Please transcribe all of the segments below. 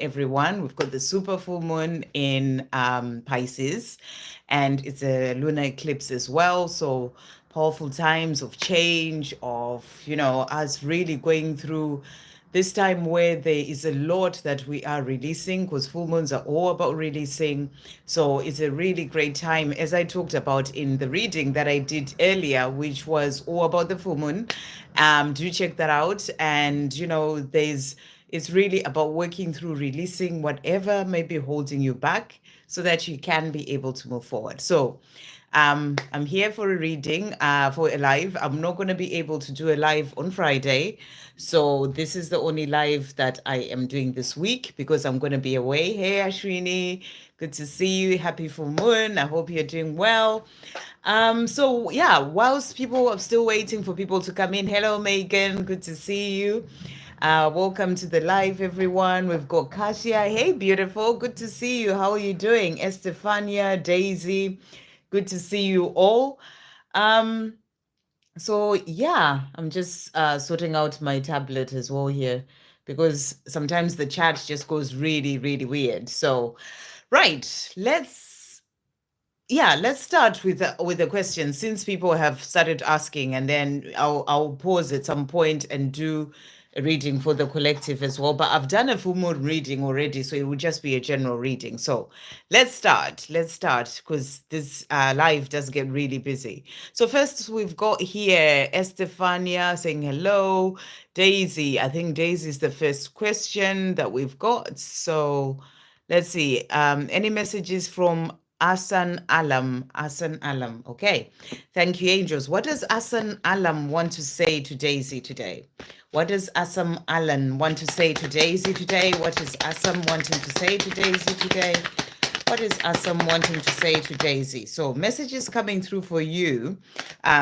everyone. We've got the super full moon in Pisces, and it's a lunar eclipse as well. So powerful times of change, of, us really going through this time where there is a lot that we are releasing, because full moons are all about releasing. So it's a really great time, as I talked about in the reading that I did earlier, which was all about the full moon. Do check that out. And it's really about working through releasing whatever may be holding you back so that you can be able to move forward. So I'm here for a reading, for a live. I'm not going to be able to do a live on Friday. So this is the only live that I am doing this week because I'm going to be away. Hey, Ashwini, good to see you. Happy full moon. I hope you're doing well. So yeah, whilst people are still waiting for people to come in. Hello, Megan. Good to see you. Welcome to the live, everyone. We've got Cashia. Hey, beautiful. Good to see you. How are you doing? Estefania, Daisy. Good to see you all. Um, so yeah, I'm just sorting out my tablet as well here because sometimes the chat just goes really, really weird. So, right, let's start with the question since people have started asking, and then I'll pause at some point and do a reading for the collective as well. But I've done a full moon reading already, so it would just be a general reading. So let's start. Because this live does get really busy. So first we've got here Estefania saying hello. Daisy, I think Daisy is the first question that we've got. So let's see. Any messages from Asan Alam. Okay. Thank you, angels. What does Asan Alam want to say to Daisy today? What does Assam Alan want to say to Daisy today? What is Assam wanting to say to Daisy today? What is Assam wanting to say to Daisy? So messages coming through for you.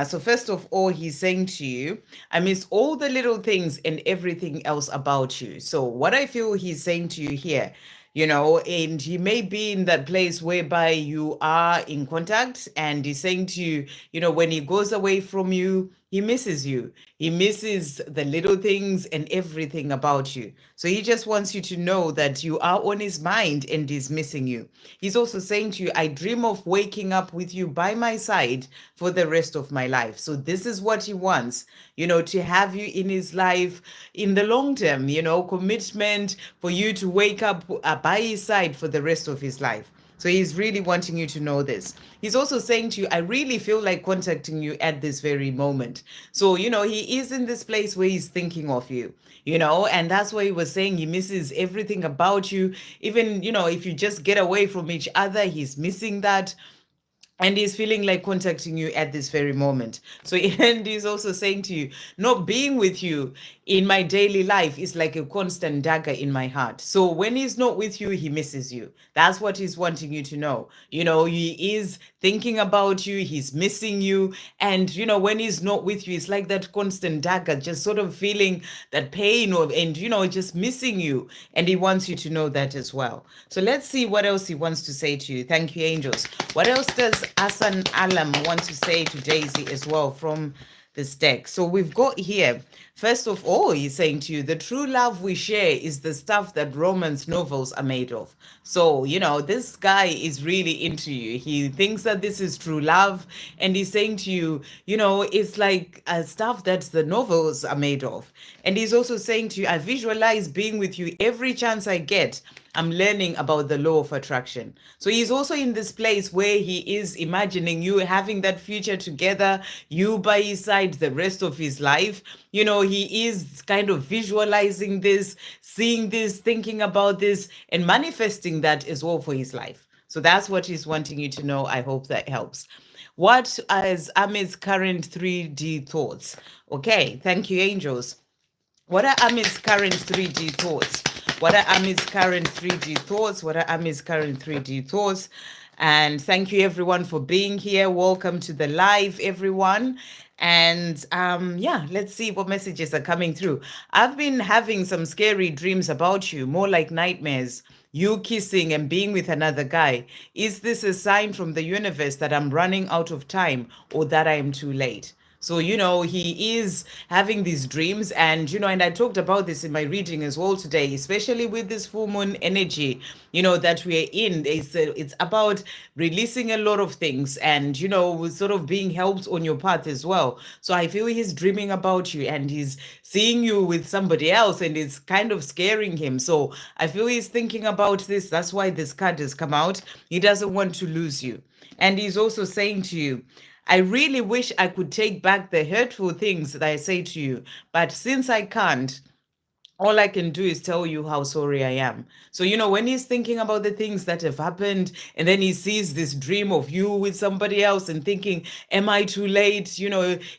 So first of all, he's saying to you, I miss all the little things and everything else about you. So what I feel he's saying to you here, and he may be in that place whereby you are in contact, and he's saying to you, when he goes away from you, he misses you. He misses the little things and everything about you. So he just wants you to know that you are on his mind and he's missing you. He's also saying to you, I dream of waking up with you by my side for the rest of my life. So this is what he wants, to have you in his life in the long term, commitment for you to wake up by his side for the rest of his life. So he's really wanting you to know this. He's also saying to you, I really feel like contacting you at this very moment. So, he is in this place where he's thinking of you, and that's why he was saying he misses everything about you. Even, if you just get away from each other, he's missing that. And he's feeling like contacting you at this very moment. So, and he's also saying to you, not being with you in my daily life is like a constant dagger in my heart. So when he's not with you, he misses you. That's what he's wanting you to know. He is thinking about you, he's missing you. And, when he's not with you, it's like that constant dagger, just sort of feeling that pain and just missing you. And he wants you to know that as well. So let's see what else he wants to say to you. Thank you, angels. What else does Asan Alam want to say to Daisy as well from this deck? So we've got here, first of all, he's saying to you, the true love we share is the stuff that romance novels are made of. So, this guy is really into you. He thinks that this is true love. And he's saying to you, it's like stuff that the novels are made of. And he's also saying to you, I visualize being with you every chance I get. I'm learning about the law of attraction. So he's also in this place where he is imagining you having that future together, you by his side the rest of his life. He is kind of visualizing this, seeing this, thinking about this, and manifesting that as well for his life. So that's what he's wanting you to know. I hope that helps. What is Amie's current 3D thoughts? Okay, thank you, angels. What are Amie's current 3D thoughts? What are Amie's current 3D thoughts? What are Amie's current 3D thoughts? And thank you everyone for being here. Welcome to the live, everyone. And let's see what messages are coming through. I've been having some scary dreams about you, more like nightmares. You kissing and being with another guy. Is this a sign from the universe that I'm running out of time or that I am too late? So, he is having these dreams. And, and I talked about this in my reading as well today, especially with this full moon energy, that we're in. It's about releasing a lot of things and, sort of being helped on your path as well. So I feel he's dreaming about you and he's seeing you with somebody else and it's kind of scaring him. So I feel he's thinking about this. That's why this card has come out. He doesn't want to lose you. And he's also saying to you, I really wish I could take back the hurtful things that I say to you, but since I can't, all I can do is tell you how sorry I am. So, when he's thinking about the things that have happened, and then he sees this dream of you with somebody else and thinking, am I too late?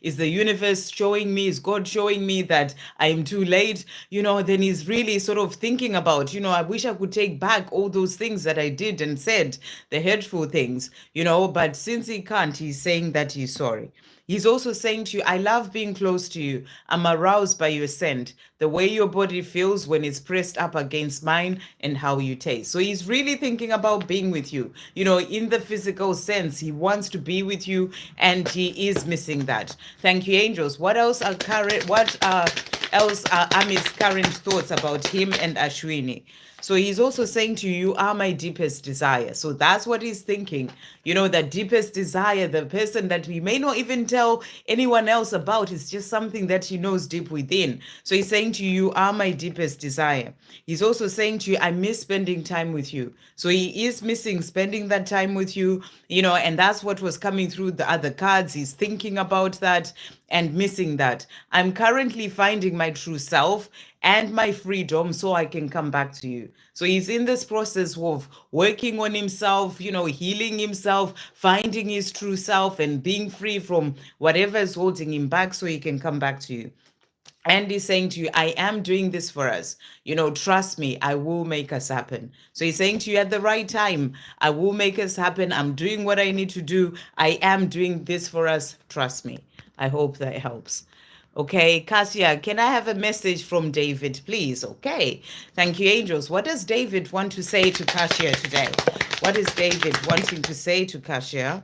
Is the universe showing me, is God showing me that I am too late? Then he's really sort of thinking about, I wish I could take back all those things that I did and said, the hurtful things, but since he can't, he's saying that he's sorry. He's also saying to you, I love being close to you. I'm aroused by your scent, the way your body feels when it's pressed up against mine, and how you taste. So he's really thinking about being with you. In the physical sense, he wants to be with you, and he is missing that. Thank you, angels. What else are Amie's current thoughts about him and Ashwini? So he's also saying to you, you are my deepest desire. So that's what he's thinking. That deepest desire, the person that we may not even tell anyone else about, is just something that he knows deep within. So he's saying to you, you are my deepest desire. He's also saying to you, I miss spending time with you. So he is missing spending that time with you, and that's what was coming through the other cards. He's thinking about that and missing that. I'm currently finding my true self and my freedom so I can come back to you. So he's in this process of working on himself, healing himself, finding his true self and being free from whatever is holding him back so he can come back to you. And he's saying to you, I am doing this for us. Trust me, I will make us happen. So he's saying to you at the right time, I will make us happen. I'm doing what I need to do. I am doing this for us. Trust me. I hope that helps. Okay, Cashia, can I have a message from David, please? Okay, thank you, angels. What does David want to say to Cashia today? What is David wanting to say to Cashia?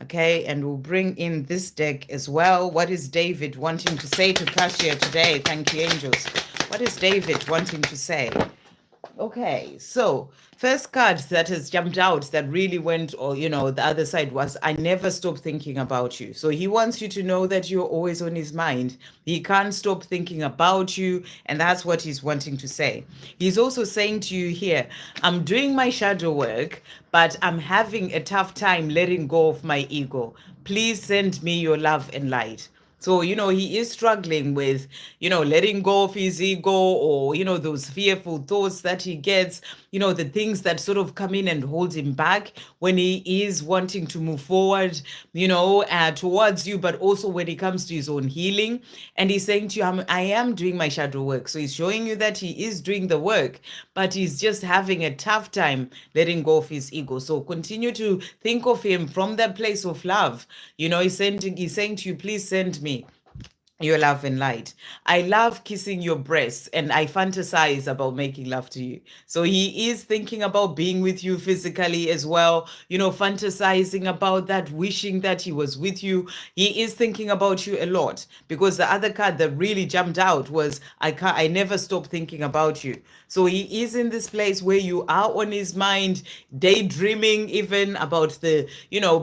Okay, and we'll bring in this deck as well. What is David wanting to say to Cashia today? Thank you, angels. What is David wanting to say? Okay, so first card that has jumped out that really went, or the other side was, I never stop thinking about you. So he wants you to know that you're always on his mind. He can't stop thinking about you, and that's what he's wanting to say. He's also saying to you here, I'm doing my shadow work, but I'm having a tough time letting go of my ego. Please send me your love and light. So, he is struggling with, letting go of his ego, or, those fearful thoughts that he gets, the things that sort of come in and hold him back when he is wanting to move forward, towards you, but also when it comes to his own healing. And he's saying to you, I am doing my shadow work. So he's showing you that he is doing the work, but he's just having a tough time letting go of his ego. So continue to think of him from that place of love. He's saying to you, please send me your love and light. I love kissing your breasts and I fantasize about making love to you. So he is thinking about being with you physically as well, fantasizing about that, wishing that he was with you. He is thinking about you a lot, because the other card that really jumped out was, I never stop thinking about you. So he is in this place where you are on his mind, daydreaming even about the,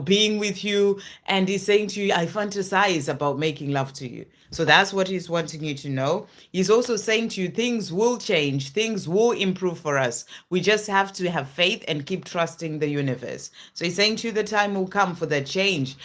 being with you. And he's saying to you, I fantasize about making love to you. So that's what he's wanting you to know. He's also saying to you, things will change, things will improve for us. We just have to have faith and keep trusting the universe. So he's saying to you, the time will come for that change.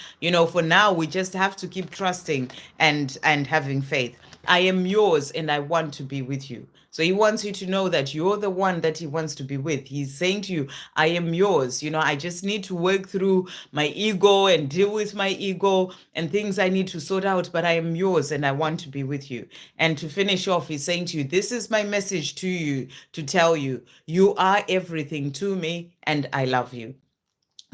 For now, we just have to keep trusting and having faith. I am yours and I want to be with you. So he wants you to know that you're the one that he wants to be with. He's saying to you, I am yours. I just need to work through my ego and deal with my ego and things I need to sort out, but I am yours and I want to be with you. And to finish off, he's saying to you, this is my message to you, to tell you, you are everything to me and I love you.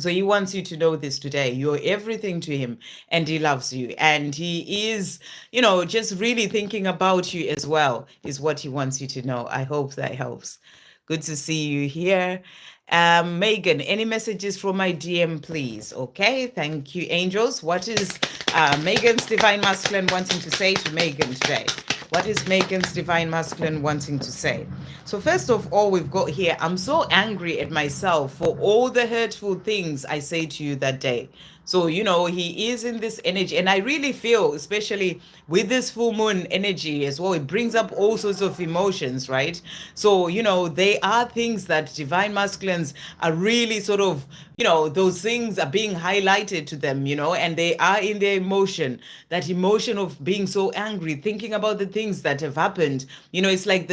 So he wants you to know this today. You're everything to him and he loves you. And he is, just really thinking about you as well, is what he wants you to know. I hope that helps. Good to see you here. Megan, any messages from my DM, please? Okay, thank you, angels. What is Megan's divine masculine wanting to say to Megan today? What is Megan's divine masculine wanting to say? So first of all, we've got here, I'm so angry at myself for all the hurtful things I say to you that day. So, he is in this energy. And I really feel, especially with this full moon energy as well, it brings up all sorts of emotions, right? So, they are things that divine masculines are really sort of, those things are being highlighted to them, and they are in their emotion, that emotion of being so angry, thinking about the things that have happened. It's like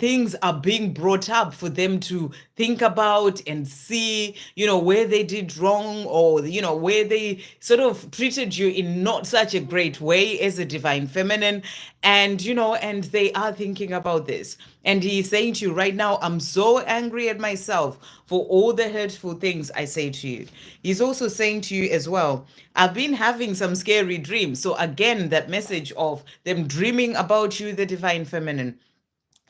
things are being brought up for them to think about and see, where they did wrong, or, where they sort of treated you in not such a great way as a divine feminine. And, and they are thinking about this. And he's saying to you right now, I'm so angry at myself for all the hurtful things I say to you. He's also saying to you as well, I've been having some scary dreams. So again, that message of them dreaming about you, the divine feminine,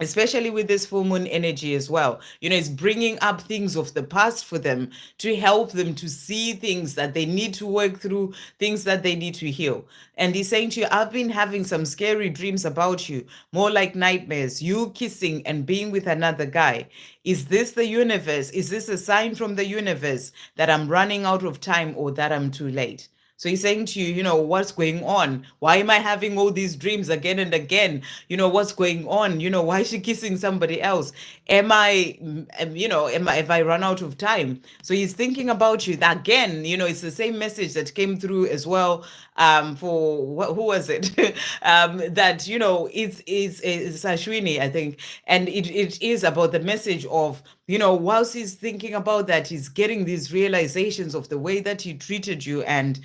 especially with this full moon energy as well. It's bringing up things of the past for them to help them to see things that they need to work through, things that they need to heal. And he's saying to you, I've been having some scary dreams about you, more like nightmares, you kissing and being with another guy. Is this the universe? Is this a sign from the universe that I'm running out of time or that I'm too late? So he's saying to you, what's going on? Why am I having all these dreams again and again? What's going on? Why is she kissing somebody else? Have I run out of time? So he's thinking about you. Again, it's the same message that came through as well for who was it? That, it's Ashwini, I think. And it is about the message of, whilst he's thinking about that, he's getting these realizations of the way that he treated you and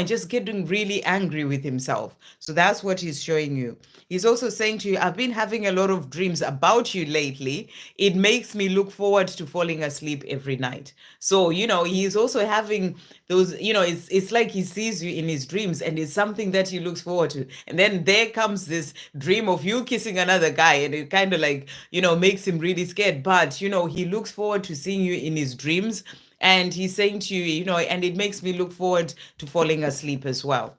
just getting really angry with himself. So that's what he's showing you. He's also saying to you, I've been having a lot of dreams about you lately. It makes me look forward to falling asleep every night. So, he's also having those, it's like he sees you in his dreams and it's something that he looks forward to. And then there comes this dream of you kissing another guy and it kind of like, makes him really scared. But, he looks forward to seeing you in his dreams. And he's saying to you, and it makes me look forward to falling asleep as well.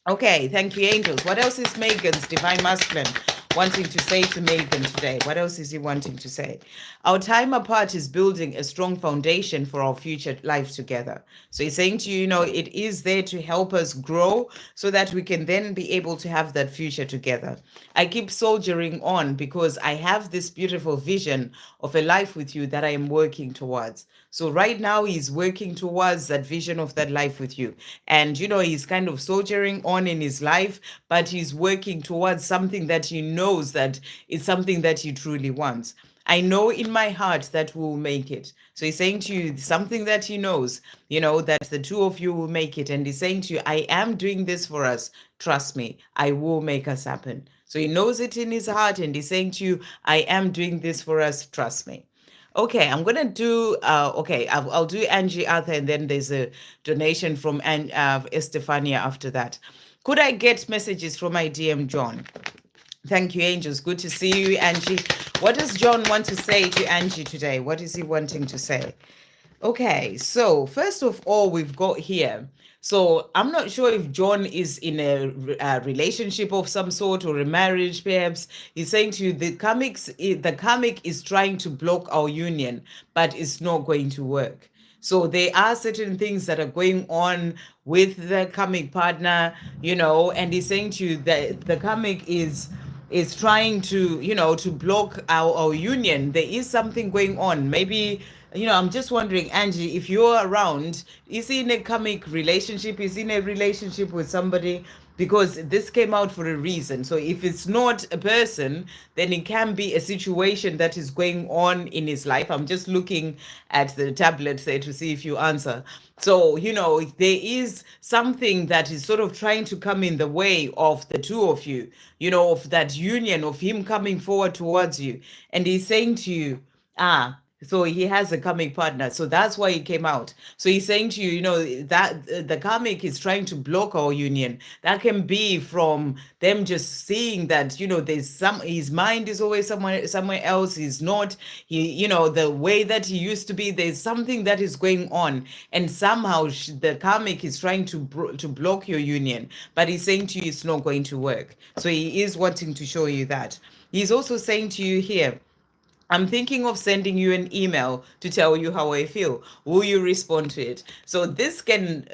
Okay, thank you, angels. What else is Megan's divine masculine wanting to say to Megan today? What else is he wanting to say? Our time apart is building a strong foundation for our future life together. So he's saying to you, it is there to help us grow so that we can then be able to have that future together. I keep soldiering on because I have this beautiful vision of a life with you that I am working towards. So right now he's working towards that vision of that life with you. And, he's kind of soldiering on in his life, but he's working towards something that he knows that is something that he truly wants. I know in my heart that we'll make it. So he's saying to you something that he knows, that the two of you will make it. And he's saying to you, I am doing this for us. Trust me, I will make us happen. So he knows it in his heart and he's saying to you, I am doing this for us. Trust me. Okay, I'm going to do, I'll do Angie Arthur and then there's a donation from Estefania after that. Could I get messages from my DM, John? Thank you, angels. Good to see you, Angie. What does John want to say to Angie today? What is he wanting to say? Okay, so first of all, we've got here. So I'm not sure if John is in a relationship of some sort or a marriage, perhaps. He's saying to you, the karmic is trying to block our union, but it's not going to work. So there are certain things that are going on with the karmic partner, and he's saying to you that the karmic is trying to, to block our union. There is something going on. Maybe, I'm just wondering, Angie, if you're around, is he in a karmic relationship? Is he in a relationship with somebody? Because this came out for a reason. So if it's not a person, then it can be a situation that is going on in his life. I'm just looking at the tablet there to see if you answer. So, there is something that is sort of trying to come in the way of the two of you, of that union, of him coming forward towards you. And he's saying to you, So he has a karmic partner. So that's why he came out. So he's saying to you, that the karmic is trying to block our union. That can be from them just seeing that, there's his mind is always somewhere else. He's not, the way that he used to be, there's something that is going on. And somehow the karmic is trying to block your union. But he's saying to you, it's not going to work. So he is wanting to show you that. He's also saying to you here, I'm thinking of sending you an email to tell you how I feel. Will you respond to it? So this can,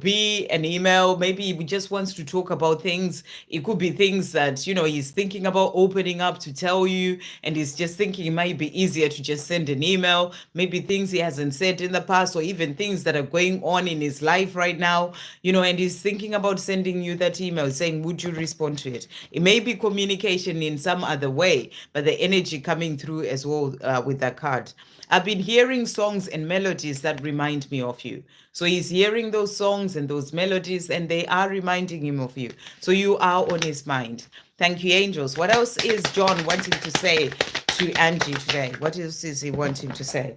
be an email. Maybe he just wants to talk about things. It could be things that, he's thinking about opening up to tell you, and he's just thinking it might be easier to just send an email. Maybe things he hasn't said in the past, or even things that are going on in his life right now, and he's thinking about sending you that email saying, would you respond to it? It may be communication in some other way, but the energy coming through as well with that card. I've been hearing songs and melodies that remind me of you. So he's hearing those songs and those melodies, and they are reminding him of you. So you are on his mind. Thank you, angels. What else is John wanting to say to Angie today? What else is he wanting to say?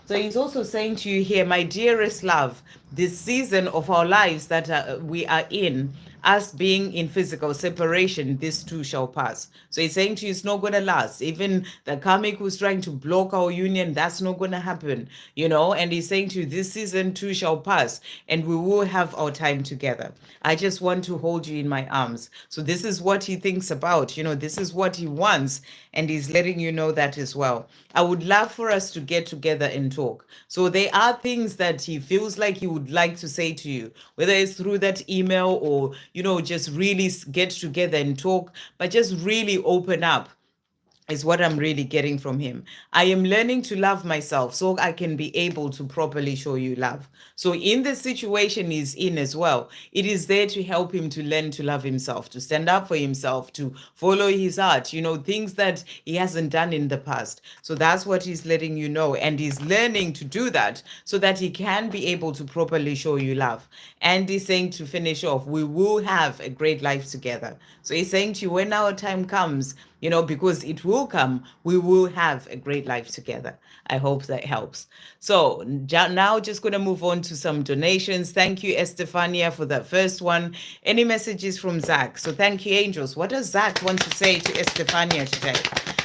So he's also saying to you here, my dearest love, this season of our lives that we are in, us being in physical separation, this too shall pass. So he's saying to you, it's not going to last. Even the karmic who's trying to block our union, that's not going to happen, and he's saying to you, this season too shall pass, and we will have our time together. I just want to hold you in my arms. So this is what he thinks about, this is what he wants, and he's letting you know that as well. I would love for us to get together and talk. So there are things that he feels like he would like to say to you, whether it's through that email or, just really get together and talk, but just really open up is what I'm really getting from him. I am learning to love myself so I can be able to properly show you love. So in the situation he's in as well, it is there to help him to learn to love himself, to stand up for himself, to follow his heart, things that he hasn't done in the past. So that's what he's letting you know. And he's learning to do that so that he can be able to properly show you love. And he's saying, to finish off, we will have a great life together. So he's saying to you, when our time comes, because it will come, we will have a great life together. I hope that helps. So now just going to move on to some donations. Thank you, Estefania, for that first one. Any messages from Zach? So thank you, angels. What does Zach want to say to Estefania today?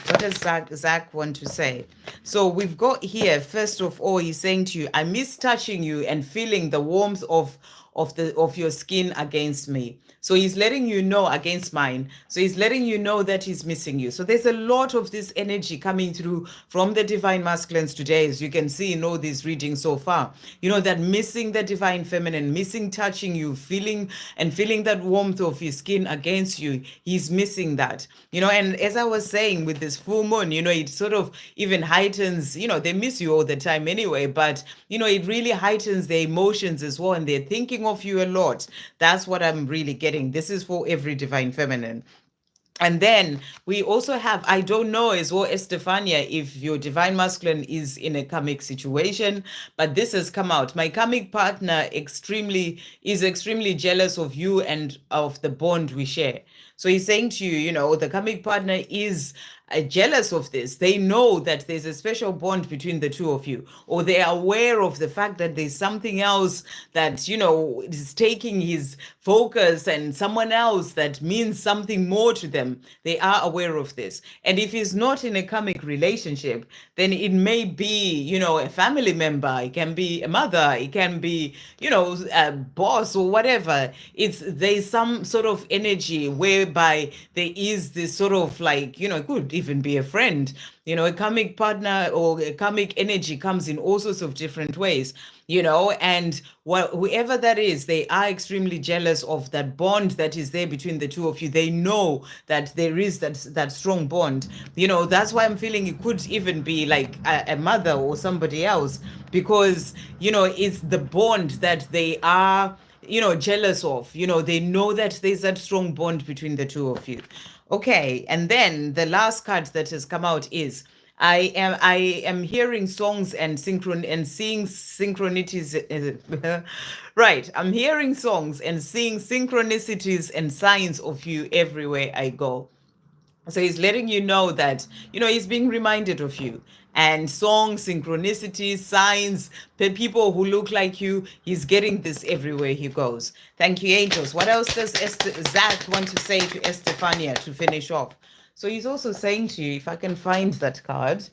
What does Zach want to say? So we've got here, first of all, he's saying to you, I miss touching you and feeling the warmth of your skin against me. So he's letting you know, against mine. So he's letting you know that he's missing you. So there's a lot of this energy coming through from the divine masculines today, as you can see in all these readings so far. That missing the divine feminine, missing touching you, feeling that warmth of his skin against you. He's missing that. And as I was saying, with this full moon, it sort of even heightens, they miss you all the time anyway, but it really heightens their emotions as well, and they're thinking of you a lot. That's what I'm really getting. This is for every divine feminine. And then we also have, I don't know as well, Estefania, if your divine masculine is in a karmic situation, but this has come out. My karmic partner is extremely jealous of you and of the bond we share. So he's saying to you, the karmic partner is jealous of this. They know that there's a special bond between the two of you, or they are aware of the fact that there's something else that, is taking his focus, and someone else that means something more to them. They are aware of this. And if he's not in a karmic relationship, then it may be, a family member, it can be a mother, it can be, a boss or whatever. There's some sort of energy whereby there is this sort of like, it could even be a friend. A karmic partner or a karmic energy comes in all sorts of different ways, and whoever that is, they are extremely jealous of that bond that is there between the two of you. They know that there is that strong bond. That's why I'm feeling it could even be like a mother or somebody else, because, it's the bond that they are, jealous of. They know that there's that strong bond between the two of you. Okay, and then the last card that has come out is, I am hearing songs and seeing synchronicities. Right, I'm hearing songs and seeing synchronicities and signs of you everywhere I go. So he's letting you know that, he's being reminded of you. And songs, synchronicities, signs, people who look like you. He's getting this everywhere he goes. Thank you, angels. What else does Zach want to say to Estefania to finish off? So he's also saying to you, if I can find that card.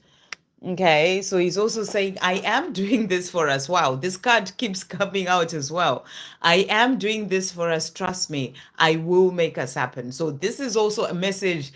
Okay, so he's also saying, I am doing this for us. Wow, this card keeps coming out as well. I am doing this for us. Trust me, I will make us happen. So, this is also a message,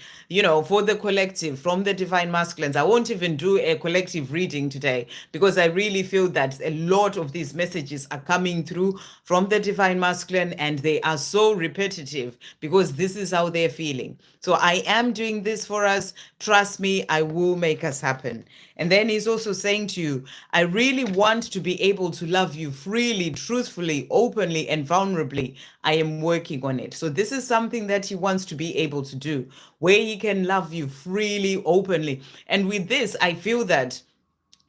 for the collective from the Divine Masculines. I won't even do a collective reading today because I really feel that a lot of these messages are coming through from the Divine Masculine and they are so repetitive because this is how they're feeling. So, I am doing this for us. Trust me, I will make us happen. And then he's also saying to you, I really want to be able to love you freely, truthfully, openly, and vulnerably. I am working on it. So this is something that he wants to be able to do, where he can love you freely, openly. And with this, I feel that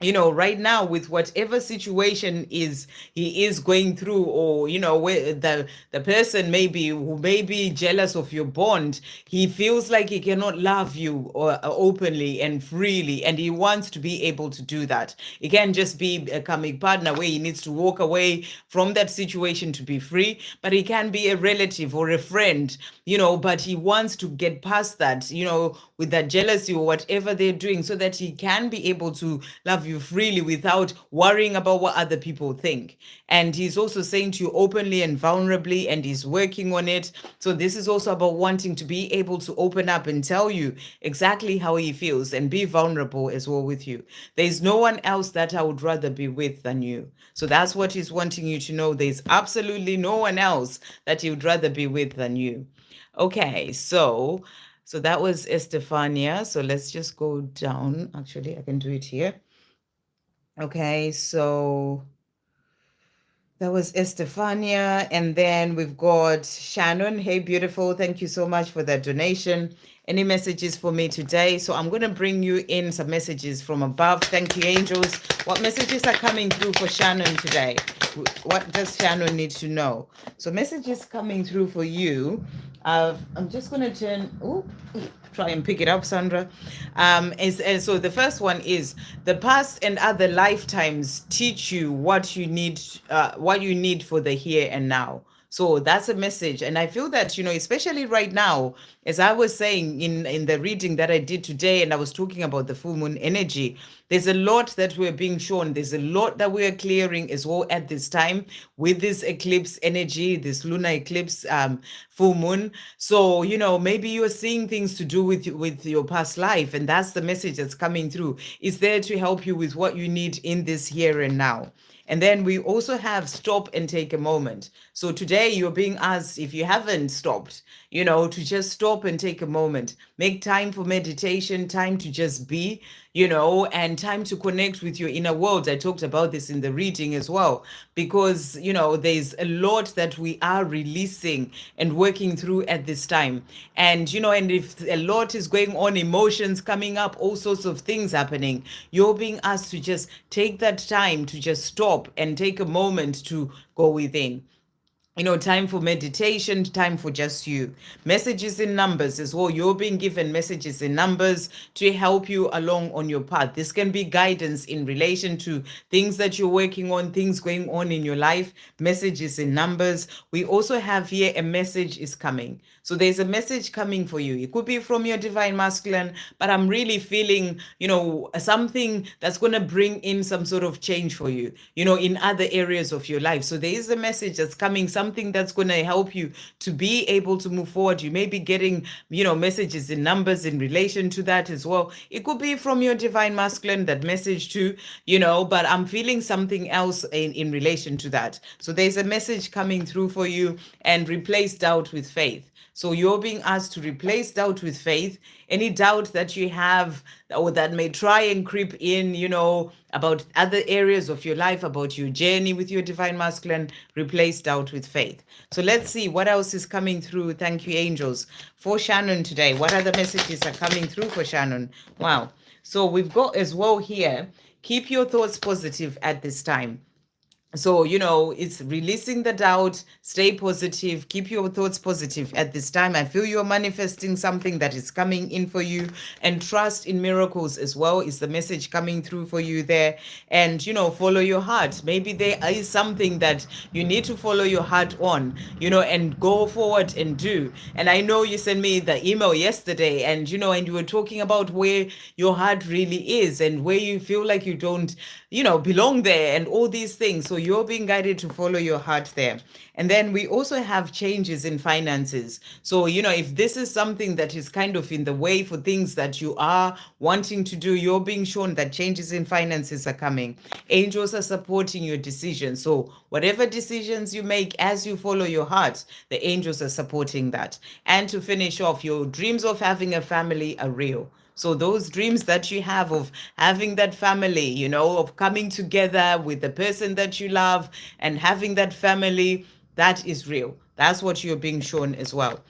right now with whatever situation he is going through, or where the person maybe who may be jealous of your bond, he feels like he cannot love you or openly and freely, and he wants to be able to do that. It can't just be a karmic partner where he needs to walk away from that situation to be free, but he can be a relative or a friend, but he wants to get past that, with that jealousy or whatever they're doing, so that he can be able to love you freely without worrying about what other people think. And he's also saying to you openly and vulnerably, and he's working on it. So this is also about wanting to be able to open up and tell you exactly how he feels and be vulnerable as well with you. There's no one else that I would rather be with than you. So that's what he's wanting you to know. There's absolutely no one else that he would rather be with than you. Okay, so that was Estefania. So let's just go down. Actually, I can do it here. Okay, so that was Estefania. And then we've got Shannon. Hey, beautiful. Thank you so much for that donation. Any messages for me today? So I'm going to bring you in some messages from above. Thank you, angels. What messages are coming through for Shannon today? What does Shannon need to know? So messages coming through for you. I'm just going to try and pick it up, Sandra. And so the first one is the past and other lifetimes teach you what you need for the here and now. So that's a message. And I feel that, especially right now, as I was saying in the reading that I did today, and I was talking about the full moon energy, there's a lot that we're being shown. There's a lot that we're clearing as well at this time with this eclipse energy, this lunar eclipse full moon. So, maybe you're seeing things to do with your past life, and that's the message that's coming through. It's there to help you with what you need in this here and now. And then we also have stop and take a moment. So today you're being asked, if you haven't stopped, to just stop and take a moment. Make time for meditation, time to just be, and time to connect with your inner world. I talked about this in the reading as well, because, there's a lot that we are releasing and working through at this time. And, and if a lot is going on, emotions coming up, all sorts of things happening, you're being asked to just take that time to just stop and take a moment to go within. Time for meditation, time for just you. Messages in numbers as well. You're being given messages in numbers to help you along on your path. This can be guidance in relation to things that you're working on, things going on in your life. Messages in numbers. We also have here a message is coming. So there's a message coming for you. It could be from your divine masculine, but I'm really feeling, something that's going to bring in some sort of change for you, in other areas of your life. So there is a message that's coming, something that's going to help you to be able to move forward. You may be getting, messages in numbers in relation to that as well. It could be from your divine masculine, that message too, but I'm feeling something else in relation to that. So there's a message coming through for you, and replace doubt with faith. So you're being asked to replace doubt with faith. Any doubt that you have or that may try and creep in, about other areas of your life, about your journey with your divine masculine, replace doubt with faith. So let's see what else is coming through. Thank you, angels, for Shannon today. What other messages are coming through for Shannon? Wow. So we've got as well here, keep your thoughts positive at this time. So, you know, it's releasing the doubt, stay positive, keep your thoughts positive at this time. I feel you're manifesting something that is coming in for you, and trust in miracles as well is the message coming through for you there. And, you know, follow your heart. Maybe there is something that you need to follow your heart on, you know, and go forward and do. And I know you sent me the email yesterday, and, you know, and you were talking about where your heart really is and where you feel like you don't, you know, belong there and all these things. So you're being guided to follow your heart there. And then we also have changes in finances. So, you know, if this is something that is kind of in the way for things that you are wanting to do, you're being shown that changes in finances are coming. Angels are supporting your decisions. So whatever decisions you make as you follow your heart, the angels are supporting that. And to finish off, your dreams of having a family are real. So those dreams that you have of having that family, you know, of coming together with the person that you love and having that family, that is real. That's what you're being shown as well.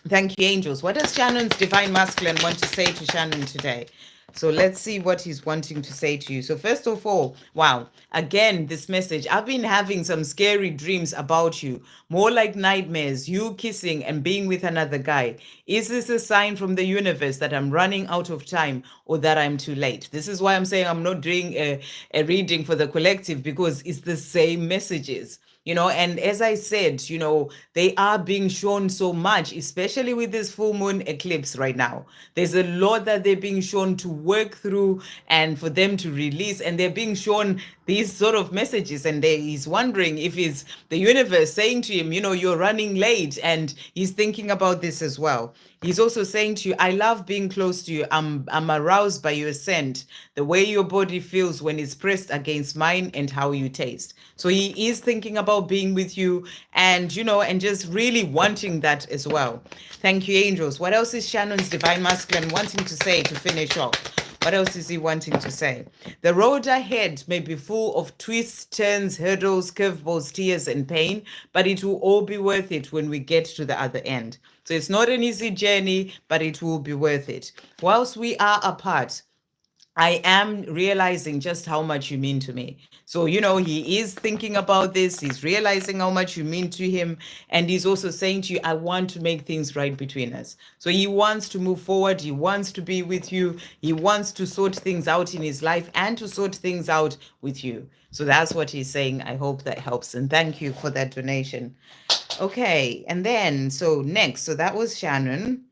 Thank you, angels. What does Shannon's divine masculine want to say to Shannon today? So let's see what he's wanting to say to you. So, first of all, wow, again, this message. I've been having some scary dreams about you, more like nightmares, you kissing and being with another guy. Is this a sign from the universe that I'm running out of time or that I'm too late? This is why I'm saying I'm not doing a reading for the collective, because it's the same messages, you know. And as I said, you know, they are being shown so much, especially with this full moon eclipse right now. There's a lot that they're being shown to work through and for them to release, and they're being shown these sort of messages, and he's wondering if it's the universe saying to him, you know, you're running late, and he's thinking about this as well. He's also saying to you, I love being close to you. I'm aroused by your scent, the way your body feels when it's pressed against mine, and how you taste. So he is thinking about being with you, and, you know, and just really wanting that as well. Thank you, angels. What else is Shannon's divine masculine wanting to say to finish off? What else is he wanting to say? The road ahead may be full of twists, turns, hurdles, curveballs, tears, and pain, but it will all be worth it when we get to the other end. So it's not an easy journey, but it will be worth it. Whilst we are apart, I am realizing just how much you mean to me. So, you know, he is thinking about this. He's realizing how much you mean to him. And he's also saying to you, I want to make things right between us. So he wants to move forward. He wants to be with you. He wants to sort things out in his life and to sort things out with you. So that's what he's saying. I hope that helps. And thank you for that donation. Okay. And then, so next, so that was Shannon.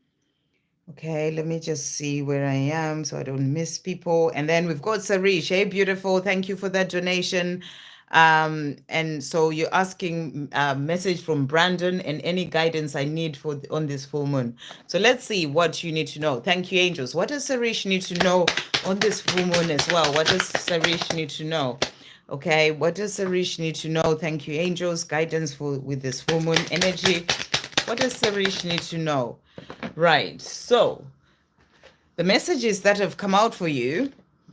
Okay, let me just see where I am so I don't miss people. And then we've got Sarish. Hey, beautiful. Thank you for that donation. And so you're asking a message from Brandon and any guidance I need for on this full moon. So let's see what you need to know. Thank you, angels. What does Sarish need to know on this full moon as well? What does Sarish need to know? Okay, what does Sarish need to know? Thank you, angels. Guidance for with this full moon energy. What does Sarish need to know? Right. So the messages that have come out for you,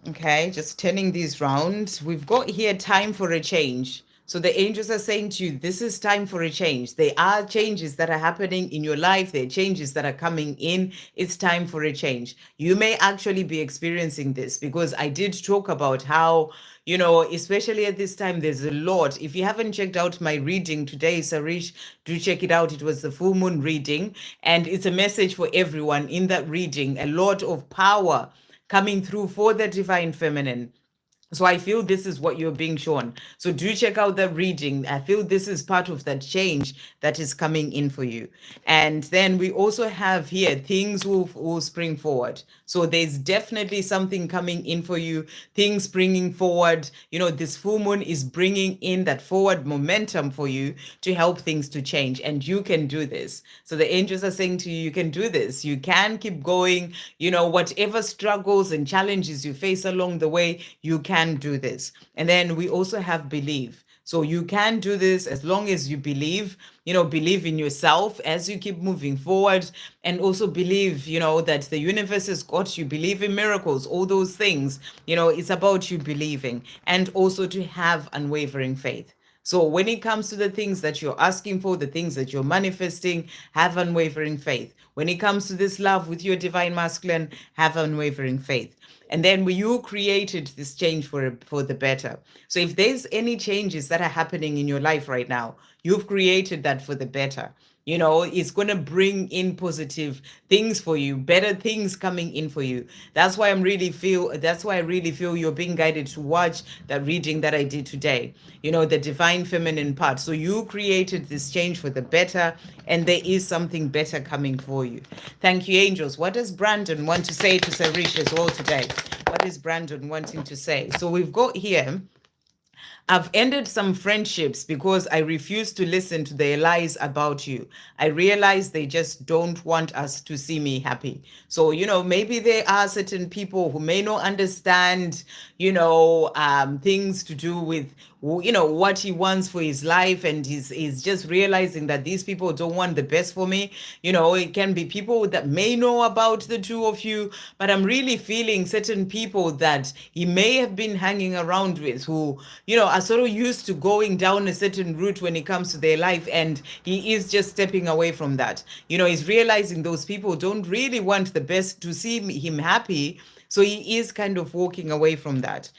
okay, just turning these round, we've got here time for a change. So the angels are saying to you, this is time for a change. There are changes that are happening in your life. There are changes that are coming in. It's time for a change. You may actually be experiencing this, because I did talk about how, you know, especially at this time, there's a lot. If you haven't checked out my reading today, Sarish, do check it out. It was the full moon reading, and it's a message for everyone in that reading. A lot of power coming through for the divine feminine. So I feel this is what you're being shown. So do check out the reading. I feel this is part of that change that is coming in for you. And then we also have here, things will spring forward. So there's definitely something coming in for you, things springing forward. You know, this full moon is bringing in that forward momentum for you to help things to change. And you can do this. So the angels are saying to you, you can do this. You can keep going. You know, whatever struggles and challenges you face along the way, you can do this. And then we also have belief. So you can do this as long as you believe, you know, believe in yourself as you keep moving forward, and also believe, you know, that the universe has got you, believe in miracles, all those things. You know, it's about you believing, and also to have unwavering faith. So when it comes to the things that you're asking for, the things that you're manifesting, have unwavering faith. When it comes to this love with your divine masculine, have unwavering faith. And then you created this change for the better. So if there's any changes that are happening in your life right now, you've created that for the better. You know, it's going to bring in positive things for you, better things coming in for you. That's why I really feel you're being guided to watch that reading that I did today. You know, the divine feminine part. So you created this change for the better, and there is something better coming for you. Thank you, angels. What does Brandon want to say to Sarish as well today? What is Brandon wanting to say? So we've got here, I've ended some friendships because I refuse to listen to their lies about you. I realize they just don't want us to see me happy. So, you know, maybe there are certain people who may not understand, things to do with, what he wants for his life. And he's just realizing that these people don't want the best for me. You know, it can be people that may know about the two of you, but I'm really feeling certain people that he may have been hanging around with who, are sort of used to going down a certain route when it comes to their life, and he is just stepping away from that. He's realizing those people don't really want the best to see him happy, so he is kind of walking away from that.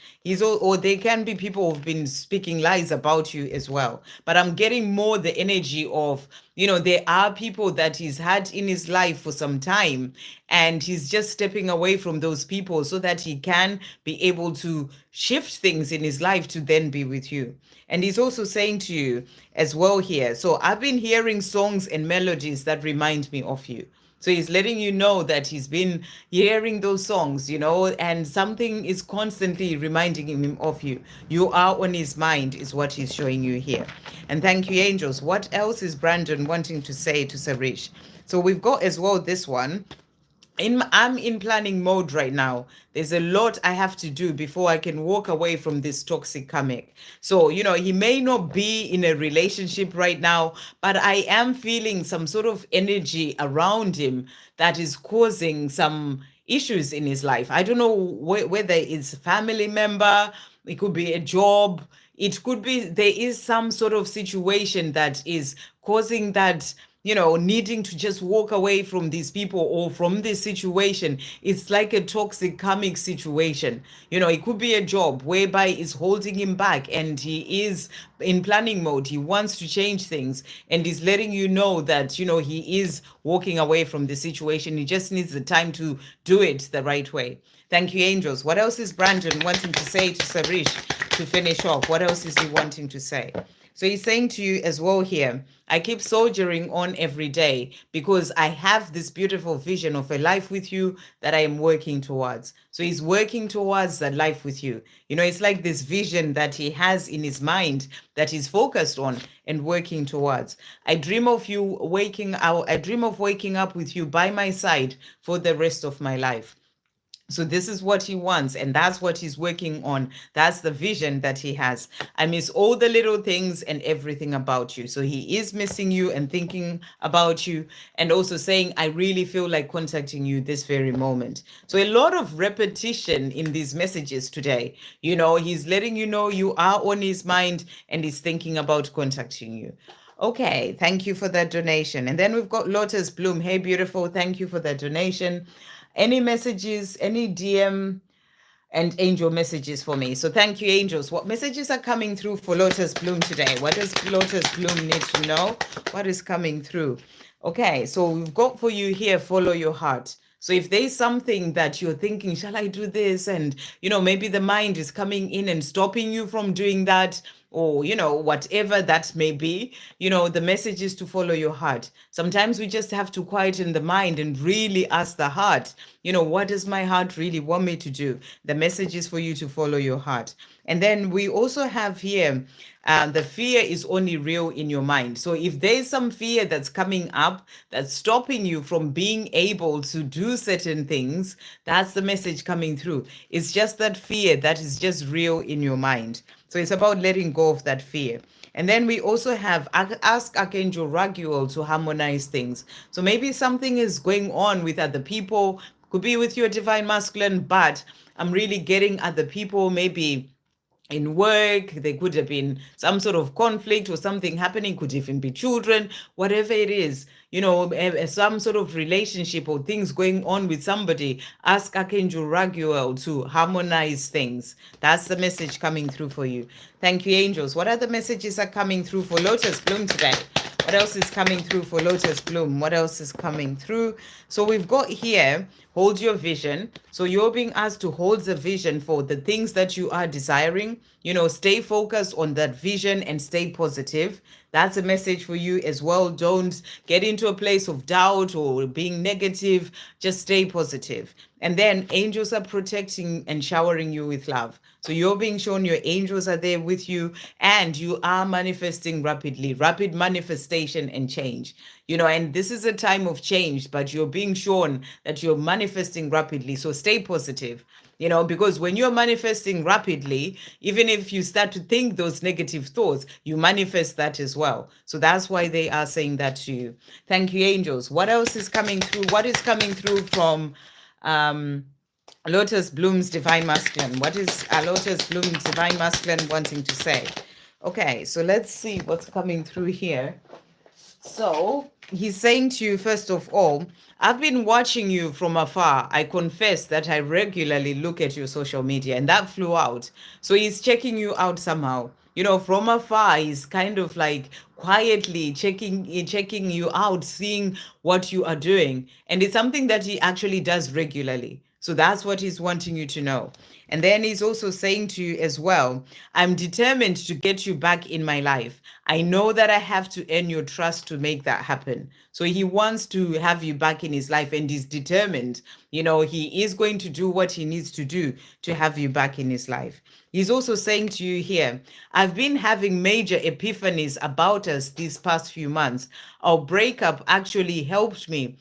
Or they can be people who've been speaking lies about you as well. But I'm getting more the energy of, there are people that he's had in his life for some time, and he's just stepping away from those people so that he can be able to shift things in his life to then be with you. And he's also saying to you as well here, so I've been hearing songs and melodies that remind me of you. So he's letting you know that he's been hearing those songs, and something is constantly reminding him of you. You are on his mind, is what he's showing you here. And thank you, angels. What else is Brandon wanting to say to Sarish? So we've got as well this one. I'm in planning mode right now. There's a lot I have to do before I can walk away from this toxic karmic. So, he may not be in a relationship right now, but I am feeling some sort of energy around him that is causing some issues in his life. I don't know whether it's a family member, it could be a job, it could be there is some sort of situation that is causing that, needing to just walk away from these people or from this situation. It's like a toxic karmic situation. It could be a job whereby it's holding him back, and he is in planning mode. He wants to change things, and he's letting you know that, he is walking away from the situation. He just needs the time to do it the right way. Thank you, angels. What else is Brandon wanting to say to Sarish to finish off? What else is he wanting to say? So he's saying to you as well here, I keep soldiering on every day because I have this beautiful vision of a life with you that I am working towards. So he's working towards that life with you. It's like this vision that he has in his mind that he's focused on and working towards. I dream of waking up with you by my side for the rest of my life. So this is what he wants, and that's what he's working on. That's the vision that he has. I miss all the little things and everything about you. So he is missing you and thinking about you, and also saying, I really feel like contacting you this very moment. So a lot of repetition in these messages today. He's letting you know you are on his mind, and he's thinking about contacting you. Okay, thank you for that donation. And then we've got Lotus Bloom. Hey, beautiful. Thank you for that donation. Any messages, any DM and angel messages for me? So thank you, angels. What messages are coming through for Lotus Bloom today? What does Lotus Bloom need to know? What is coming through? Okay, so we've got for you here, follow your heart. So if there's something that you're thinking, shall I do this? And, maybe the mind is coming in and stopping you from doing that, or, whatever that may be, the message is to follow your heart. Sometimes we just have to quieten the mind and really ask the heart, what does my heart really want me to do? The message is for you to follow your heart. And then we also have here, the fear is only real in your mind. So if there's some fear that's coming up that's stopping you from being able to do certain things, that's the message coming through. It's just that fear that is just real in your mind. So it's about letting go of that fear. And then we also have ask Archangel Raguel to harmonize things. So maybe something is going on with other people, could be with your divine masculine, but I'm really getting other people maybe in work, there could have been some sort of conflict or something happening, could even be children, whatever it is, some sort of relationship or things going on with somebody. Ask Archangel Raguel to harmonize things. That's the message coming through for you. Thank you, angels. What other messages are coming through for Lotus Bloom today? What else is coming through for Lotus Bloom? What else is coming through? So we've got here, hold your vision. So you're being asked to hold the vision for the things that you are desiring. Stay focused on that vision and stay positive. That's a message for you as well. Don't get into a place of doubt or being negative. Just stay positive. And then angels are protecting and showering you with love. So you're being shown your angels are there with you, and you are manifesting rapidly, rapid manifestation and change. And this is a time of change, but you're being shown that you're manifesting rapidly. So stay positive. Because when you're manifesting rapidly, even if you start to think those negative thoughts, you manifest that as well. So that's why they are saying that to you. Thank you, angels. What else is coming through? What is coming through from Lotus Bloom's Divine Masculine? What is Lotus Bloom's Divine Masculine wanting to say? Okay, so let's see what's coming through here. So he's saying to you, first of all, I've been watching you from afar. I confess that I regularly look at your social media, and that flew out. So he's checking you out somehow. From afar, he's kind of like quietly checking you out, seeing what you are doing. And it's something that he actually does regularly. So that's what he's wanting you to know. And then he's also saying to you as well, I'm determined to get you back in my life. I know that I have to earn your trust to make that happen. So he wants to have you back in his life, and he's determined. He is going to do what he needs to do to have you back in his life. He's also saying to you here, I've been having major epiphanies about us these past few months. Our breakup actually helped me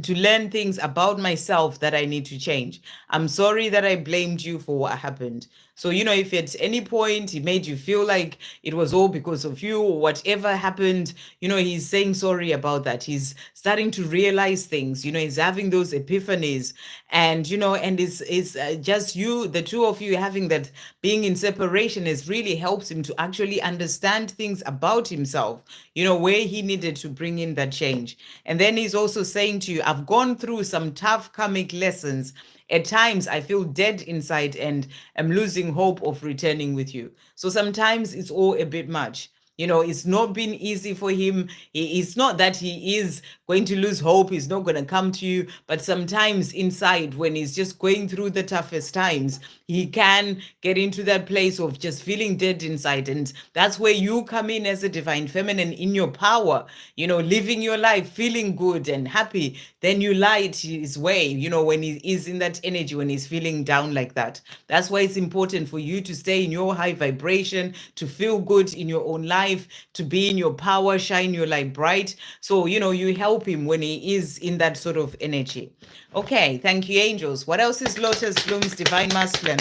to learn things about myself that I need to change. I'm sorry that I blamed you for what happened. So, if at any point he made you feel like it was all because of you or whatever happened, he's saying sorry about that. He's starting to realize things, he's having those epiphanies, and, and it's just you, the two of you having that, being in separation has really helped him to actually understand things about himself, where he needed to bring in that change. And then he's also saying to you, I've gone through some tough karmic lessons. At times, I feel dead inside and am losing hope of returning with you. So sometimes it's all a bit much. It's not been easy for him. It's not that he is going to lose hope. He's not going to come to you. But sometimes inside, when he's just going through the toughest times, he can get into that place of just feeling dead inside. And that's where you come in as a divine feminine in your power, living your life, feeling good and happy. Then you light his way, when he is in that energy, when he's feeling down like that. That's why it's important for you to stay in your high vibration, to feel good in your own life, to be in your power, shine your light bright. So, you help him when he is in that sort of energy. Okay, thank you, angels. What else is Lotus Bloom's Divine Masculine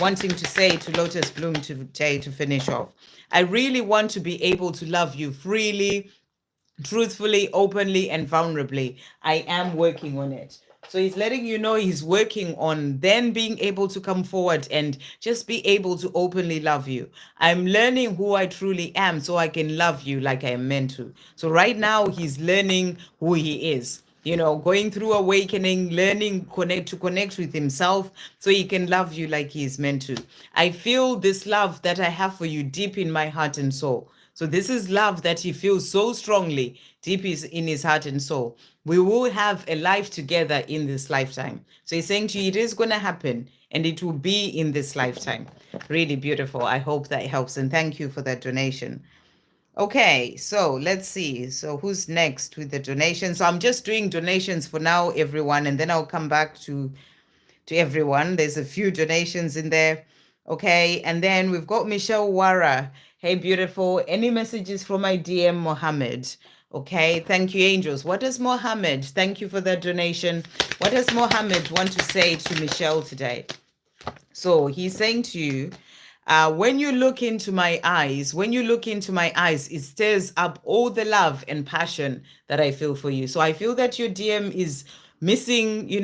wanting to say to Lotus Bloom today to finish off? I really want to be able to love you freely, truthfully, openly, and vulnerably. I am working on it. So he's letting you know he's working on then being able to come forward and just be able to openly love you. I'm learning who I truly am so I can love you like I am meant to. So right now he's learning who he is. Going through awakening, learning to connect with himself so he can love you like he is meant to. I feel this love that I have for you deep in my heart and soul. So this is love that he feels so strongly deep in his heart and soul. We will have a life together in this lifetime. So he's saying to you, it is going to happen and it will be in this lifetime. Really beautiful. I hope that helps. And thank you for that donation. Okay, so let's see. So who's next with the donation? So I'm just doing donations for now, everyone, and then I'll come back to everyone. There's a few donations in there. Okay, and then we've got Michelle Wara. Hey, beautiful. Any messages from my DM, Mohammed? Okay, thank you, angels. What does Mohammed, thank you for that donation. What does Mohammed want to say to Michelle today? So he's saying to you, when you look into my eyes, it stirs up all the love and passion that I feel for you. So I feel that your DM is missing, you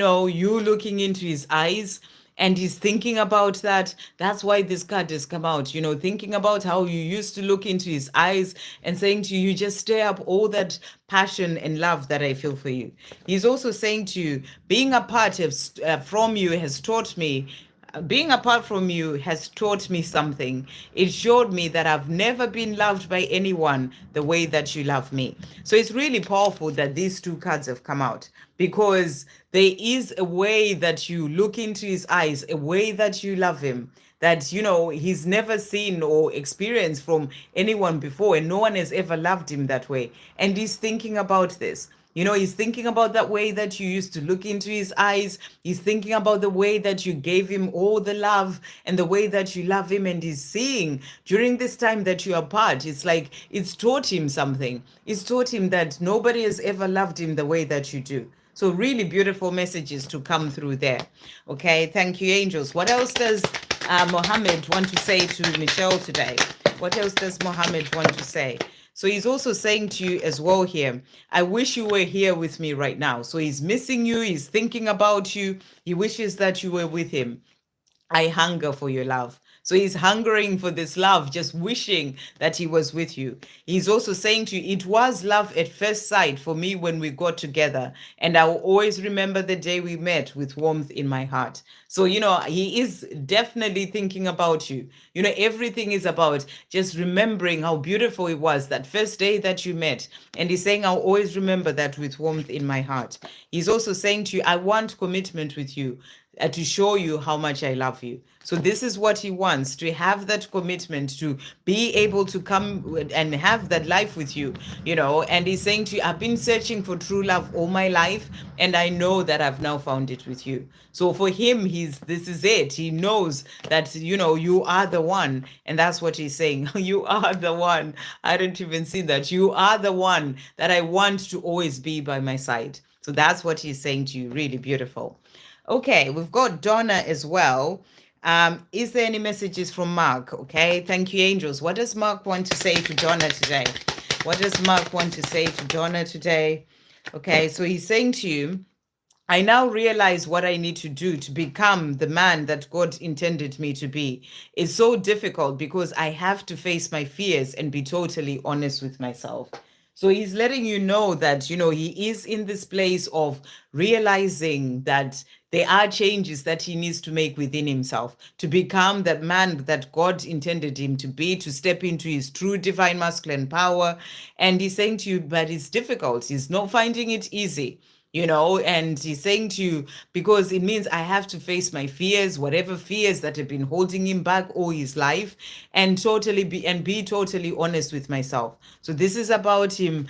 looking into his eyes. and he's thinking about that. That's why this card has come out, thinking about how you used to look into his eyes and saying to you, just stir up all that passion and love that I feel for you. He's also saying to you, being apart from you has taught me being apart from you has taught me something. It showed me that I've never been loved by anyone the way that you love me. So it's really powerful that these two cards have come out, because there is a way that you look into his eyes, a way that you love him, that he's never seen or experienced from anyone before, and no one has ever loved him that way. And he's thinking about this. He's thinking about that way that you used to look into his eyes. He's thinking about the way that you gave him all the love and the way that you love him. And he's seeing during this time that you're apart, it's like it's taught him something. It's taught him that nobody has ever loved him the way that you do. So really beautiful messages to come through there. Okay, thank you, angels. What else does Mohammed want to say to Michelle today? What else does Mohammed want to say? So he's also saying to you as well here, I wish you were here with me right now. So he's missing you. He's thinking about you. He wishes that you were with him. I hunger for your love. So he's hungering for this love, just wishing that he was with you. He's also saying to you, it was love at first sight for me when we got together. And I will always remember the day we met with warmth in my heart. So, he is definitely thinking about you. Everything is about just remembering how beautiful it was that first day that you met. And he's saying, I'll always remember that with warmth in my heart. He's also saying to you, I want commitment with you. To show you how much I love you. So this is what he wants, to have that commitment, to be able to come and have that life with you, and he's saying to you, I've been searching for true love all my life, and I know that I've now found it with you. So for him, this is it. He knows that, you are the one. And that's what he's saying. You are the one. I don't even see that. You are the one that I want to always be by my side. So that's what he's saying to you. Really beautiful. Okay, we've got Donna as well. Is there any messages from Mark? Okay, thank you, angels. What does Mark want to say to Donna today? What does Mark want to say to Donna today? Okay, so he's saying to you, I now realize what I need to do to become the man that God intended me to be. It's so difficult because I have to face my fears and be totally honest with myself. So he's letting you know that, he is in this place of realizing that there are changes that he needs to make within himself to become that man that God intended him to be, to step into his true divine masculine power. And he's saying to you, but it's difficult. He's not finding it easy. And he's saying to you, because it means I have to face my fears, whatever fears that have been holding him back all his life, and be totally honest with myself. So this is about him,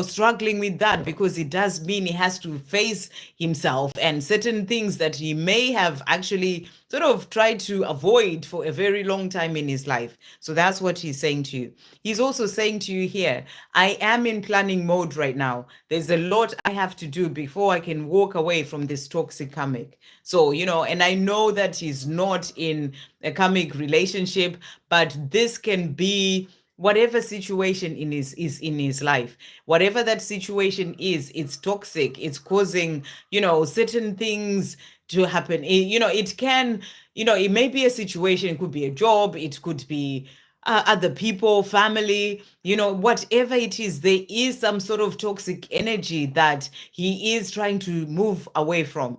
struggling with that, because it does mean he has to face himself and certain things that he may have actually sort of tried to avoid for a very long time in his life. So that's what he's saying to you. He's also saying to you here, I am in planning mode right now. There's a lot I have to do before I can walk away from this toxic karmic. So, and I know that he's not in a karmic relationship, but this can be whatever situation is in his life. Whatever that situation is, it's toxic. It's causing, certain things to happen. It can, it may be a situation, it could be a job, it could be other people, family, whatever it is, there is some sort of toxic energy that he is trying to move away from.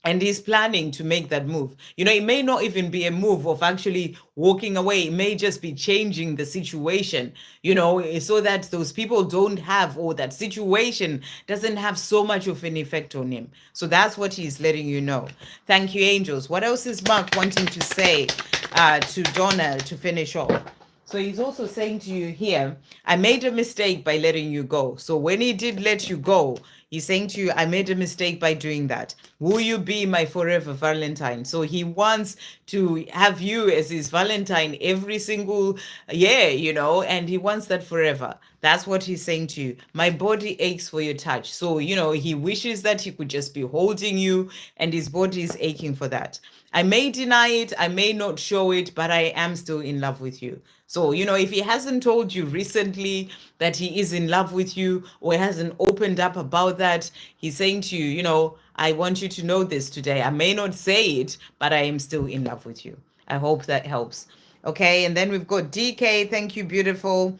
And he's planning to make that move. It may not even be a move of actually walking away. It may just be changing the situation, so that those people don't have, or that situation doesn't have so much of an effect on him. So that's what he's letting you know. Thank you, angels. What else is Mark wanting to say to Donna to finish off? So he's also saying to you here, I made a mistake by letting you go. So when he did let you go, he's saying to you, I made a mistake by doing that. Will you be my forever Valentine? So he wants to have you as his Valentine every single year, and he wants that forever. That's what he's saying to you. My body aches for your touch. So, he wishes that he could just be holding you, and his body is aching for that. I may deny it, I may not show it, but I am still in love with you. So, if he hasn't told you recently that he is in love with you or hasn't opened up about that, he's saying to you, I want you to know this today. I may not say it, but I am still in love with you. I hope that helps. Okay, and then we've got DK. Thank you, beautiful.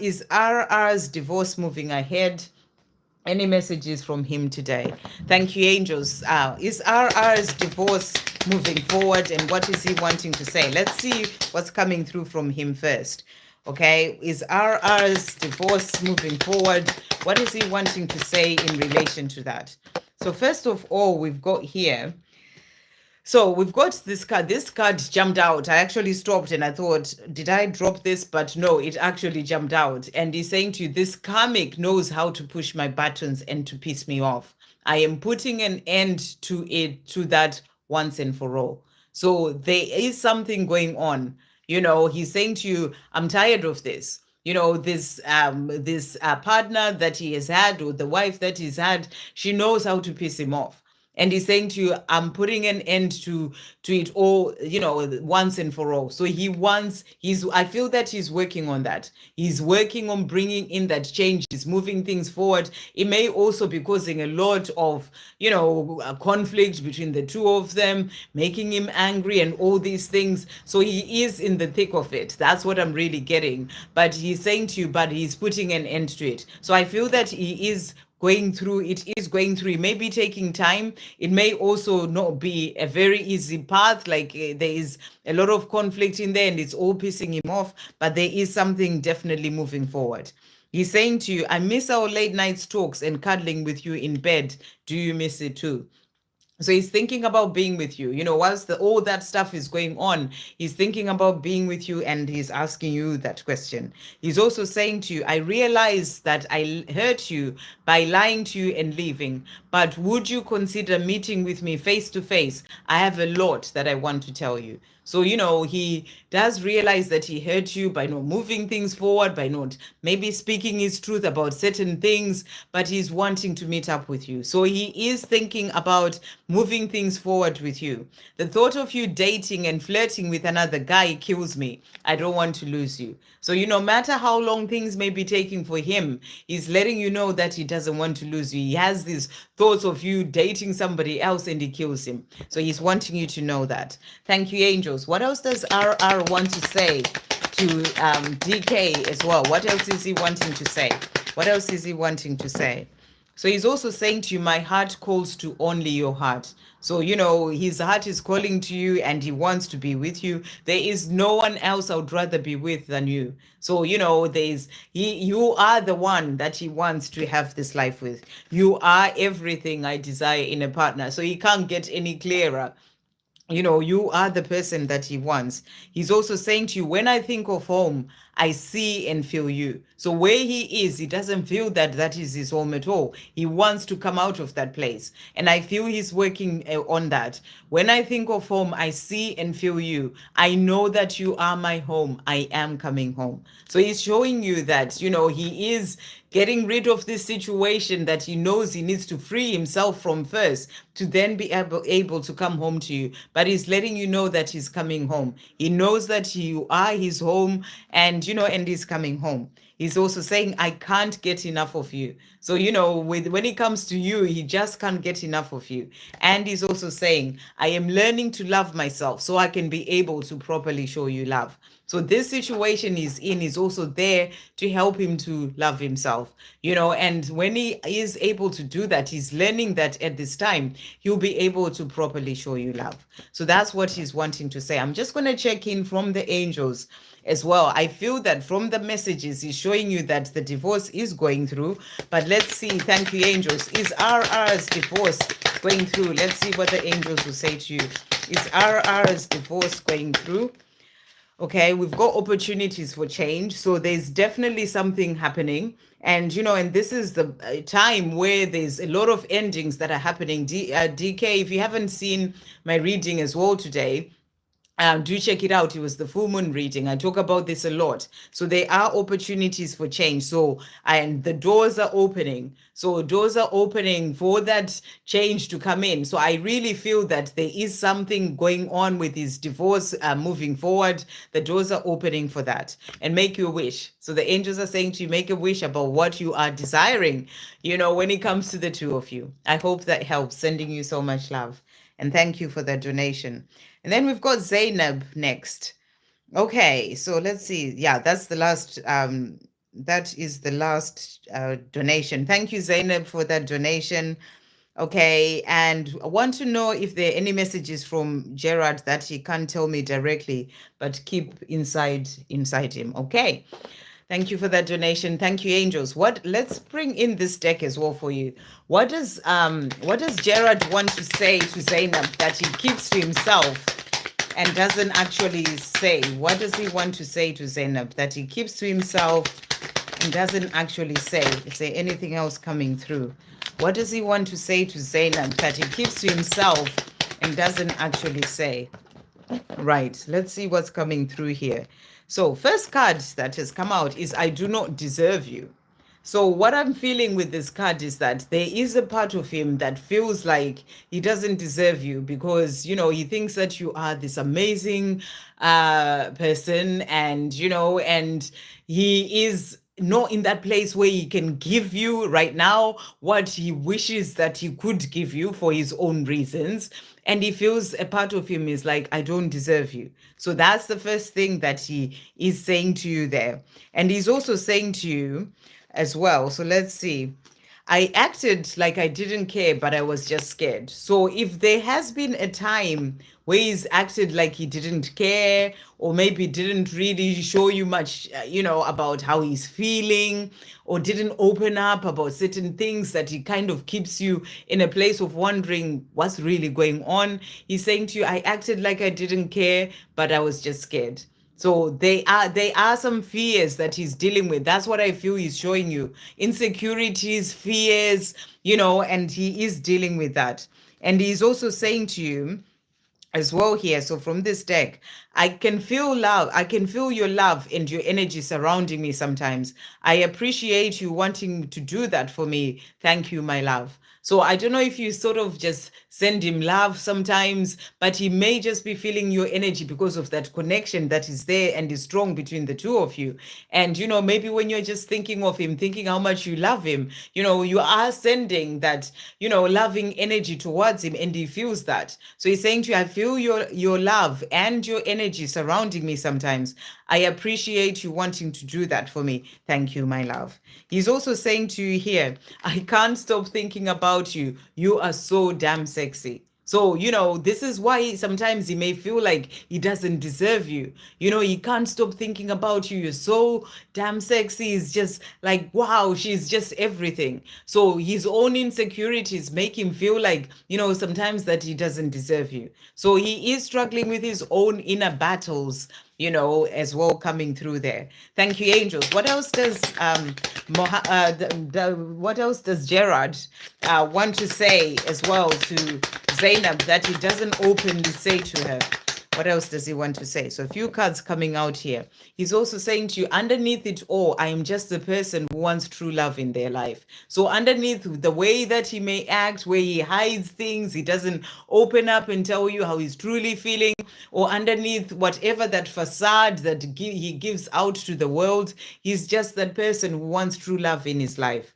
Is RR's divorce moving ahead? Any messages from him today? Thank you, angels. Is RR's divorce moving forward, and what is he wanting to say? Let's see what's coming through from him first. Okay, is RR's divorce moving forward? What is he wanting to say in relation to that? So first of all, we've got here, so we've got this card. This card jumped out. I actually stopped and I thought, did I drop this? But no, it actually jumped out. And he's saying to you, this karmic knows how to push my buttons and to piss me off. I am putting an end to it, to that once and for all. So there is something going on. He's saying to you, I'm tired of this. This partner that he has had, or the wife that he's had, she knows how to piss him off. And he's saying to you, I'm putting an end to it all, once and for all. So I feel that he's working on that. He's working on bringing in that change. He's moving things forward. It may also be causing a lot of, conflict between the two of them, making him angry and all these things. So he is in the thick of it. That's what I'm really getting. But he's saying to you, but he's putting an end to it. So I feel that he is going through. It may be taking time. It may also not be a very easy path, like there is a lot of conflict in there and it's all pissing him off, but there is something definitely moving forward. He's saying to you, I miss our late night talks and cuddling with you in bed. Do you miss it too? So he's thinking about being with you. Whilst all that stuff is going on, he's thinking about being with you and he's asking you that question. He's also saying to you, I realize that I hurt you by lying to you and leaving, but would you consider meeting with me face to face? I have a lot that I want to tell you. So, he does realize that he hurt you by not moving things forward, by not maybe speaking his truth about certain things, but he's wanting to meet up with you. So he is thinking about moving things forward with you. The thought of you dating and flirting with another guy kills me. I don't want to lose you. So, no matter how long things may be taking for him, he's letting you know that he doesn't want to lose you. He has these thoughts of you dating somebody else and he kills him. So he's wanting you to know that. Thank you, angels. What else does RR want to say to DK as well? What else is he wanting to say? What else is he wanting to say? So he's also saying to you, my heart calls to only your heart. So, his heart is calling to you and he wants to be with you. There is no one else I would rather be with than you. So, you are the one that he wants to have this life with. You are everything I desire in a partner. So he can't get any clearer. You are the person that he wants. He's also saying to you, when I think of home, I see and feel you. So where he is, he doesn't feel that that is his home at all. He wants to come out of that place. And I feel he's working on that. When I think of home, I see and feel you. I know that you are my home. I am coming home. So he's showing you that, he is getting rid of this situation that he knows he needs to free himself from first to then be able to come home to you. But he's letting you know that he's coming home. He knows that you are his home and he's coming home. He's also saying, I can't get enough of you. So, when it comes to you, he just can't get enough of you. And he's also saying, I am learning to love myself so I can be able to properly show you love. So this situation he's in is also there to help him to love himself, and when he is able to do that, he's learning that at this time, he'll be able to properly show you love. So that's what he's wanting to say. I'm just going to check in from the angels as well. I feel that from the messages, he's showing you that the divorce is going through, but let's see. Thank you, angels. Is RR's divorce going through? Let's see what the angels will say to you. Is RR's divorce going through? Okay, we've got opportunities for change. So there's definitely something happening. And, and this is the time where there's a lot of endings that are happening. DK, if you haven't seen my reading as well today, Do check it out. It was the full moon reading. I talk about this a lot. So there are opportunities for change. So, and the doors are opening. So doors are opening for that change to come in. So I really feel that there is something going on with his divorce moving forward. The doors are opening for that. And make your wish. So the angels are saying to you, make a wish about what you are desiring, when it comes to the two of you. I hope that helps. Sending you so much love. And thank you for that donation. And then we've got Zanab next. Okay, so let's see. Yeah, that's the last. That is the last donation. Thank you, Zainab, for that donation. Okay, and I want to know if there are any messages from Gerard that he can't tell me directly, but keep inside him. Okay. Thank you for that donation. Thank you, angels. Let's bring in this deck as well for you. What does Gerard want to say to Zainab that he keeps to himself and doesn't actually say? What does he want to say to Zainab that he keeps to himself and doesn't actually say? Is there anything else coming through? What does he want to say to Zainab that he keeps to himself and doesn't actually say? Right, let's see what's coming through here. So first card that has come out is I do not deserve you. So what I'm feeling with this card is that there is a part of him that feels like he doesn't deserve you because, he thinks that you are this amazing person and he is not in that place where he can give you right now what he wishes that he could give you for his own reasons. And he feels a part of him is like, I don't deserve you. So that's the first thing that he is saying to you there. And he's also saying to you as well. So let's see. I acted like I didn't care, but I was just scared. So if there has been a time where he's acted like he didn't care, or maybe didn't really show you much, about how he's feeling, or didn't open up about certain things that he kind of keeps you in a place of wondering what's really going on. He's saying to you, I acted like I didn't care, but I was just scared. So there are some fears that he's dealing with. That's what I feel he's showing you. Insecurities, fears, and he is dealing with that. And he's also saying to you as well here. So from this deck, I can feel love. I can feel your love and your energy surrounding me sometimes. I appreciate you wanting to do that for me. Thank you, my love. So I don't know if you sort of just send him love sometimes, but he may just be feeling your energy because of that connection that is there and is strong between the two of you. And, maybe when you're just thinking of him, thinking how much you love him, you are sending that, loving energy towards him and he feels that. So he's saying to you, I feel your love and your energy surrounding me sometimes. I appreciate you wanting to do that for me. Thank you, my love. He's also saying to you here, I can't stop thinking about you. You are so damn sexy. So, this is why sometimes he may feel like he doesn't deserve you. He can't stop thinking about you. You're so damn sexy. It's just like, wow, she's just everything. So his own insecurities make him feel like, sometimes that he doesn't deserve you. So he is struggling with his own inner battles, as well coming through there. Thank you, angels. What else does what else does Gerard want to say as well to Zainab that he doesn't openly say to her? What else does he want to say? So a few cards coming out here. He's also saying to you, underneath it all, I am just the person who wants true love in their life. So underneath the way that he may act, where he hides things, he doesn't open up and tell you how he's truly feeling, or underneath whatever that facade that he gives out to the world, he's just that person who wants true love in his life.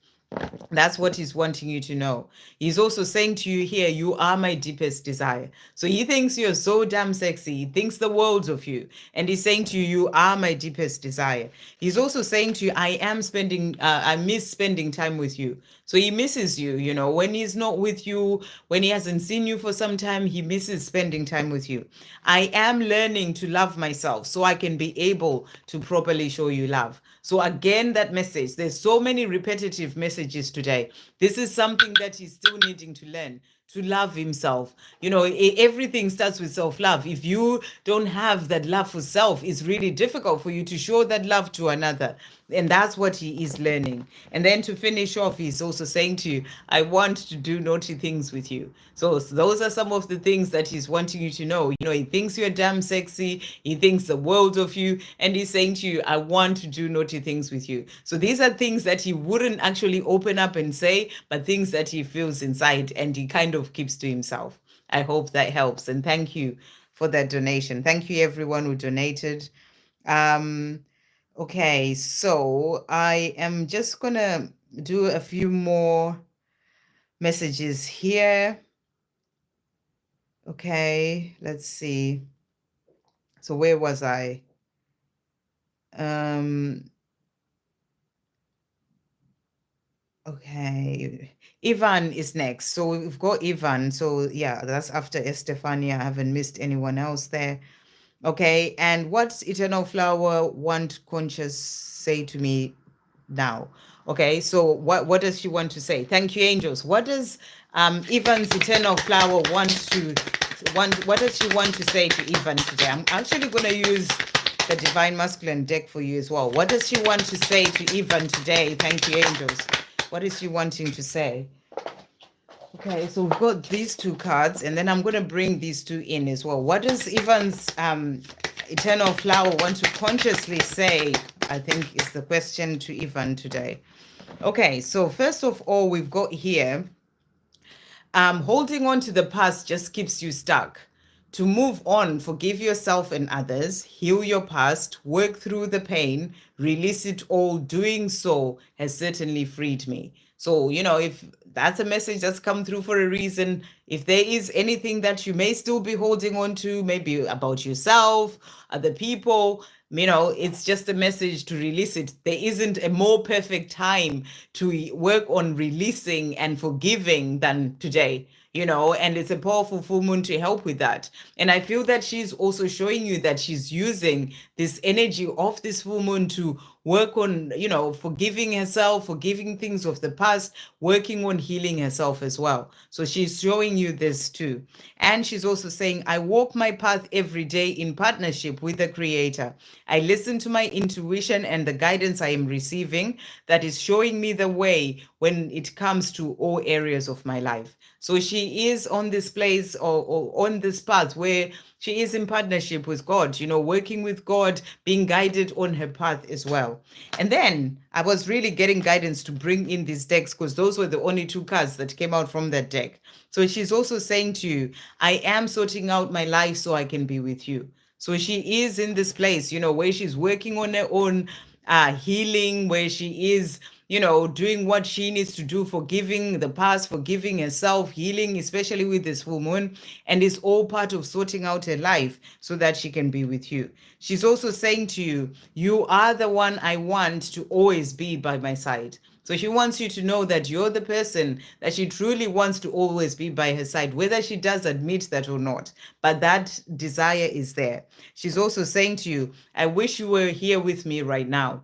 That's what he's wanting you to know. He's also saying to you here, you are my deepest desire. So he thinks you're so damn sexy. He thinks the world of you. And he's saying to you, you are my deepest desire. He's also saying to you, I miss spending time with you. So he misses you, when he's not with you, when he hasn't seen you for some time, he misses spending time with you. I am learning to love myself so I can be able to properly show you love. So again, that message, there's so many repetitive messages today. This is something that he's still needing to learn, to love himself. You know, everything starts with self-love. If you don't have that love for self, it's really difficult for you to show that love to another. And that's what he is learning. And then to finish off, he's also saying to you, I want to do naughty things with you. So those are some of the things that he's wanting you to know. You know, he thinks you're damn sexy. He thinks the world of you. And he's saying to you, I want to do naughty things with you. So these are things that he wouldn't actually open up and say, but things that he feels inside and he kind of keeps to himself. I hope that helps. And thank you for that donation. Thank you, everyone who donated. Okay, so I am just going to do a few more messages here. Okay, let's see. So where was I? Okay, Ivan is next. So we've got Ivan. So yeah, that's after Estefania. I haven't missed anyone else there. Okay, and what's Eternal Flower want conscious say to me now? Okay, so what does she want to say? Thank you, angels. What does Ivan's Eternal Flower what does she want to say to Ivan today? I'm actually going to use the Divine Masculine deck for you as well. What does she want to say to Ivan today? Thank you, angels. What is she wanting to say? Okay, so we've got these two cards, and then I'm going to bring these two in as well. What does Ivan's Eternal Flower want to consciously say? I think is the question to Ivan today. Okay, so first of all, we've got here, holding on to the past just keeps you stuck. To move on, forgive yourself and others, heal your past, work through the pain, release it all. Doing so has certainly freed me. So, you know, if that's a message that's come through for a reason, if there is anything that you may still be holding on to, maybe about yourself, other people, you know, it's just a message to release it. There isn't a more perfect time to work on releasing and forgiving than today, you know, and it's a powerful full moon to help with that. And I feel that she's also showing you that she's using this energy of this full moon to work on, you know, forgiving herself, forgiving things of the past, working on healing herself as well. So she's showing you this too. And she's also saying, I walk my path every day in partnership with the Creator. I listen to my intuition and the guidance I am receiving that is showing me the way when it comes to all areas of my life. So she is on this place or on this path where she is in partnership with God, you know, working with God, being guided on her path as well. And then I was really getting guidance to bring in these decks because those were the only two cards that came out from that deck. So she's also saying to you, I am sorting out my life so I can be with you. So she is in this place, you know, where she's working on her own healing, where she is, you know, doing what she needs to do, forgiving the past, forgiving herself, healing, especially with this full moon. And it's all part of sorting out her life so that she can be with you. She's also saying to you, you are the one I want to always be by my side. So she wants you to know that you're the person that she truly wants to always be by her side, whether she does admit that or not. But that desire is there. She's also saying to you, I wish you were here with me right now.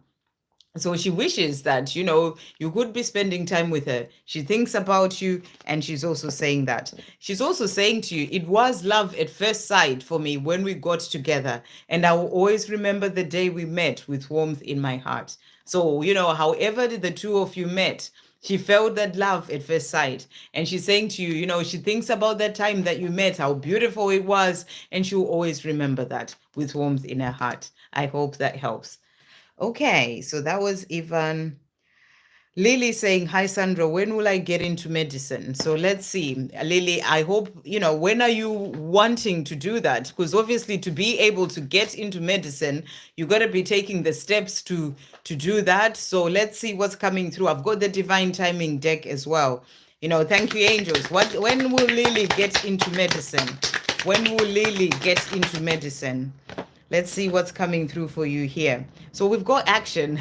So she wishes that, you know, you could be spending time with her. She thinks about you, and she's also saying that. She's also saying to you, it was love at first sight for me when we got together, and I will always remember the day we met with warmth in my heart. So, you know, however the two of you met, she felt that love at first sight. And she's saying to you, you know, she thinks about that time that you met, how beautiful it was, and she'll always remember that with warmth in her heart. I hope that helps. Okay, so that was Ivan. Lily saying, hi, Sandra, when will I get into medicine? So let's see. Lily, I hope, you know, when are you wanting to do that? Because obviously to be able to get into medicine, you got to be taking the steps to do that. So let's see what's coming through. I've got the Divine Timing deck as well. You know, thank you, angels. When will Lily get into medicine? When will Lily get into medicine? Let's see what's coming through for you here. So we've got action.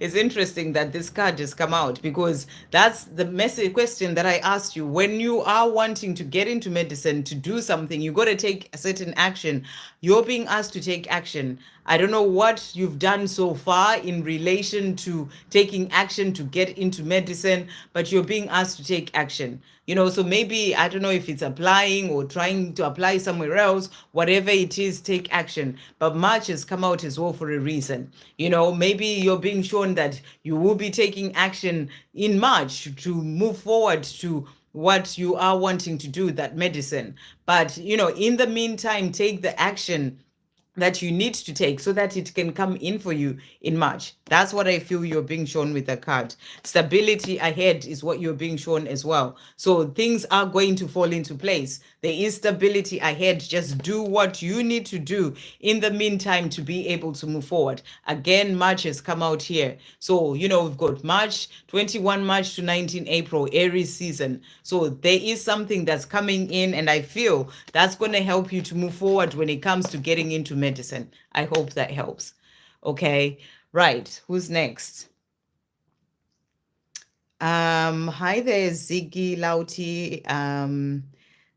It's interesting that this card just come out because that's the message question that I asked you. When you are wanting to get into medicine, to do something, you got to take a certain action. You're being asked to take action. I don't know what you've done so far in relation to taking action to get into medicine, but you're being asked to take action. So maybe, I don't know if it's applying or trying to apply somewhere else, whatever it is, take action. But March has come out as well for a reason. Maybe you're being shown that you will be taking action in March to move forward to what you are wanting to do, that medicine. But, in the meantime, take the action that you need to take so that it can come in for you in March. That's what I feel you're being shown with the card. Stability ahead is what you're being shown as well. So things are going to fall into place. There is stability ahead. Just do what you need to do in the meantime to be able to move forward. Again, March has come out here. So, we've got March, 21 March to 19 April, Aries season. So there is something that's coming in, and I feel that's going to help you to move forward when it comes to getting into medicine. I hope that helps. Okay, right. Who's next? Hi there, Ziggy Lauti.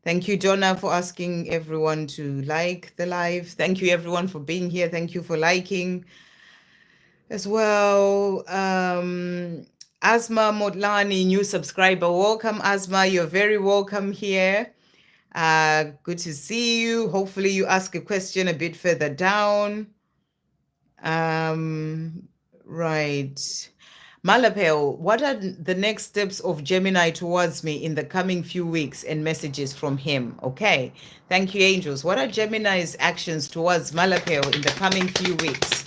Thank you, Donna, for asking everyone to like the live. Thank you, everyone, for being here. Thank you for liking as well. Asma Motlani, new subscriber. Welcome, Asma. You're very welcome here. Good to see you. Hopefully you ask a question a bit further down. Right. Malpel, what are the next steps of Gemini towards me in the coming few weeks and messages from him? Okay. Thank you, angels. What are Gemini's actions towards Malpel in the coming few weeks?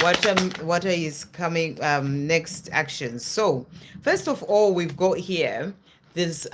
What are his coming next actions? So first of all, we've got here this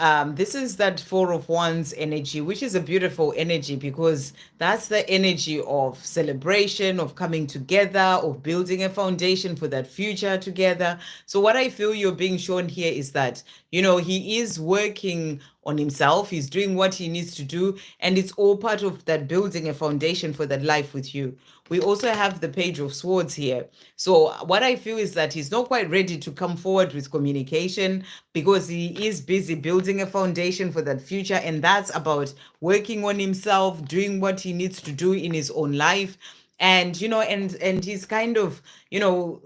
is that Four of Wands energy, which is a beautiful energy because that's the energy of celebration, of coming together, of building a foundation for that future together. So what I feel you're being shown here is that, he is working on himself. He's doing what he needs to do, and it's all part of that building a foundation for that life with you. We also have the Page of Swords here. So what I feel is that he's not quite ready to come forward with communication because he is busy building a foundation for that future. And that's about working on himself, doing what he needs to do in his own life. And, and he's kind of,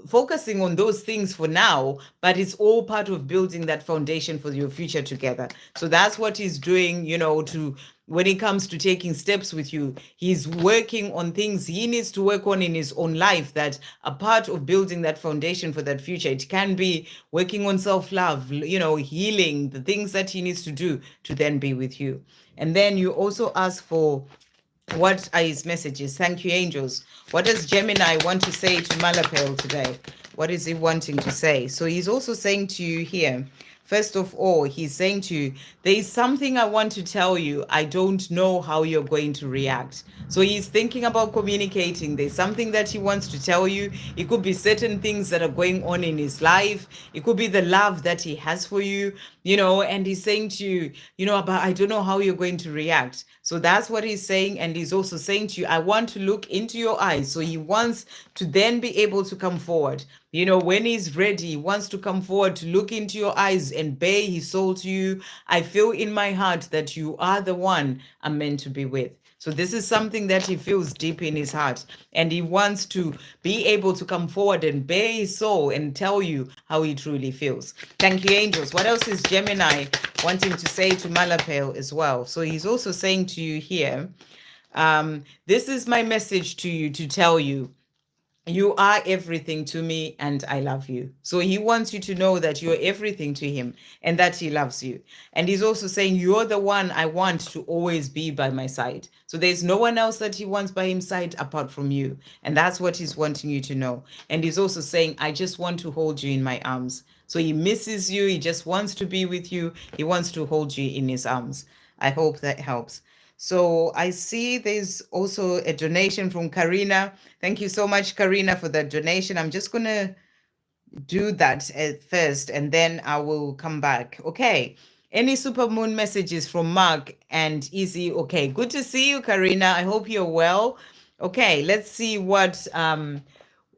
focusing on those things for now, but it's all part of building that foundation for your future together. So that's what he's doing, when it comes to taking steps with you. He's working on things he needs to work on in his own life that are part of building that foundation for that future. It can be working on self-love, healing, the things that he needs to do to then be with you. And then you also ask for, what are his messages? Thank you, angels. What does Gemini want to say to Malpel today? What is he wanting to say? So he's also saying to you here, first of all, he's saying to you, there is something I want to tell you. I don't know how you're going to react. So he's thinking about communicating. There's something that he wants to tell you. It could be certain things that are going on in his life. It could be the love that he has for you, and he's saying to you, but I don't know how you're going to react. So that's what he's saying. And he's also saying to you, I want to look into your eyes. So he wants to then be able to come forward. When he's ready, he wants to come forward to look into your eyes and bare his soul to you. I feel in my heart that you are the one I'm meant to be with. So this is something that he feels deep in his heart, and he wants to be able to come forward and bare his soul and tell you how he truly feels. Thank you, angels. What else is Gemini wanting to say to Malpel as well? So he's also saying to you here, this is my message to you to tell you, you are everything to me and I love you. So he wants you to know that you're everything to him and that he loves you. And he's also saying, you're the one I want to always be by my side. So there's no one else that he wants by his side apart from you. And that's what he's wanting you to know. And he's also saying, I just want to hold you in my arms. So he misses you. He just wants to be with you. He wants to hold you in his arms. I hope that helps. So I see there's also a donation from Karina. Thank you so much, Karina, for that donation. I'm just going to do that at first, and then I will come back. Okay. Any supermoon messages from Mark and Izzy? Okay. Good to see you, Karina. I hope you're well. Okay. Let's see what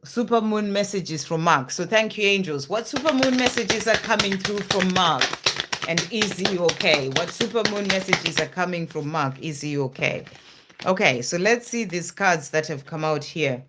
supermoon messages from Mark. So thank you, angels. What supermoon messages are coming through from Mark? And is you okay? What supermoon messages are coming from Mark? Is you okay? Okay, so let's see these cards that have come out here.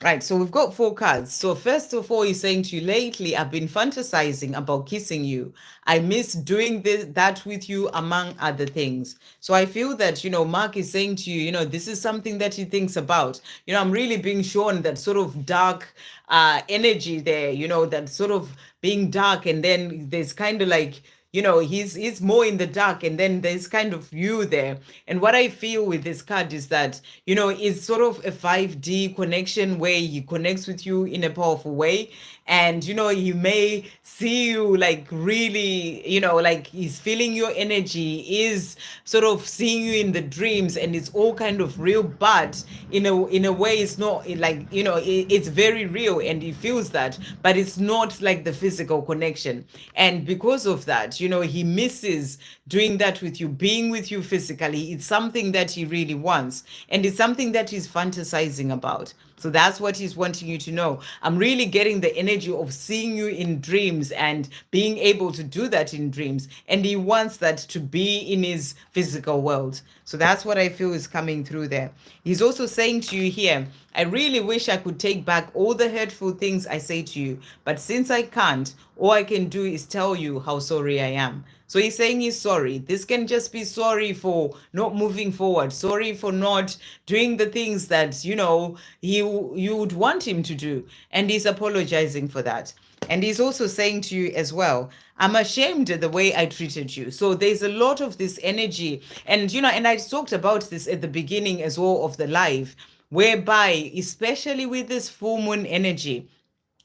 Right, so we've got 4 cards. So first of all, he's saying to you, lately I've been fantasizing about kissing you. I miss doing that with you, among other things. So I feel that, Mark is saying to you, this is something that he thinks about. I'm really being shown that sort of dark energy there, that sort of being dark, and then there's kind of like, he's more in the dark, and then there's kind of you there. And what I feel with this card is that, it's sort of a 5D connection where he connects with you in a powerful way. And he may see you like really, like he's feeling your energy, is sort of seeing you in the dreams, and it's all kind of real, but in a way it's not like, it's very real, and he feels that, but it's not like the physical connection. And because of that, he misses doing that with you, being with you physically. It's something that he really wants, and it's something that he's fantasizing about. So that's what he's wanting you to know. I'm really getting the energy of seeing you in dreams and being able to do that in dreams. And he wants that to be in his physical world. So that's what I feel is coming through there. He's also saying to you here, I really wish I could take back all the hurtful things I say to you, but since I can't, all I can do is tell you how sorry I am. So he's saying he's sorry. This can just be sorry for not moving forward, sorry for not doing the things that, you would want him to do. And he's apologizing for that. And he's also saying to you as well, I'm ashamed of the way I treated you. So there's a lot of this energy. And, and I talked about this at the beginning as well of the live, whereby, especially with this full moon energy,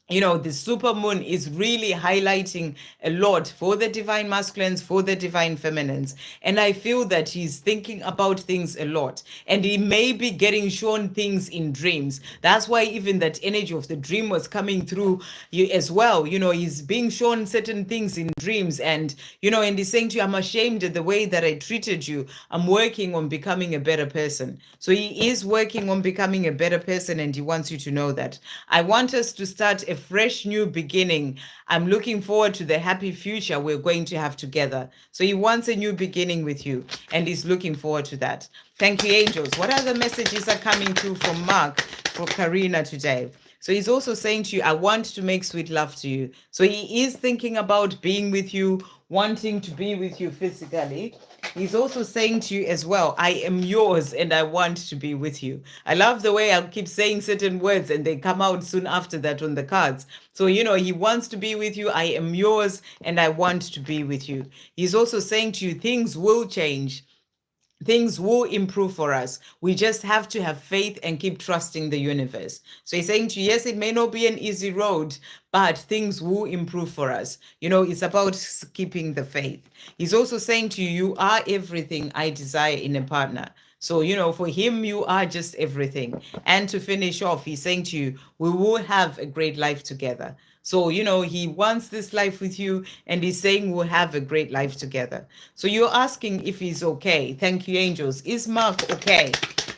the super moon is really highlighting a lot for the divine masculines, for the divine feminines. And I feel that he's thinking about things a lot, and he may be getting shown things in dreams. That's why even that energy of the dream was coming through you as well. He's being shown certain things in dreams, and, and he's saying to you, I'm ashamed of the way that I treated you. I'm working on becoming a better person. So he is working on becoming a better person, and he wants you to know that. I want us to start a fresh new beginning. I'm looking forward to the happy future we're going to have together. So he wants a new beginning with you, and he's looking forward to that. Thank you, angels. What other messages are coming through from Mark for Karina today? So he's also saying to you, I want to make sweet love to you. So he is thinking about being with you, wanting to be with you physically. He's also saying to you as well, I am yours and I want to be with you. I love the way I keep saying certain words and they come out soon after that on the cards. So, he wants to be with you. I am yours and I want to be with you. He's also saying to you, things will change. Things will improve for us. We just have to have faith and keep trusting the universe. So he's saying to you, yes, it may not be an easy road, but things will improve for us. It's about keeping the faith. He's also saying to you, you are everything I desire in a partner. So, for him, you are just everything. And to finish off, he's saying to you, we will have a great life together. So, he wants this life with you, and he's saying we'll have a great life together. So you're asking if he's okay. Thank you, angels. Is Mark okay?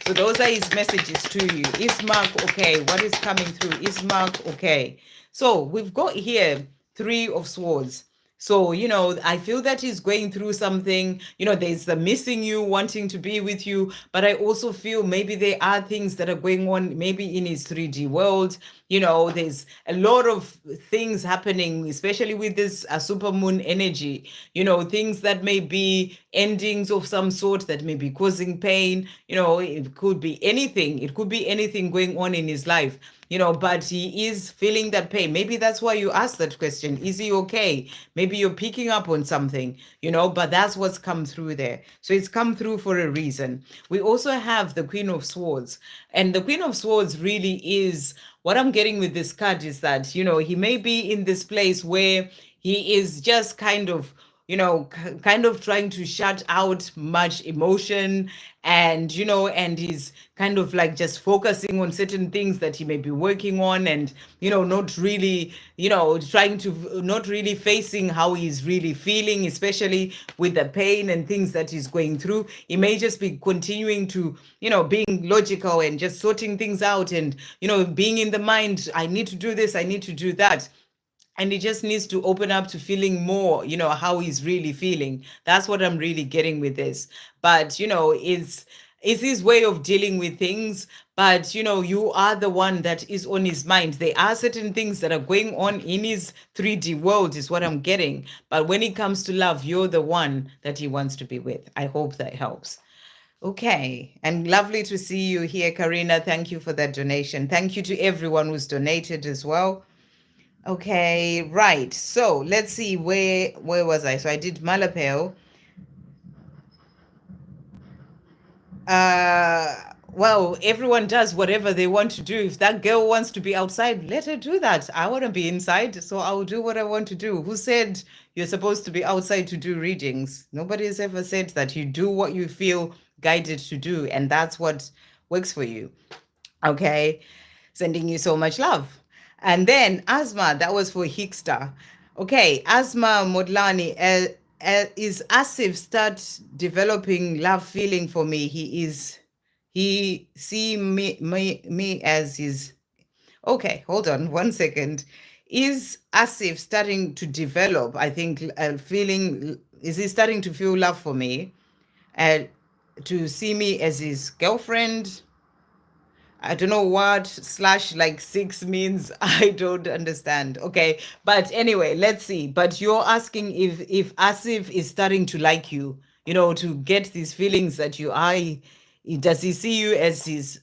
So those are his messages to you. Is Mark okay? What is coming through? Is Mark okay? So we've got here 3 of Swords. So, I feel that he's going through something, there's the missing you, wanting to be with you, but I also feel maybe there are things that are going on maybe in his 3D world. There's a lot of things happening, especially with this super moon energy, things that may be endings of some sort that may be causing pain. It could be anything. It could be anything going on in his life. But he is feeling that pain. Maybe that's why you asked that question. Is he okay? Maybe you're picking up on something, but that's what's come through there. So it's come through for a reason. We also have the Queen of Swords. And the Queen of Swords really is, what I'm getting with this card is that, he may be in this place where he is just kind of trying to shut out much emotion, and and he's kind of like just focusing on certain things that he may be working on, and not really trying to, not really facing how he's really feeling, especially with the pain and things that he's going through. He may just be continuing to being logical and just sorting things out, and being in the mind, I need to do this, I need to do that. And he just needs to open up to feeling more, how he's really feeling. That's what I'm really getting with this. But, it's It's his way of dealing with things, but you are the one that is on his mind. There are certain things that are going on in his 3D world, is what I'm getting. But when it comes to love, you're the one that he wants to be with. I hope that helps. Okay, and lovely to see you here, Karina. Thank you for that donation. Thank you to everyone who's donated as well. Okay, right. So let's see, where was I? So I did Malapel. Well, everyone does whatever they want to do. If that girl wants to be outside, let her do that. I want to be inside, so I'll do what I want to do. Who said you're supposed to be outside to do readings? Nobody has ever said that. You do what you feel guided to do, and that's what works for you. Okay, sending you so much love. And then Asma, that was for Hickster. Okay, Asma Modlani, is Asif start developing love feeling for me. He see me as his. Okay, hold on 1 second. Is Asif starting to develop? I think feeling. Is he starting to feel love for me? And to see me as his girlfriend? I don't know what slash like six means. I don't understand. Okay. But anyway, let's see. But you're asking if Asif is starting to like you, to get these feelings that you are. Does he see you as his,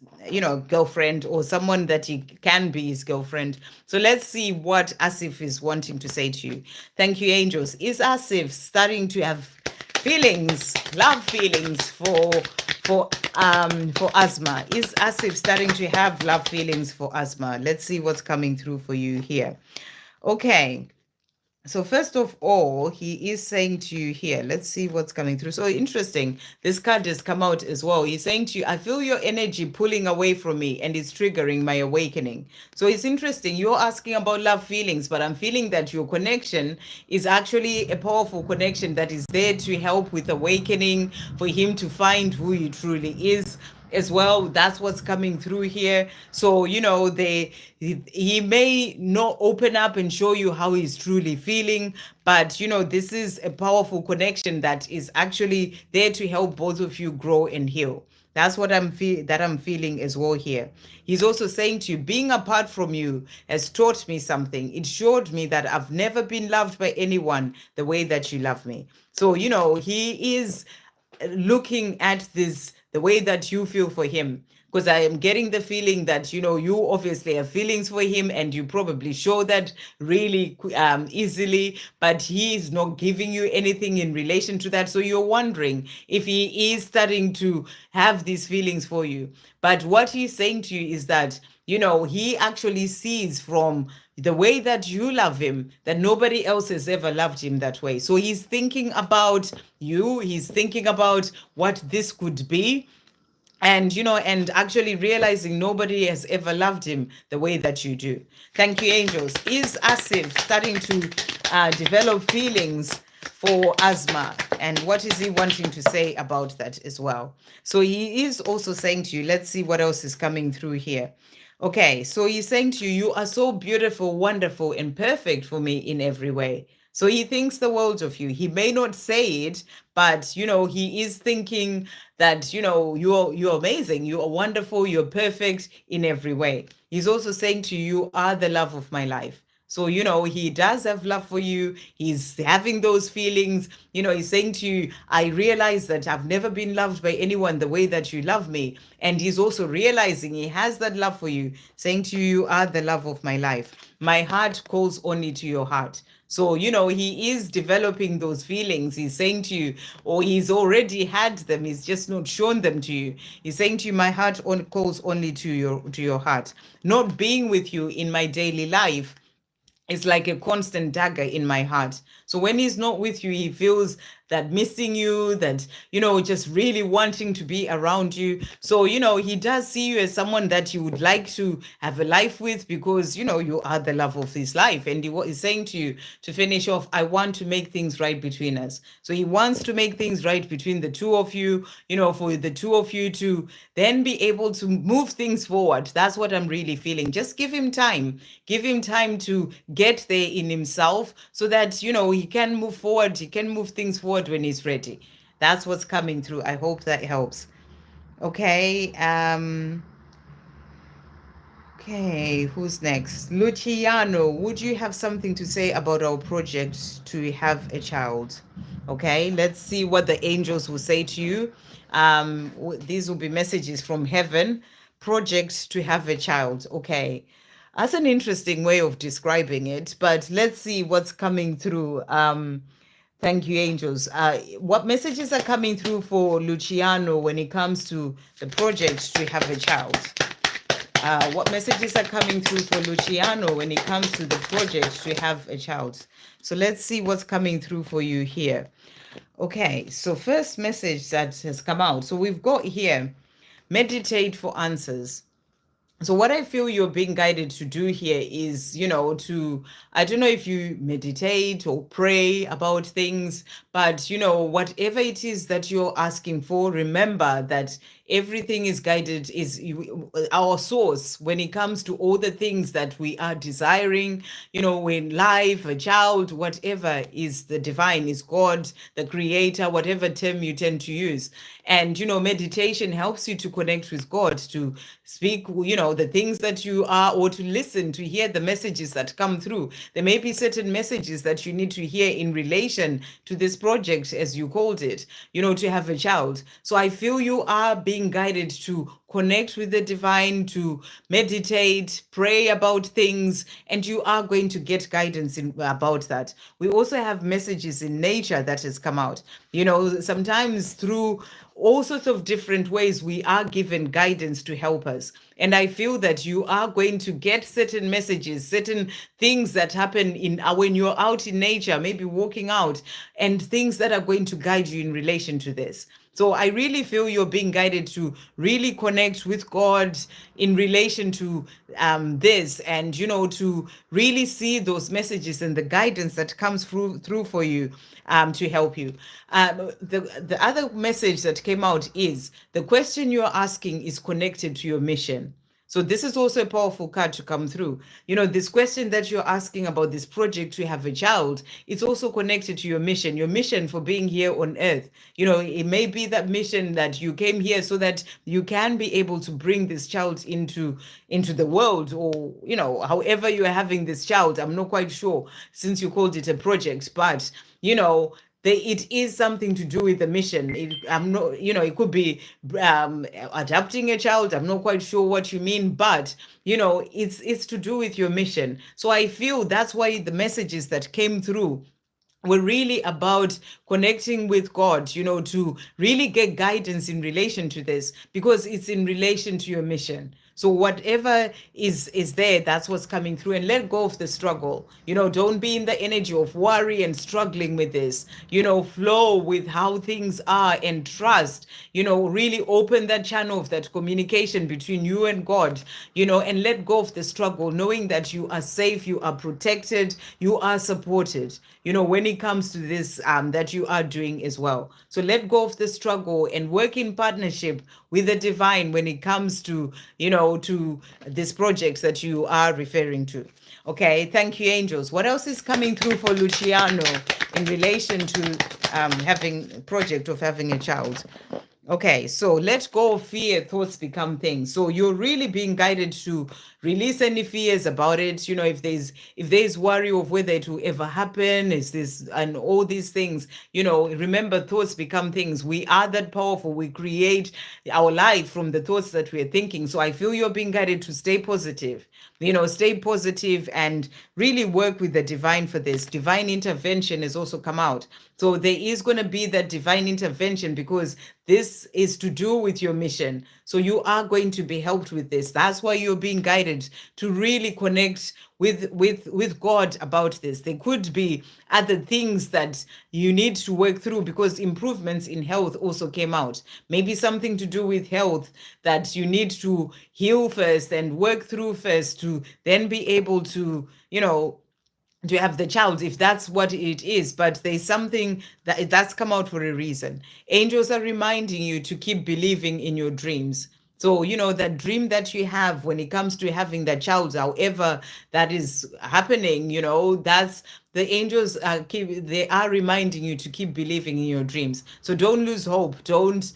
girlfriend or someone that he can be his girlfriend? So let's see what Asif is wanting to say to you. Thank you, angels. Is Asif starting to have feelings, love feelings for Asma? Is Asif starting to have love feelings for Asma? Let's see what's coming through for you here. Okay. So first of all, he is saying to you here, let's see what's coming through. So interesting. This card has come out as well. He's saying to you, I feel your energy pulling away from me and it's triggering my awakening. So it's interesting. You're asking about love feelings, but I'm feeling that your connection is actually a powerful connection that is there to help with awakening, for him to find who he truly is as well. That's what's coming through here. So he may not open up and show you how he's truly feeling, but this is a powerful connection that is actually there to help both of you grow and heal. That's what I'm feeling as well here. He's also saying to you, being apart from you has taught me something. It showed me that I've never been loved by anyone the way that you love me. So he is looking at this the way that you feel for him, because I am getting the feeling that you obviously have feelings for him and you probably show that really easily, but he is not giving you anything in relation to that. So you're wondering if he is starting to have these feelings for you. But what he's saying to you is that he actually sees from the way that you love him that nobody else has ever loved him that way. So he's thinking about you, he's thinking about what this could be, and actually realizing nobody has ever loved him the way that you do. Thank you, angels. Is Asif starting to develop feelings for Asma, and what is he wanting to say about that as well? So he is also saying to you, let's see what else is coming through here. Okay, so he's saying to you, you are so beautiful, wonderful, and perfect for me in every way. So he thinks the world of you. He may not say it, but he is thinking that you're amazing, you are wonderful, you're perfect in every way. He's also saying to you, you are the love of my life. So, he does have love for you. He's having those feelings. He's saying to you, I realize that I've never been loved by anyone the way that you love me. And he's also realizing he has that love for you, saying to you, you are the love of my life. My heart calls only to your heart. So, he is developing those feelings. He's saying to you, or he's already had them, he's just not shown them to you. He's saying to you, my heart calls only to your heart. Not being with you in my daily life, it's like a constant dagger in my heart. So when he's not with you, he feels that missing you, that, just really wanting to be around you. So, he does see you as someone that he would like to have a life with, because, you are the love of his life. And he's saying to you, to finish off, I want to make things right between us. So he wants to make things right between the two of you, for the two of you to then be able to move things forward. That's what I'm really feeling. Just give him time. Give him time to get there in himself, so that, he can move forward. He can move things forward when he's ready. That's what's coming through. I hope that helps. Okay. Okay, who's next? Luciano, would you have something to say about our project to have a child? Okay, let's see what the angels will say to you. These will be messages from heaven. Project to have a child. Okay, that's an interesting way of describing it, but let's see what's coming through. Thank you, angels. What messages are coming through for Luciano when it comes to the project to have a child? What messages are coming through for Luciano when it comes to the project to have a child? So let's see what's coming through for you here. Okay, so first message that has come out. So we've got here, meditate for answers. So what I feel you're being guided to do here is, to, I don't know if you meditate or pray about things, but, whatever it is that you're asking for, remember that everything is guided, our source when it comes to all the things that we are desiring, in life, a child, whatever is the divine, is God, the creator, whatever term you tend to use. And, meditation helps you to connect with God, to speak, the things that you are, or to listen, to hear the messages that come through. There may be certain messages that you need to hear in relation to this project, as you called it, to have a child. So I feel you are being guided to connect with the divine, to meditate, pray about things, and you are going to get guidance about that. We also have messages in nature that has come out. Sometimes through all sorts of different ways we are given guidance to help us, and I feel that you are going to get certain messages, certain things that happen when you're out in nature, maybe walking out, and things that are going to guide you in relation to this. So I really feel you're being guided to really connect with God in relation to this, and to really see those messages and the guidance that comes through for you, to help you. The other message that came out is the question you're asking is connected to your mission. So this is also a powerful card to come through. This question that you're asking about this project to have a child, it's also connected to your mission for being here on earth. It may be that mission that you came here so that you can be able to bring this child into the world, or, however you're having this child. I'm not quite sure, since you called it a project, but, it is something to do with the mission. I'm not, it could be adopting a child. I'm not quite sure what you mean, but it's to do with your mission. So I feel that's why the messages that came through were really about connecting with God, to really get guidance in relation to this, because it's in relation to your mission. So whatever is there, that's what's coming through. And let go of the struggle. Don't be in the energy of worry and struggling with this. Flow with how things are and trust. Really open that channel of that communication between you and God, and let go of the struggle, knowing that you are safe, you are protected, you are supported, when it comes to this, that you are doing as well. So let go of the struggle and work in partnership with the divine when it comes to, to this project that you are referring to. Okay, thank you, angels. What else is coming through for Luciano in relation to having project of having a child? Okay, so let go of fear, thoughts become things. So you're really being guided to release any fears about it. If there's worry of whether it will ever happen, is this and all these things, remember, thoughts become things. We are that powerful. We create our life from the thoughts that we're thinking. So I feel you're being guided to stay positive. Stay positive and really work with the divine for this. Divine intervention has also come out. So there is going to be that divine intervention, because this is to do with your mission. So you are going to be helped with this. That's why you're being guided to really connect with God about this. There could be other things that you need to work through, because improvements in health also came out. Maybe something to do with health that you need to heal first and work through first, to then be able to, to have the child, if that's what it is. But there's something that's come out for a reason. Angels are reminding you to keep believing in your dreams. So, that dream that you have when it comes to having that child, however that is happening, that's the angels they are reminding you to keep believing in your dreams. So don't lose hope. Don't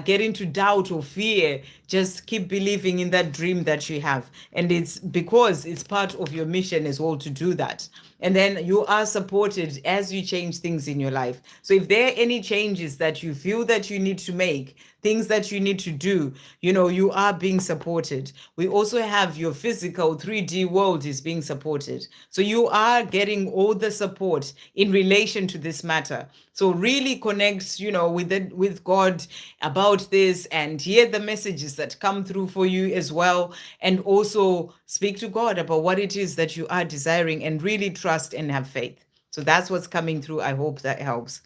get into doubt or fear. Just keep believing in that dream that you have. And it's because it's part of your mission as well to do that. And then you are supported as you change things in your life. So if there are any changes that you feel that you need to make, things that you need to do, you are being supported. We also have your physical 3D world is being supported. So you are getting all the support in relation to this matter. So really connect, with God about this and hear the messages that come through for you as well. And also speak to God about what it is that you are desiring and really trust and have faith. So that's what's coming through. I hope that helps.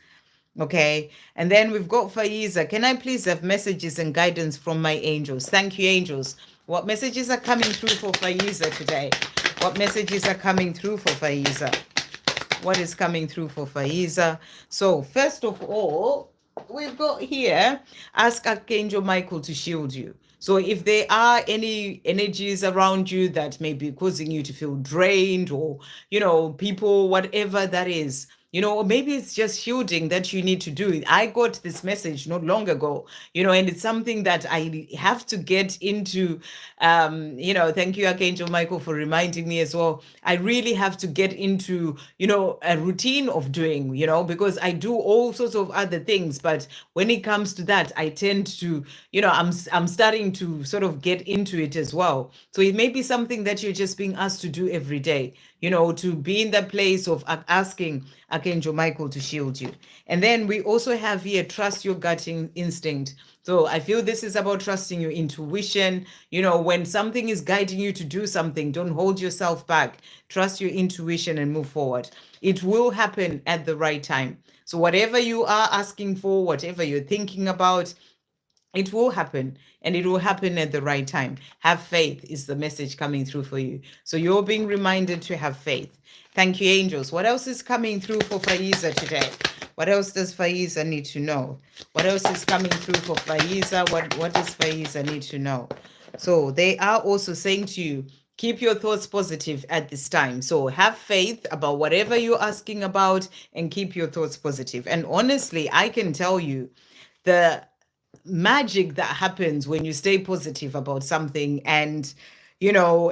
Okay. And then we've got Faiza. Can I please have messages and guidance from my angels? Thank you, angels. What messages are coming through for Faiza today? What messages are coming through for Faiza? What is coming through for Faiza? So first of all, we've got here, ask Archangel Michael to shield you. So if there are any energies around you that may be causing you to feel drained or, people, whatever that is, or maybe it's just shielding that you need to do. I got this message not long ago, and it's something that I have to get into. Thank you, Archangel Michael, for reminding me as well. I really have to get into, a routine of doing, because I do all sorts of other things. But when it comes to that, I tend to, I'm starting to sort of get into it as well. So it may be something that you're just being asked to do every day, to be in the place of asking Archangel Michael to shield you. And then we also have here, trust your gut instinct. So I feel this is about trusting your intuition. When something is guiding you to do something, don't hold yourself back. Trust your intuition and move forward. It will happen at the right time. So whatever you are asking for, whatever you're thinking about, it will happen, and it will happen at the right time. Have faith is the message coming through for you. So you're being reminded to have faith. Thank you, angels. What else is coming through for Faiza today? What else does Faiza need to know? What else is coming through for Faiza? What does Faiza need to know? So they are also saying to you, keep your thoughts positive at this time. So have faith about whatever you're asking about and keep your thoughts positive. And honestly, I can tell you the magic that happens when you stay positive about something, and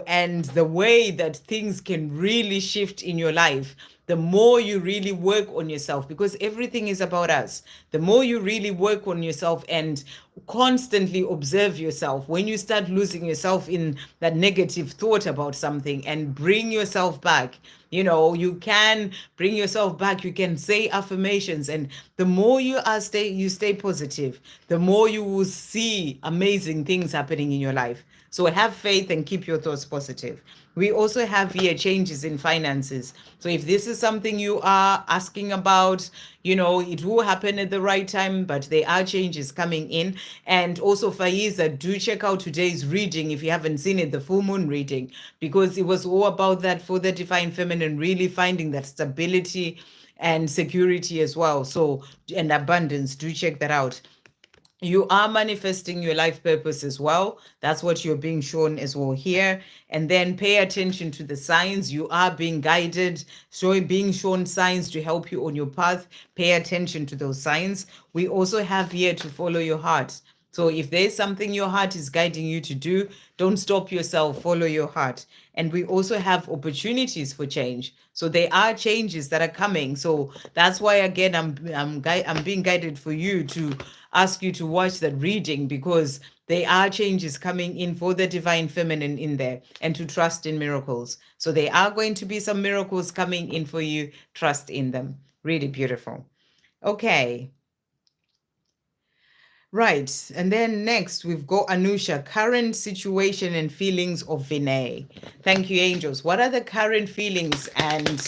and the way that things can really shift in your life, the more you really work on yourself, because everything is about us. The more you really work on yourself and constantly observe yourself, when you start losing yourself in that negative thought about something and bring yourself back, you can bring yourself back. You can say affirmations, and the more you stay positive, the more you will see amazing things happening in your life. So have faith and keep your thoughts positive. We also have here changes in finances. So if this is something you are asking about, it will happen at the right time, but there are changes coming in. And also, Faiza, do check out today's reading if you haven't seen it, the full moon reading, because it was all about that for the divine feminine, really finding that stability and security as well. So, and abundance, do check that out. You are manifesting your life purpose as well. That's what you're being shown as well here. And then pay attention to the signs. You are being guided, being shown signs to help you on your path. Pay attention to those signs. We also have here to follow your heart. So if there's something your heart is guiding you to do, don't stop yourself, follow your heart. And we also have opportunities for change. So there are changes that are coming. So that's why, again, I'm being guided for you to ask you to watch that reading, because there are changes coming in for the divine feminine in there, and to trust in miracles. So there are going to be some miracles coming in for you. Trust in them. Really beautiful. Okay. Right. And then next, we've got Anusha, current situation and feelings of Vinay. Thank you, angels. What are the current feelings and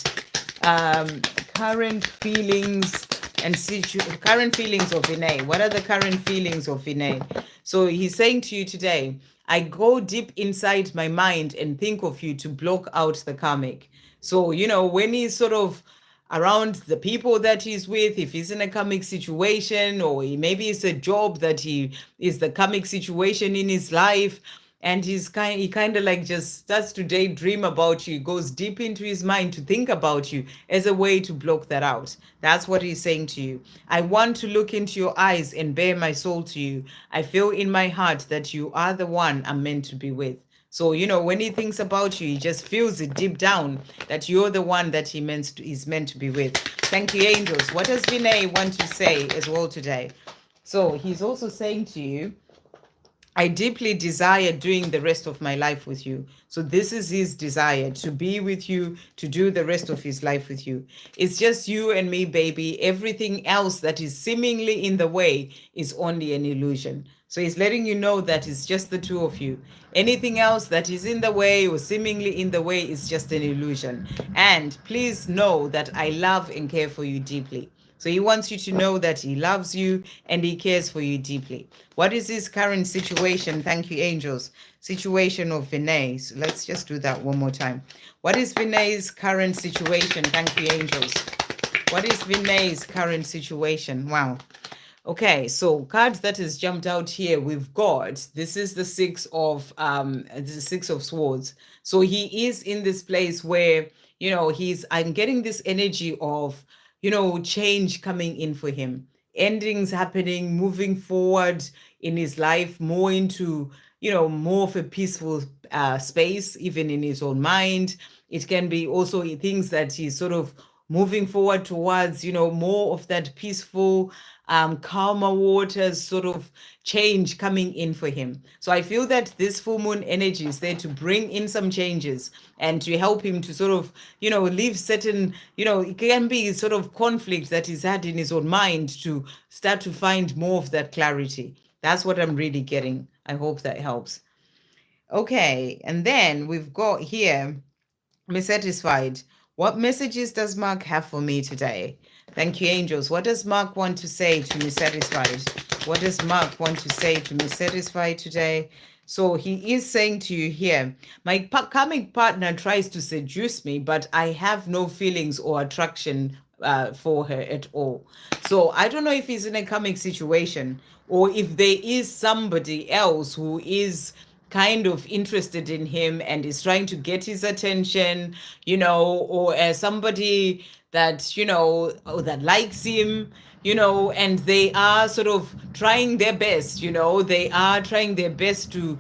current feelings of Vinay? What are the current feelings of Vinay? So he's saying to you today, I go deep inside my mind and think of you to block out the karmic. So, when he's sort of around the people that he's with, if he's in a karmic situation, or maybe it's a job that he is the karmic situation in his life, and he kind of like just starts to daydream about you. He goes deep into his mind to think about you as a way to block that out. That's what he's saying to you. I want to look into your eyes and bare my soul to you. I feel in my heart that you are the one I'm meant to be with. So, when he thinks about you, he just feels it deep down that you're the one that is meant to be with. Thank you, angels. What does Vinay want to say as well today? So he's also saying to you, I deeply desire doing the rest of my life with you. So this is his desire, to be with you, to do the rest of his life with you. It's just you and me, baby. Everything else that is seemingly in the way is only an illusion. So he's letting you know that it's just the two of you. Anything else that is in the way or seemingly in the way is just an illusion. And please know that I love and care for you deeply. So he wants you to know that he loves you and he cares for you deeply. What is his current situation? Thank you, angels. Situation of Vinay. So let's just do that one more time. What is Vinay's current situation? Thank you, angels. What is Vinay's current situation? Wow. Okay, so cards that has jumped out here, we've got, this is the Six of Swords. So he is in this place where, I'm getting this energy of, change coming in for him, endings happening, moving forward in his life, more into, more of a peaceful space, even in his own mind. It can be also things that he's sort of moving forward towards, more of that peaceful, calmer waters sort of change coming in for him. So I feel that this full moon energy is there to bring in some changes and to help him to sort of, leave certain, it can be sort of conflict that he's had in his own mind to start to find more of that clarity. That's what I'm really getting. I hope that helps. Okay, and then we've got here, be satisfied. What messages does Mark have for me today? Thank you, angels. What does Mark want to say to me satisfied? What does Mark want to say to me satisfied today? So he is saying to you here, my karmic partner tries to seduce me, but I have no feelings or attraction for her at all. So I don't know if he's in a karmic situation or if there is somebody else who is kind of interested in him and is trying to get his attention, or somebody that, or that likes him, and they are sort of trying their best, they are trying their best to,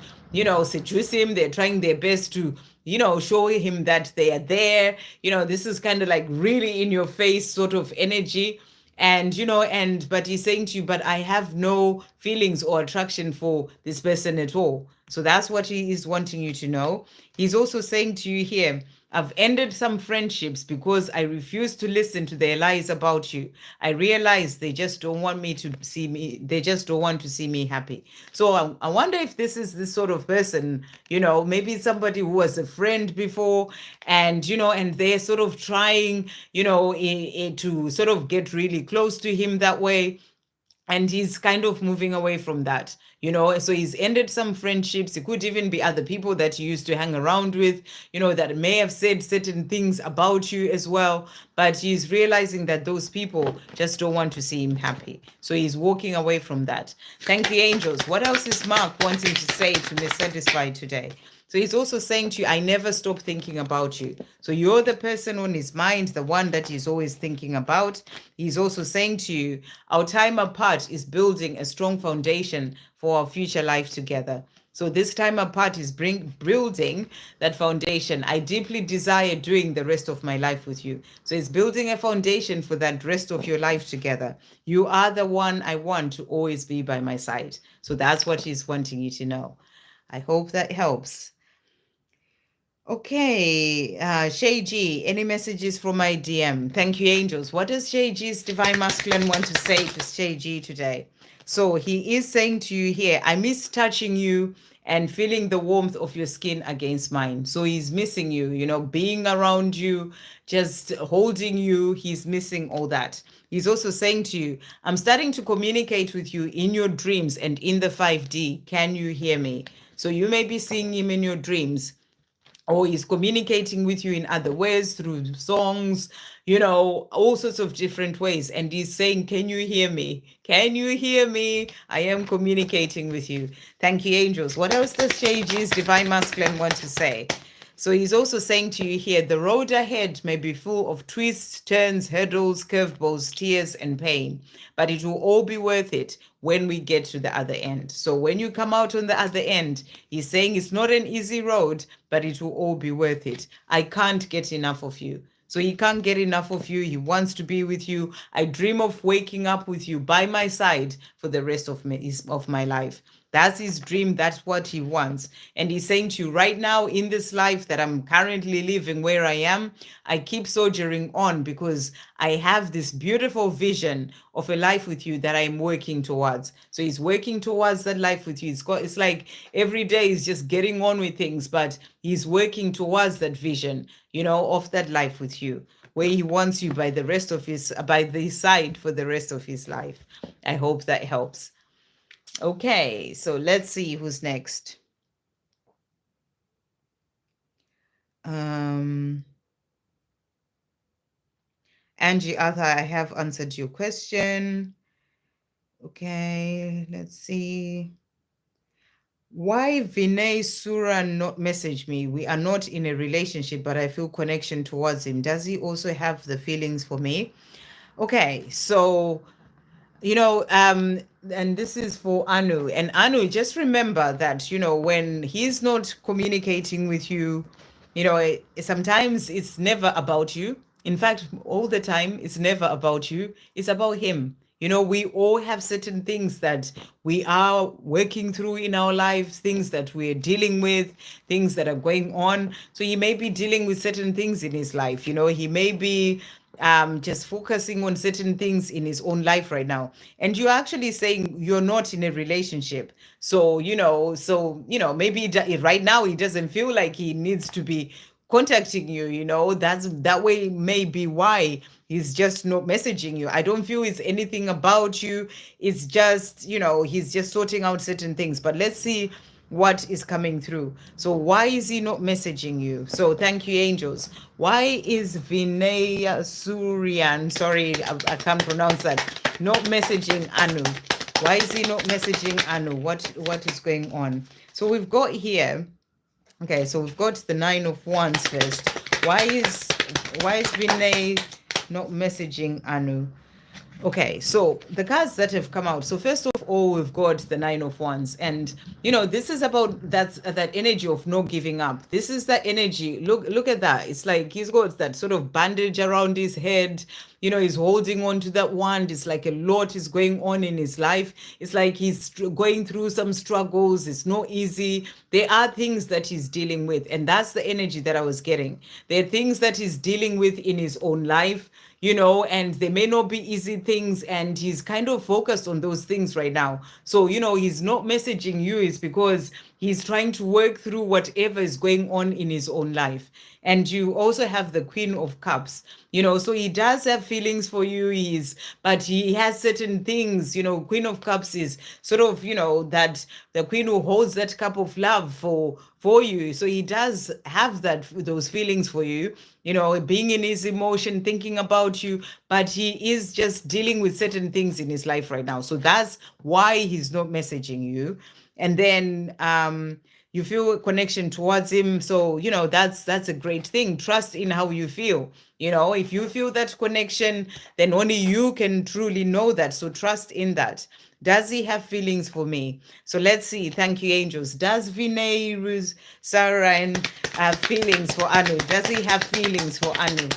seduce him. They're trying their best to, show him that they are there. This is kind of like really in your face sort of energy. And but he's saying to you, but I have no feelings or attraction for this person at all. So that's what he is wanting you to know. He's also saying to you here, I've ended some friendships because I refuse to listen to their lies about you. I realize they just don't want me to see me. They just don't want to see me happy. So I wonder if this is this sort of person, maybe somebody who was a friend before and, and they're sort of trying, to sort of get really close to him that way. And he's kind of moving away from that, so he's ended some friendships. It could even be other people that you used to hang around with, that may have said certain things about you as well, but he's realizing that those people just don't want to see him happy, so he's walking away from that. Thank you, angels. What else is Mark wanting to say to Miss Satisfied today? So he's also saying to you, I never stop thinking about you. So you're the person on his mind, the one that he's always thinking about. He's also saying to you, our time apart is building a strong foundation for our future life together. So this time apart is building that foundation. I deeply desire doing the rest of my life with you. So it's building a foundation for that rest of your life together. You are the one I want to always be by my side. So that's what he's wanting you to know. I hope that helps. Okay, Shay G, any messages from my DM? Thank you, angels. What does Shay G's divine masculine want to say to Shay G today? So he is saying to you here, I miss touching you and feeling the warmth of your skin against mine. So he's missing you, being around you, just holding you. He's missing all that. He's also saying to you, I'm starting to communicate with you in your dreams and in the 5D. Can you hear me? So you may be seeing him in your dreams. or he's communicating with you in other ways through songs, all sorts of different ways. And he's saying, can you hear me? Can you hear me? I am communicating with you. Thank you, angels. What else does Shay G's Divine Masculine want to say? So he's also saying to you here, the road ahead may be full of twists, turns, hurdles, curveballs, tears, and pain, but it will all be worth it when we get to the other end. So when you come out on the other end, he's saying it's not an easy road, but it will all be worth it. I can't get enough of you. So he can't get enough of you. He wants to be with you. I dream of waking up with you by my side for the rest of my life. That's his dream. That's what he wants. And he's saying to you right now in this life that I'm currently living where I am, I keep soldiering on because I have this beautiful vision of a life with you that I'm working towards. So he's working towards that life with you. It's like every day he's just getting on with things, but he's working towards that vision, of that life with you, where he wants you by the side for the rest of his life. I hope that helps. Okay, so let's see who's next. Angie Arthur, I have answered your question. Okay, let's see. Why Vinay Sura not message me? We are not in a relationship, but I feel connection towards him. Does he also have the feelings for me? Okay, so and this is for Anu. And Anu, just remember that, when he's not communicating with you, sometimes it's never about you. In fact, all the time, it's never about you. It's about him. We all have certain things that we are working through in our lives, things that we're dealing with, things that are going on. So he may be dealing with certain things in his life. He may be just focusing on certain things in his own life right now. And you're actually saying you're not in a relationship. So, maybe right now he doesn't feel like he needs to be contacting you, that way may be why he's just not messaging you. I don't feel it's anything about you. It's just, he's just sorting out certain things. But let's see what is coming through. So why is he not messaging you? So thank you, angels. Why is Vinay Suryan, sorry, I can't pronounce that, not messaging Anu? Why is he not messaging Anu? What is going on? So we've got here, okay, so we've got the 9 of Wands first. Why is Vinay not messaging Anu? Okay, so the cards that have come out. So first of all, we've got the 9 of Wands, and this is about that energy of not giving up. This is that energy. Look at that. It's like he's got that sort of bandage around his head. He's holding on to that wand. It's like a lot is going on in his life. It's like he's going through some struggles. It's not easy. There are things that he's dealing with, and that's the energy that I was getting. There are things that he's dealing with in his own life. And they may not be easy things, and he's kind of focused on those things right now. So, he's not messaging you is because he's trying to work through whatever is going on in his own life. And you also have the Queen of Cups, so he does have feelings for you, but he has certain things, Queen of Cups is sort of, that the queen who holds that cup of love for you. So he does have those feelings for you, being in his emotion, thinking about you, but he is just dealing with certain things in his life right now. So that's why he's not messaging you. And then you feel a connection towards him. So, that's a great thing. Trust in how you feel. If you feel that connection, then only you can truly know that. So trust in that. Does he have feelings for me? So let's see. Thank you, angels. Does Vinay Saran have feelings for Anu? Does he have feelings for Anu?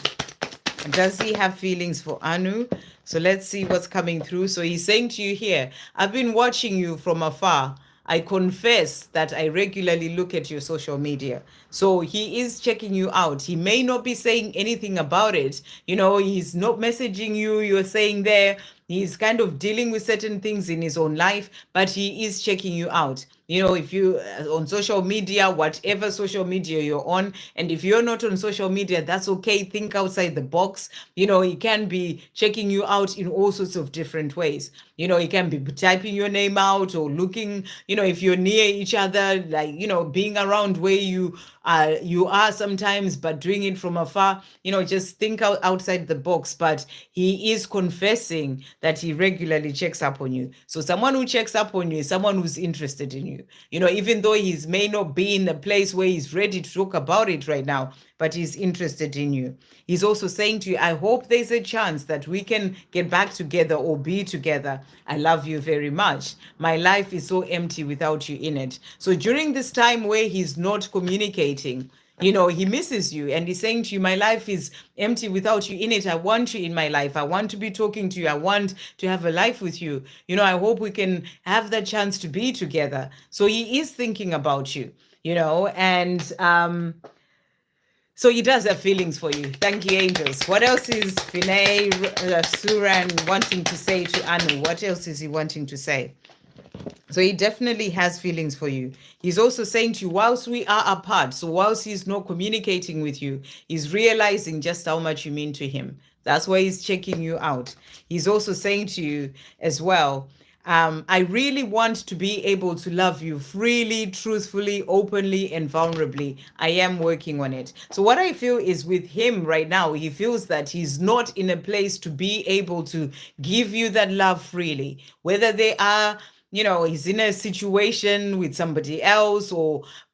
Does he have feelings for Anu? So let's see what's coming through. So he's saying to you here, I've been watching you from afar. I confess that I regularly look at your social media. So he is checking you out. He may not be saying anything about it. He's not messaging you. You're saying there, he's kind of dealing with certain things in his own life, but he is checking you out. if you on social media, whatever social media you're on, and if you're not on social media, that's okay. Think outside the box. He can be checking you out in all sorts of different ways. He can be typing your name out or looking, if you're near each other, like, being around where you are sometimes, but doing it from afar. Just think outside the box. But he is confessing that he regularly checks up on you. So someone who checks up on you is someone who's interested in you. Even though he may not be in a place where he's ready to talk about it right now, but he's interested in you. He's also saying to you, I hope there's a chance that we can get back together or be together. I love you very much. My life is so empty without you in it. So during this time where he's not communicating, he misses you, and he's saying to you, my life is empty without you in it. I want you in my life. I want to be talking to you. I want to have a life with you. I hope we can have that chance to be together. So he is thinking about you, and so he does have feelings for you. Thank you, angels. What else is Vinay Suran wanting to say to Anu? What else is he wanting to say? So he definitely has feelings for you. He's also saying to you, whilst we are apart, so whilst he's not communicating with you, he's realizing just how much you mean to him. That's why he's checking you out. He's also saying to you as well, I really want to be able to love you freely, truthfully, openly, and vulnerably. I am working on it. So what I feel is with him right now, he feels that he's not in a place to be able to give you that love freely. Whether they are, he's in a situation with somebody else,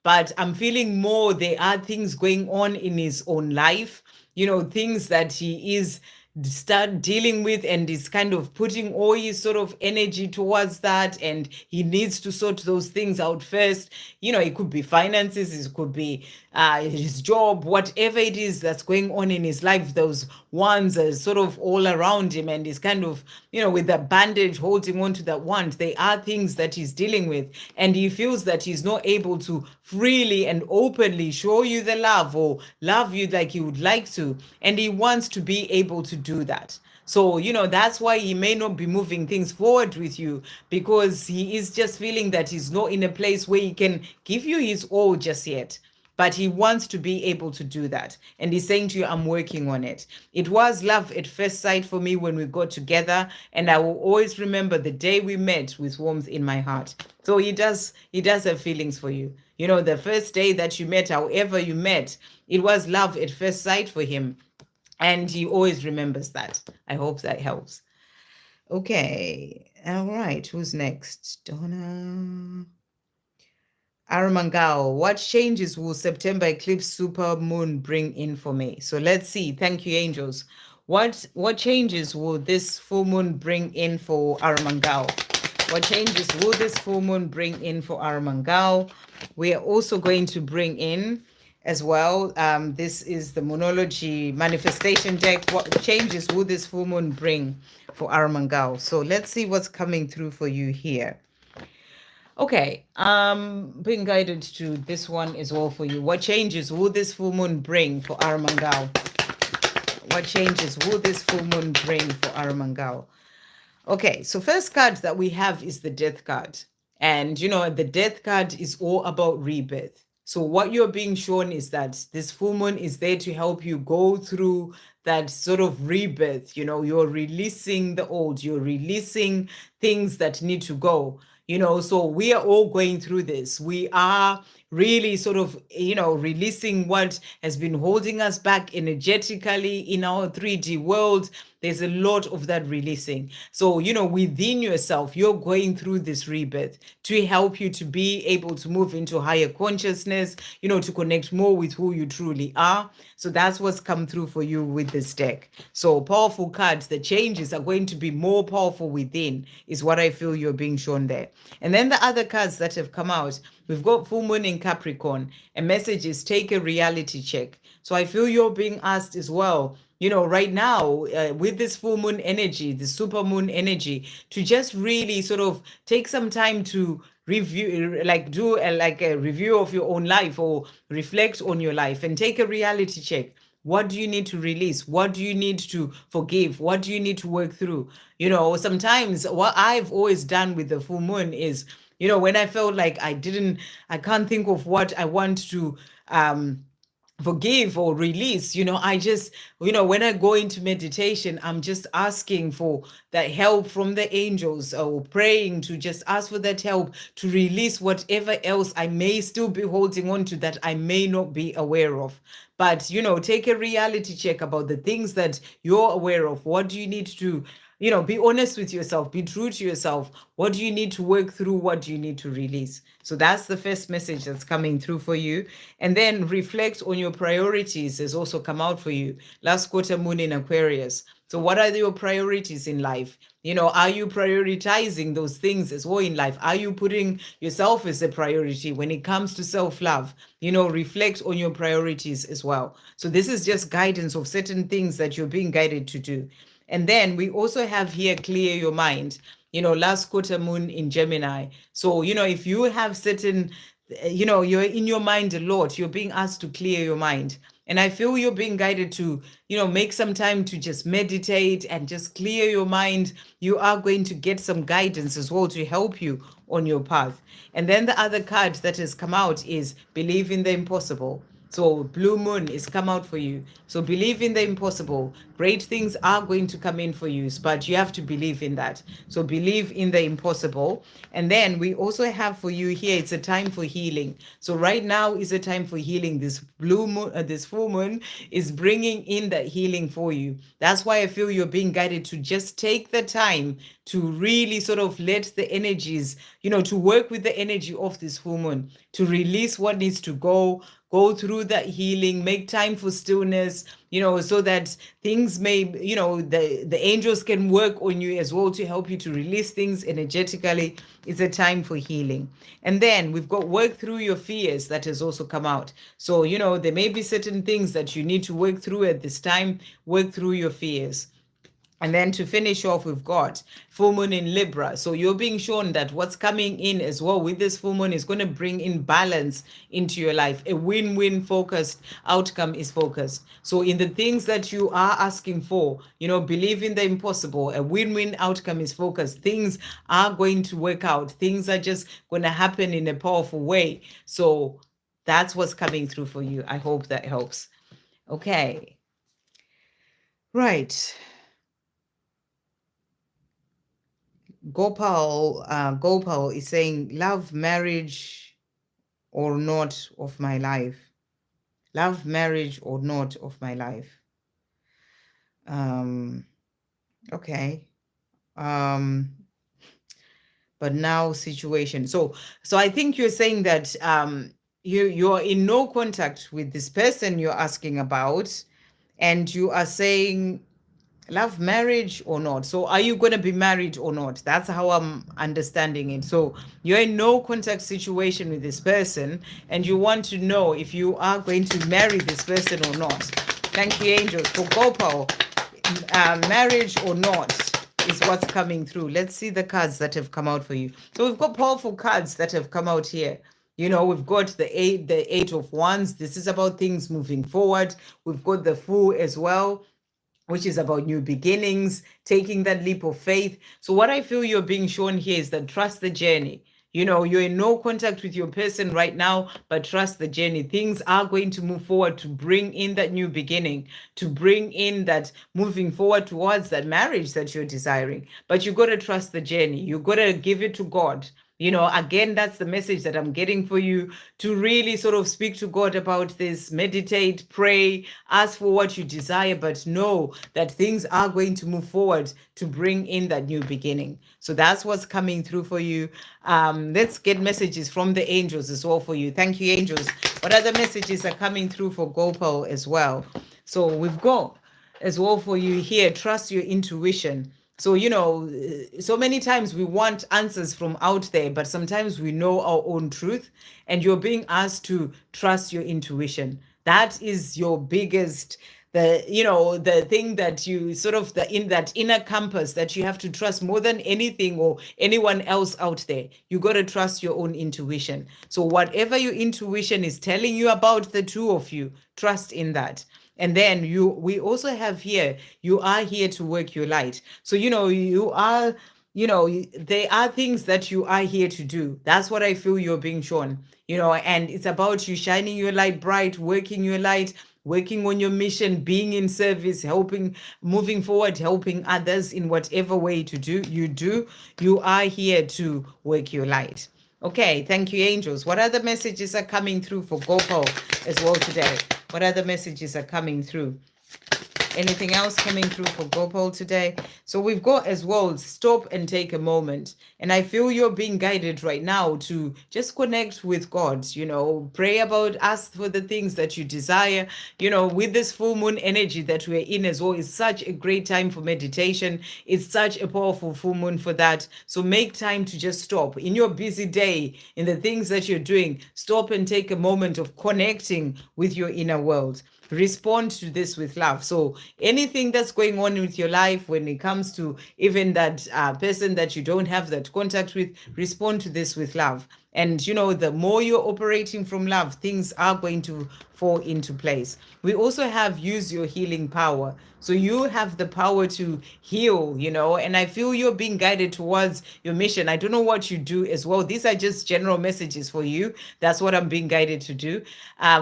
but I'm feeling more there are things going on in his own life, things that he is start dealing with, and is kind of putting all his sort of energy towards that, and he needs to sort those things out first. It could be finances, it could be his job, whatever it is that's going on in his life. Those ones are sort of all around him, and he's kind of, with the bandage holding on to that wand. They are things that he's dealing with, and he feels that he's not able to freely and openly show you the love or love you like he would like to, and he wants to be able to do that. So, that's why he may not be moving things forward with you, because he is just feeling that he's not in a place where he can give you his all just yet. But he wants to be able to do that. And he's saying to you, I'm working on it. It was love at first sight for me when we got together. And I will always remember the day we met with warmth in my heart. So he does have feelings for you. The first day that you met, however you met, it was love at first sight for him. And he always remembers that. I hope that helps. Okay. All right. Who's next? Donna. Mangal, what changes will September eclipse super moon bring in for me? So let's see. Thank you, angels. What changes will this full moon bring in for Mangal? What changes will this full moon bring in for Mangal? We are also going to bring in as well. This is the Moonology manifestation deck. What changes will this full moon bring for Mangal? So let's see what's coming through for you here. Okay, being guided to this one as well for you. What changes will this full moon bring for Mangal? What changes will this full moon bring for Mangal? Okay, so first card that we have is the Death card. And, the Death card is all about rebirth. So what you're being shown is that this full moon is there to help you go through that sort of rebirth. You're releasing the old, you're releasing things that need to go. So we are all going through this. We are really sort of, releasing what has been holding us back energetically in our 3D world. There's a lot of that releasing. So, within yourself, you're going through this rebirth to help you to be able to move into higher consciousness, to connect more with who you truly are. So that's what's come through for you with this deck. So powerful cards, the changes are going to be more powerful within, is what I feel you're being shown there. And then the other cards that have come out, we've got full moon in Capricorn. A message is take a reality check. So I feel you're being asked as well, right now with this full moon energy, the super moon energy, to just really sort of take some time to review, like do a review of your own life, or reflect on your life and take a reality check. What do you need to release? What do you need to forgive? What do you need to work through? Sometimes what I've always done with the full moon is, You know, when I felt like I can't think of what I want to forgive or release, you know, I just, you know, when I go into meditation, I'm just asking for that help from the angels, or praying to just ask for that help to release whatever else I may still be holding on to that I may not be aware of. But, you know, take a reality check about the things that you're aware of. What do you need to, you know, be honest with yourself, be true to yourself. What do you need to work through? What do you need to release? So that's the first message that's coming through for you. And then reflect on your priorities has also come out for you. Last quarter moon in Aquarius. So what are your priorities in life? You know, are you prioritizing those things as well in life? Are you putting yourself as a priority when it comes to self-love? You know, reflect on your priorities as well. So this is just guidance of certain things that you're being guided to do. And then we also have here, clear your mind. You know, last quarter moon in Gemini. So, you know, if you have certain, you know, you're in your mind a lot, you're being asked to clear your mind. And I feel you're being guided to, you know, make some time to just meditate and just clear your mind. You are going to get some guidance as well to help you on your path. And then the other card that has come out is believe in the impossible. So blue moon is come out for you. So believe in the impossible. Great things are going to come in for you, but you have to believe in that. So believe in the impossible. And then we also have for you here, it's a time for healing. So right now is a time for healing. This blue moon, this full moon is bringing in that healing for you. That's why I feel you're being guided to just take the time to really sort of let the energies, you know, to work with the energy of this full moon, to release what needs to go through that healing, make time for stillness, you know, so that things may, you know, the angels can work on you as well to help you to release things energetically. It's a time for healing. And then we've got work through your fears that has also come out. So, you know, there may be certain things that you need to work through at this time, work through your fears. And then to finish off, we've got full moon in Libra. So you're being shown that what's coming in as well with this full moon is going to bring in balance into your life. A win-win focused outcome is focused. So in the things that you are asking for, you know, believe in the impossible. A win-win outcome is focused. Things are going to work out. Things are just going to happen in a powerful way. So that's what's coming through for you. I hope that helps. Okay. Right. Gopal is saying, love, marriage, or not of my life. Love, marriage, or not of my life. Okay. But now situation. So I think you're saying that you're in no contact with this person you're asking about, and you are saying love, marriage, or not. So are you going to be married or not? That's how I'm understanding it. So you're in no contact situation with this person, and you want to know if you are going to marry this person or not. Thank you, angels. For Gopal, marriage or not is what's coming through. Let's see the cards that have come out for you. So we've got powerful cards that have come out here. You know, we've got the eight of wands. This is about things moving forward. We've got the Fool as well, which is about new beginnings, taking that leap of faith. So what I feel you're being shown here is that trust the journey. You know, you're in no contact with your person right now, but trust the journey. Things are going to move forward to bring in that new beginning, to bring in that moving forward towards that marriage that you're desiring. But you got to trust the journey. You got to give it to God. You know, again, that's the message that I'm getting for you, to really sort of speak to God about this, meditate, pray, ask for what you desire, but know that things are going to move forward to bring in that new beginning. So that's what's coming through for you. Let's get messages from the angels as well for you. Thank you, angels. What other messages are coming through for Gopal as well? So we've got as well for you here, trust your intuition. So, you know, so many times we want answers from out there, but sometimes we know our own truth, and you're being asked to trust your intuition. That is your biggest, the thing that you sort of, in that inner compass that you have to trust more than anything or anyone else out there. You got to trust your own intuition. So whatever your intuition is telling you about the two of you, trust in that. And then we also have here, you are here to work your light. So, you know, you are there are things that you are here to do. That's what I feel you're being shown, and it's about you shining your light bright, working your light, working on your mission, being in service, helping, moving forward, helping others in whatever way to do you do. You are here to work your light. Okay, thank you, angels. What other messages are coming through for Gopal as well today? What other messages are coming through? Anything else coming through for Gopal today? So we've got as well, stop and take a moment. And I feel you're being guided right now to just connect with God, pray about, ask for the things that you desire. With this full moon energy that we're in as well, it's such a great time for meditation. It's such a powerful full moon for that. So make time to just stop in your busy day, in the things that you're doing. Stop and take a moment of connecting with your inner world. Respond to this with love. So anything that's going on with your life, when it comes to even that person that you don't have that contact with, respond to this with love. And the more you're operating from love, things are going to fall into place. We also have use your healing power. So you have the power to heal, and I feel you're being guided towards your mission. I don't know what you do as well. These are just general messages for you. That's what I'm being guided to do.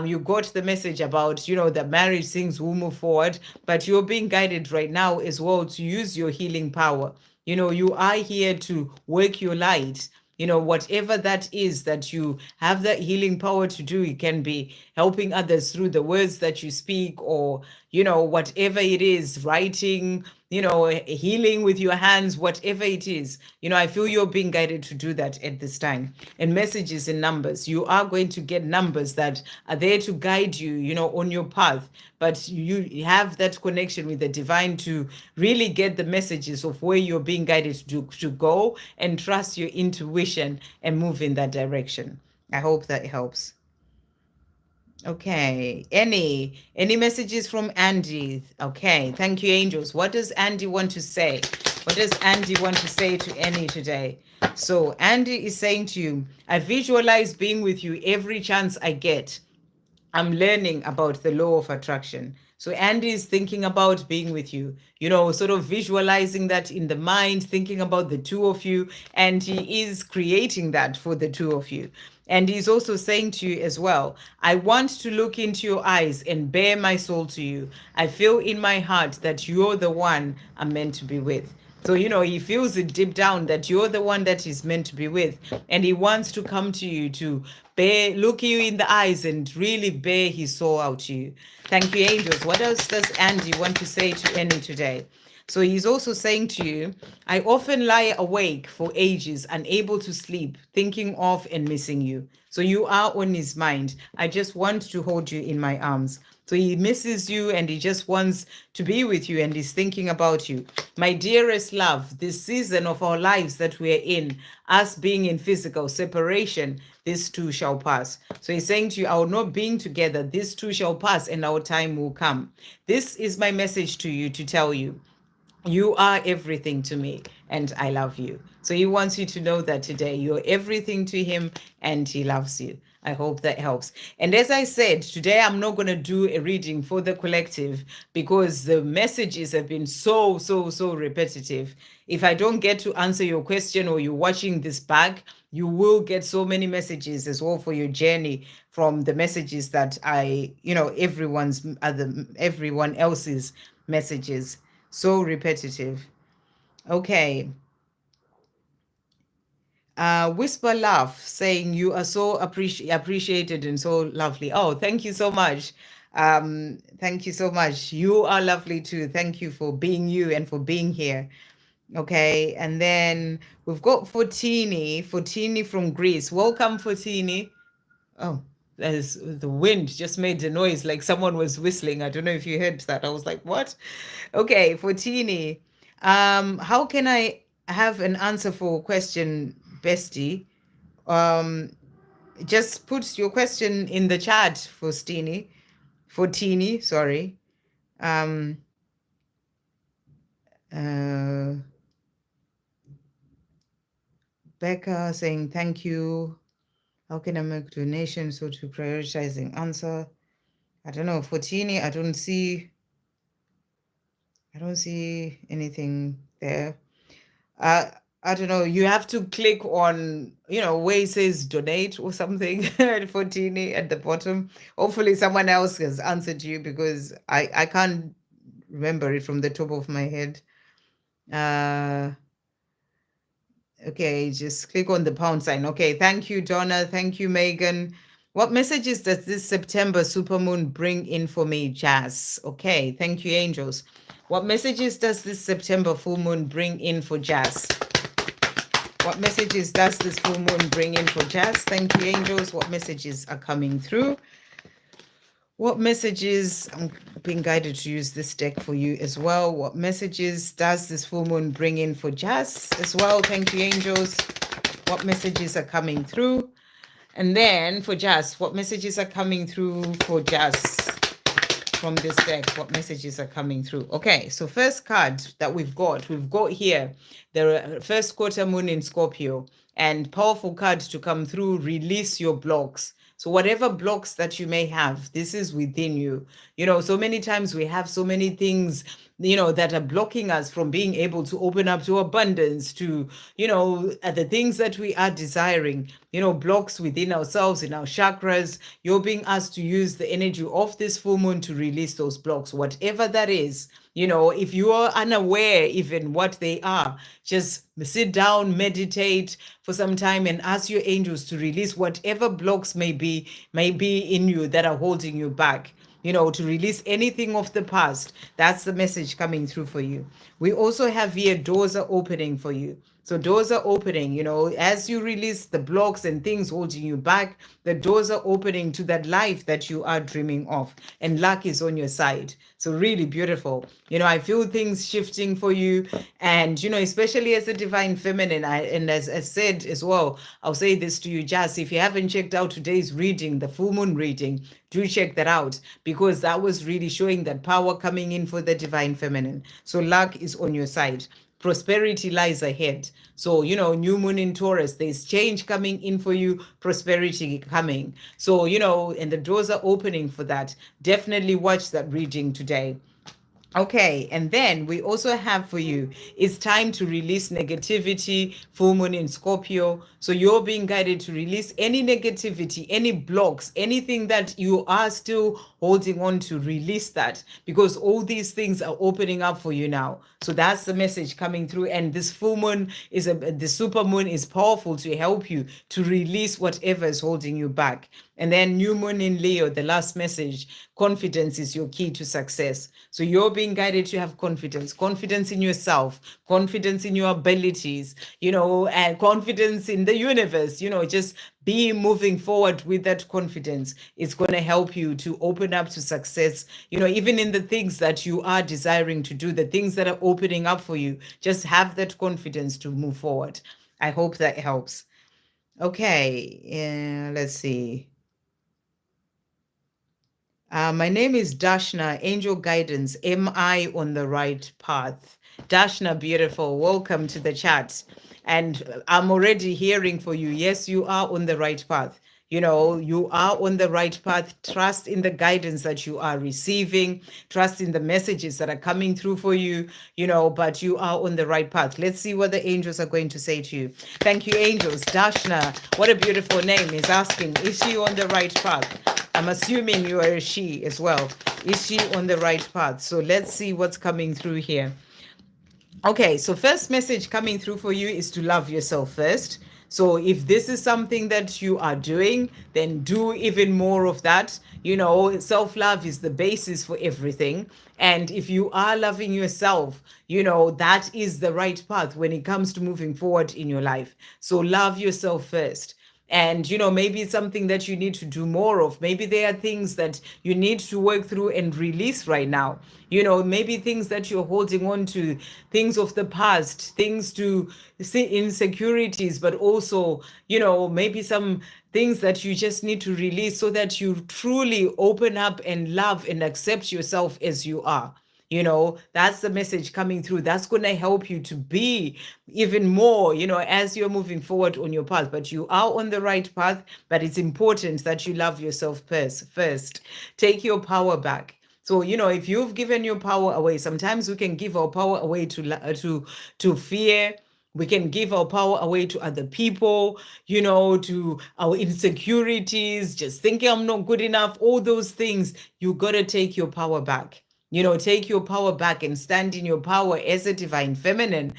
You got the message about, the marriage things will move forward, but you're being guided right now as well to use your healing power. You are here to work your light. Whatever that is that you have that healing power to do, it can be helping others through the words that you speak, or, whatever it is, writing, healing with your hands, whatever it is. I feel you're being guided to do that at this time. And messages in numbers. You are going to get numbers that are there to guide you, on your path. But you have that connection with the divine to really get the messages of where you're being guided to go, and trust your intuition and move in that direction. I hope that helps. Okay. Any messages from Angie? Okay. Thank you, angels. What does Andy want to say? What does Andy want to say to Annie today? So Andy is saying to you, I visualize being with you every chance I get. I'm learning about the law of attraction. So Andy is thinking about being with you, sort of visualizing that in the mind, thinking about the two of you, and he is creating that for the two of you. And he's also saying to you as well, I want to look into your eyes and bare my soul to you. I feel in my heart that you're the one I'm meant to be with. So, he feels it deep down that you're the one that he's meant to be with. And he wants to come to you to look you in the eyes and really bear his soul out to you. Thank you, angels. What else does Andy want to say to Annie today? So he's also saying to you, I often lie awake for ages, unable to sleep, thinking of and missing you. So you are on his mind. I just want to hold you in my arms. So he misses you and he just wants to be with you and he's thinking about you. My dearest love, this season of our lives that we're in, us being in physical separation, this too shall pass. So he's saying to you, our not being together, this too shall pass and our time will come. This is my message to you to tell you. You are everything to me and I love you. So he wants you to know that today you're everything to him and he loves you. I hope that helps. And as I said, today I'm not going to do a reading for the collective because the messages have been so repetitive. If I don't get to answer your question or you're watching this back, you will get so many messages as well for your journey from the messages that everyone else's messages. So repetitive. Okay. Whisper Laugh saying you are so appreciated and so lovely. Oh, thank you so much. Thank you so much. You are lovely too. Thank you for being you and for being here. Okay, and then we've got Fortini from Greece. Welcome, Fortini. Oh, there's the wind just made a noise like someone was whistling. I don't know if you heard that. I was like, what? Okay, Fortini. How can I have an answer for question, bestie? Um, just put your question in the chat, Fortini, sorry. Um, uh, Becca saying thank you. How can I make donations so to prioritizing answer? I don't know, Fortini, I don't see anything there. I don't know, you have to click on, where it says donate or something for Tini at the bottom. Hopefully someone else has answered you because I can't remember it from the top of my head. Okay, just click on the pound sign. Okay, thank you, Donna. Thank you, Megan. What messages does this September supermoon bring in for me, Jazz? Okay, thank you, angels. What messages does this September full moon bring in for Jazz? What messages does this full moon bring in for Jazz? Thank you, angels. What messages are coming through? What messages, I'm being guided to use this deck for you as well. What messages does this full moon bring in for Jazz as well? Thank you, angels. What messages are coming through? And then for Jazz, what messages are coming through for Jazz from this deck? What messages are coming through? Okay, so first card that we've got here the first quarter moon in Scorpio, and powerful card to come through, release your blocks. So whatever blocks that you may have, this is within you. So many times we have so many things, that are blocking us from being able to open up to abundance, to, the things that we are desiring, blocks within ourselves, in our chakras. You're being asked to use the energy of this full moon to release those blocks, whatever that is. If you are unaware even what they are, just sit down, meditate for some time and ask your angels to release whatever blocks may be in you that are holding you back, to release anything of the past. That's the message coming through for you. We also have here doors are opening for you. So doors are opening, as you release the blocks and things holding you back, the doors are opening to that life that you are dreaming of, and luck is on your side. So really beautiful. I feel things shifting for you, and, especially as a divine feminine, and as I said as well, I'll say this to you, Jazz, if you haven't checked out today's reading, the full moon reading, do check that out, because that was really showing that power coming in for the divine feminine. So luck is on your side. Prosperity lies ahead. So, new moon in Taurus, there's change coming in for you, prosperity coming. So, and the doors are opening for that. Definitely watch that reading today. Okay, and then we also have for you, it's time to release negativity, full moon in Scorpio. So you're being guided to release any negativity, any blocks, anything that you are still holding on to, release that, because all these things are opening up for you now. So that's the message coming through. And this full moon the super moon is powerful to help you to release whatever is holding you back. And then new moon in Leo, the last message, confidence is your key to success. So you're being guided to have confidence in yourself, confidence in your abilities, and confidence in the universe, just be moving forward with that confidence. It's going to help you to open up to success, even in the things that you are desiring to do, the things that are opening up for you. Just have that confidence to move forward. I hope that helps. Okay, let's see. My name is Dashna, Angel Guidance. Am I on the right path? Dashna, beautiful. Welcome to the chat. And I'm already hearing for you. Yes, you are on the right path. You are on the right path. Trust in the guidance that you are receiving. Trust in the messages that are coming through for you, but you are on the right path. Let's see what the angels are going to say to you. Thank you, angels. Dashna, what a beautiful name, is asking, is she on the right path? I'm assuming you are a she as well. Is she on the right path? So let's see what's coming through here. Okay, so first message coming through for you is to love yourself first. So if this is something that you are doing, then do even more of that. Self-love is the basis for everything. And if you are loving yourself, that is the right path when it comes to moving forward in your life. So love yourself first. And, maybe it's something that you need to do more of. Maybe there are things that you need to work through and release right now. Maybe things that you're holding on to, things of the past, things to see, insecurities, but also, maybe some things that you just need to release so that you truly open up and love and accept yourself as you are. That's the message coming through. That's going to help you to be even more, as you're moving forward on your path. But you are on the right path, but it's important that you love yourself first. Take your power back. So, if you've given your power away, sometimes we can give our power away to fear, We can give our power away to other people, to our insecurities, just thinking I'm not good enough, all those things. You got to take your power back. Take your power back and stand in your power as a divine feminine.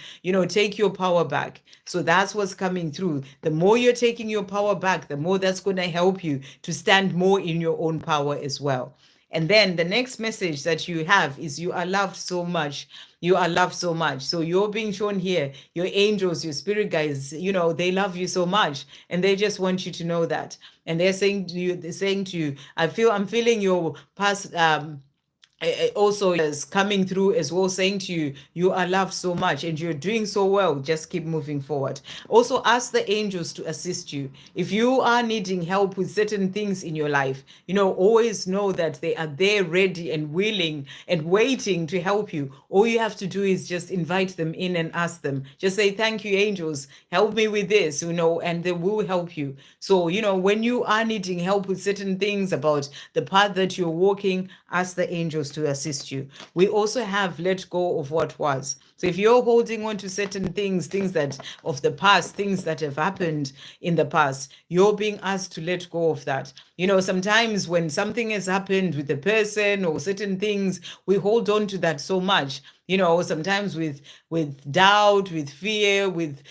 Take your power back. So that's what's coming through. The more you're taking your power back, the more that's going to help you to stand more in your own power as well. And then the next message that you have is you are loved so much. You are loved so much. So you're being shown here, your angels, your spirit guides, they love you so much. And they just want you to know that. And they're saying to you, I'm feeling your past also is coming through as well, saying to you, you are loved so much and you're doing so well. Just keep moving forward. Also ask the angels to assist you. If you are needing help with certain things in your life, always know that they are there ready and willing and waiting to help you. All you have to do is just invite them in and ask them. Just say, thank you, angels, help me with this, and they will help you. So, when you are needing help with certain things about the path that you're walking, ask the angels to assist you. We also have let go of what was. So if you're holding on to certain things that of the past, things that have happened in the past, you're being asked to let go of that. Sometimes when something has happened with a person or certain things, we hold on to that so much. Sometimes with doubt, with fear, with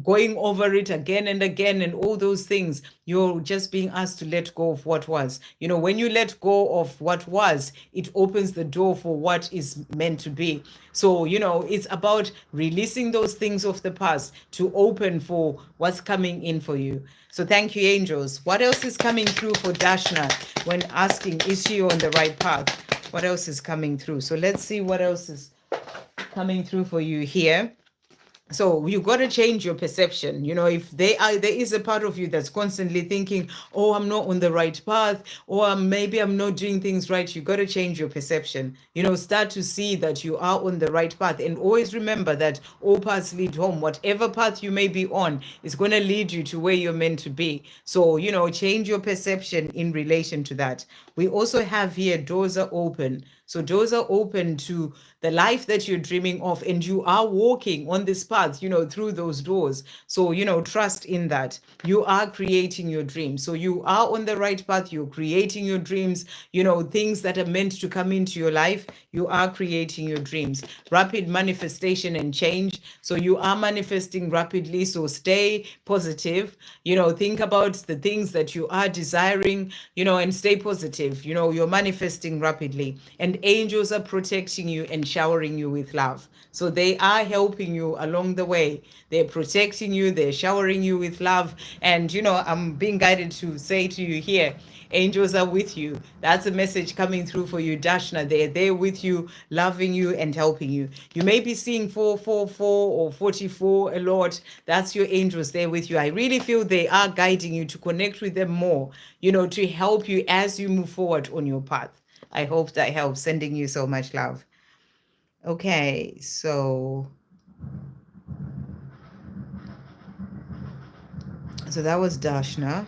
going over it again and again and all those things, you're just being asked to let go of what was. When you let go of what was, it opens the door for what is meant to be. So, it's about releasing those things of the past to open for what's coming in for you. So thank you, angels. What else is coming through for Dashna when asking, is she on the right path? What else is coming through? So let's see what else is coming through for you here. So you got to change your perception. If there is a part of you that's constantly thinking, oh, I'm not on the right path, or maybe I'm not doing things right, you got to change your perception. Start to see that you are on the right path, and always remember that all paths lead home. Whatever path you may be on is going to lead you to where you're meant to be. So, change your perception in relation to that. We also have here, doors are open. So doors are open to the life that you're dreaming of, and you are walking on this path, through those doors. So, trust in that. You are creating your dreams. So you are on the right path. You're creating your dreams, things that are meant to come into your life. You are creating your dreams. Rapid manifestation and change. So you are manifesting rapidly. So stay positive, think about the things that you are desiring, and stay positive. You're manifesting rapidly. And angels are protecting you and showering you with love. So they are helping you along the way. They're protecting you, they're showering you with love. And, I'm being guided to say to you here, angels are with you. That's a message coming through for you, Dashna. They're there with you, loving you and helping you. You may be seeing 444 or 44 a lot. That's your angels there with you. I really feel they are guiding you to connect with them more, to help you as you move forward on your path. I hope that helps. Sending you so much love. Okay, so that was Dashna.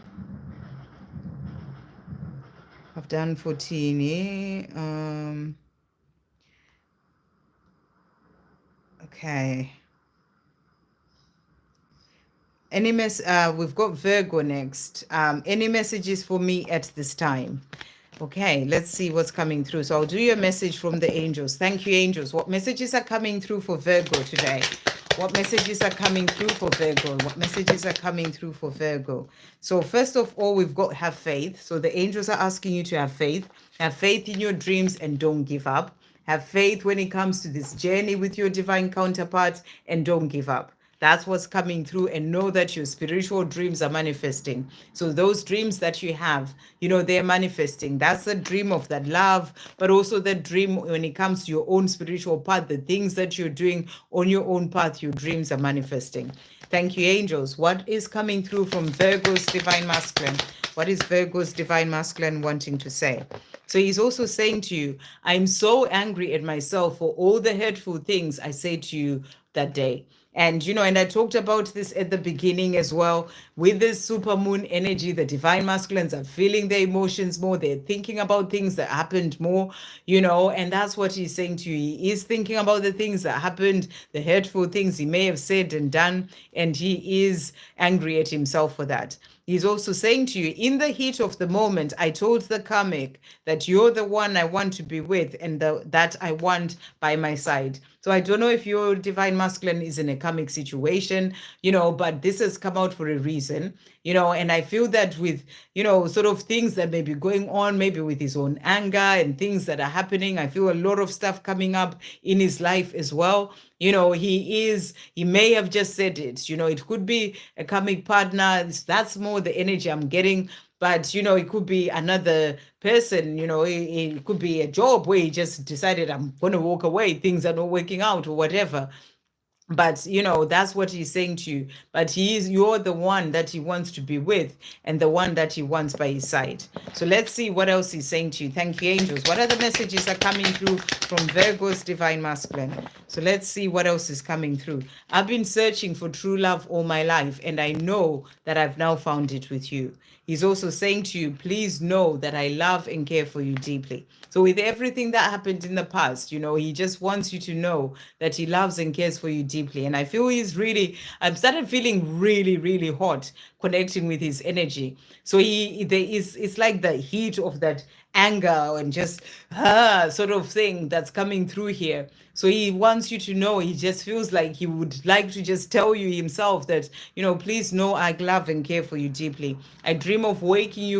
I've done Fortini. Okay. We've got Virgo next. Any messages for me at this time? Okay, let's see what's coming through. So I'll do your message from the angels. Thank you, angels. What messages are coming through for Virgo today? What messages are coming through for Virgo? What messages are coming through for Virgo? So first of all, we've got have faith. So the angels are asking you to have faith. Have faith in your dreams and don't give up. Have faith when it comes to this journey with your divine counterparts and don't give up. That's what's coming through, and know that your spiritual dreams are manifesting. So those dreams that you have, they're manifesting. That's the dream of that love, but also the dream when it comes to your own spiritual path, the things that you're doing on your own path, your dreams are manifesting. Thank you, angels. What is coming through from Virgo's divine masculine? What is Virgo's divine masculine wanting to say? So he's also saying to you, I'm so angry at myself for all the hurtful things I said to you that day. And, and I talked about this at the beginning as well. With this supermoon energy, the divine masculines are feeling their emotions more. They're thinking about things that happened more, and that's what he's saying to you. He is thinking about the things that happened, the hurtful things he may have said and done, and he is angry at himself for that. He's also saying to you, in the heat of the moment, I told the karmic that you're the one I want to be with and that I want by my side. So I don't know if your divine masculine is in a karmic situation, but this has come out for a reason, and I feel that with, sort of things that may be going on, maybe with his own anger and things that are happening, I feel a lot of stuff coming up in his life as well. He may have just said it, it could be a karmic partner. That's more the energy I'm getting. But, it could be another person, it could be a job where he just decided, I'm going to walk away. Things are not working out or whatever. But, that's what he's saying to you. But you're the one that he wants to be with and the one that he wants by his side. So let's see what else he's saying to you. Thank you, angels. What other messages are coming through from Virgo's divine masculine? So let's see what else is coming through. I've been searching for true love all my life, and I know that I've now found it with you. He's also saying to you, please know that I love and care for you deeply. So with everything that happened in the past, he just wants you to know that he loves and cares for you deeply. And I feel I've started feeling really, really hot connecting with his energy. So it's like the heat of that anger and just sort of thing that's coming through here. So he wants you to know, he just feels like he would like to just tell you himself that, please know I love and care for you deeply. I dream of waking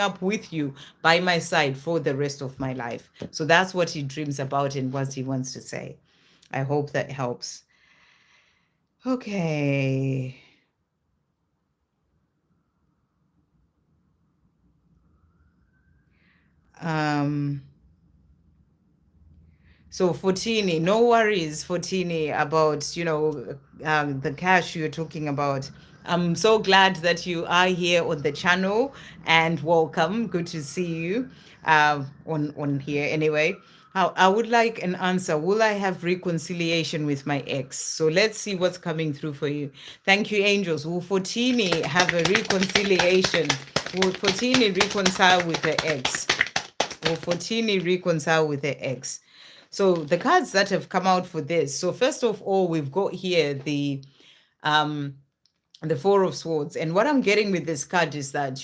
up with you by my side for the rest of my life. So that's what he dreams about and what he wants to say. I hope that helps. Okay. So Fortini, no worries, Fortini, about the cash you're talking about. I'm so glad that you are here on the channel, and welcome. Good to see you on here. Anyway, I would like an answer. Will I have reconciliation with my ex? So let's see what's coming through for you. Thank you, angels. Will Fortini have a reconciliation? Will Fortini reconcile with her ex? Will Fortini reconcile with her ex? So the cards that have come out for this. So first of all, we've got here the Four of Swords. And what I'm getting with this card is that,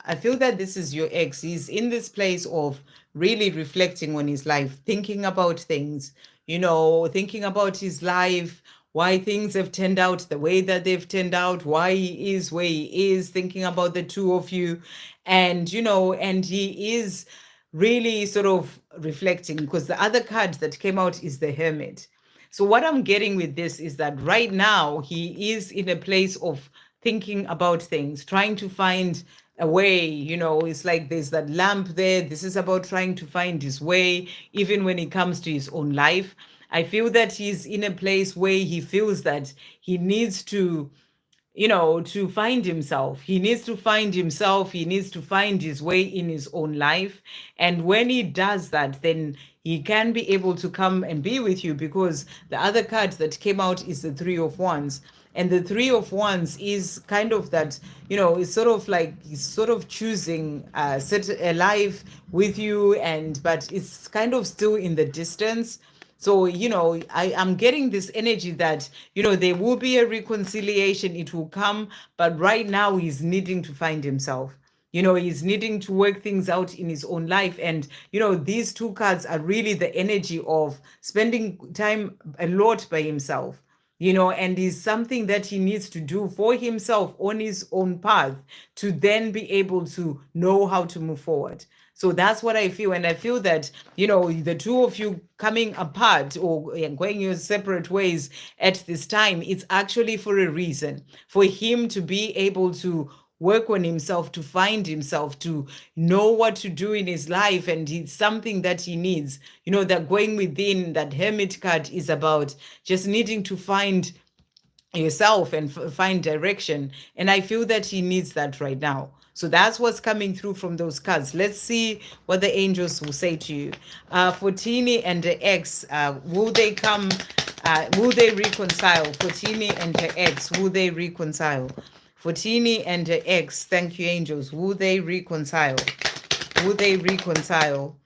I feel that this is your ex. He's in this place of really reflecting on his life, thinking about things, thinking about his life, why things have turned out the way that they've turned out, why he is where he is, thinking about the two of you. And, and he is really sort of reflecting, because the other card that came out is the Hermit. So what I'm getting with this is that right now he is in a place of thinking about things, trying to find a way, it's like there's that lamp there. This is about trying to find his way, even when it comes to his own life. I feel that he's in a place where he feels that he needs to to find himself. He needs to find himself. He needs to find his way in his own life. And when he does that, then he can be able to come and be with you, because the other card that came out is the Three of Wands. And the Three of Wands is kind of that, it's sort of like he's sort of choosing a life with you, but it's kind of still in the distance. So, I'm getting this energy that, there will be a reconciliation, it will come, but right now he's needing to find himself. He's needing to work things out in his own life. And, these two cards are really the energy of spending time a lot by himself, and is something that he needs to do for himself on his own path to then be able to know how to move forward. So that's what I feel. And I feel that, the two of you coming apart or going your separate ways at this time, it's actually for a reason, for him to be able to work on himself, to find himself, to know what to do in his life. And it's something that he needs, that going within. That Hermit card is about just needing to find yourself and find direction. And I feel that he needs that right now. So that's what's coming through from those cards. Let's see what the angels will say to you. For Tini and the ex, will they come Will they reconcile? Fortini and her ex, will they reconcile? Fortini and her ex, thank you, angels. Will they reconcile? Will they reconcile?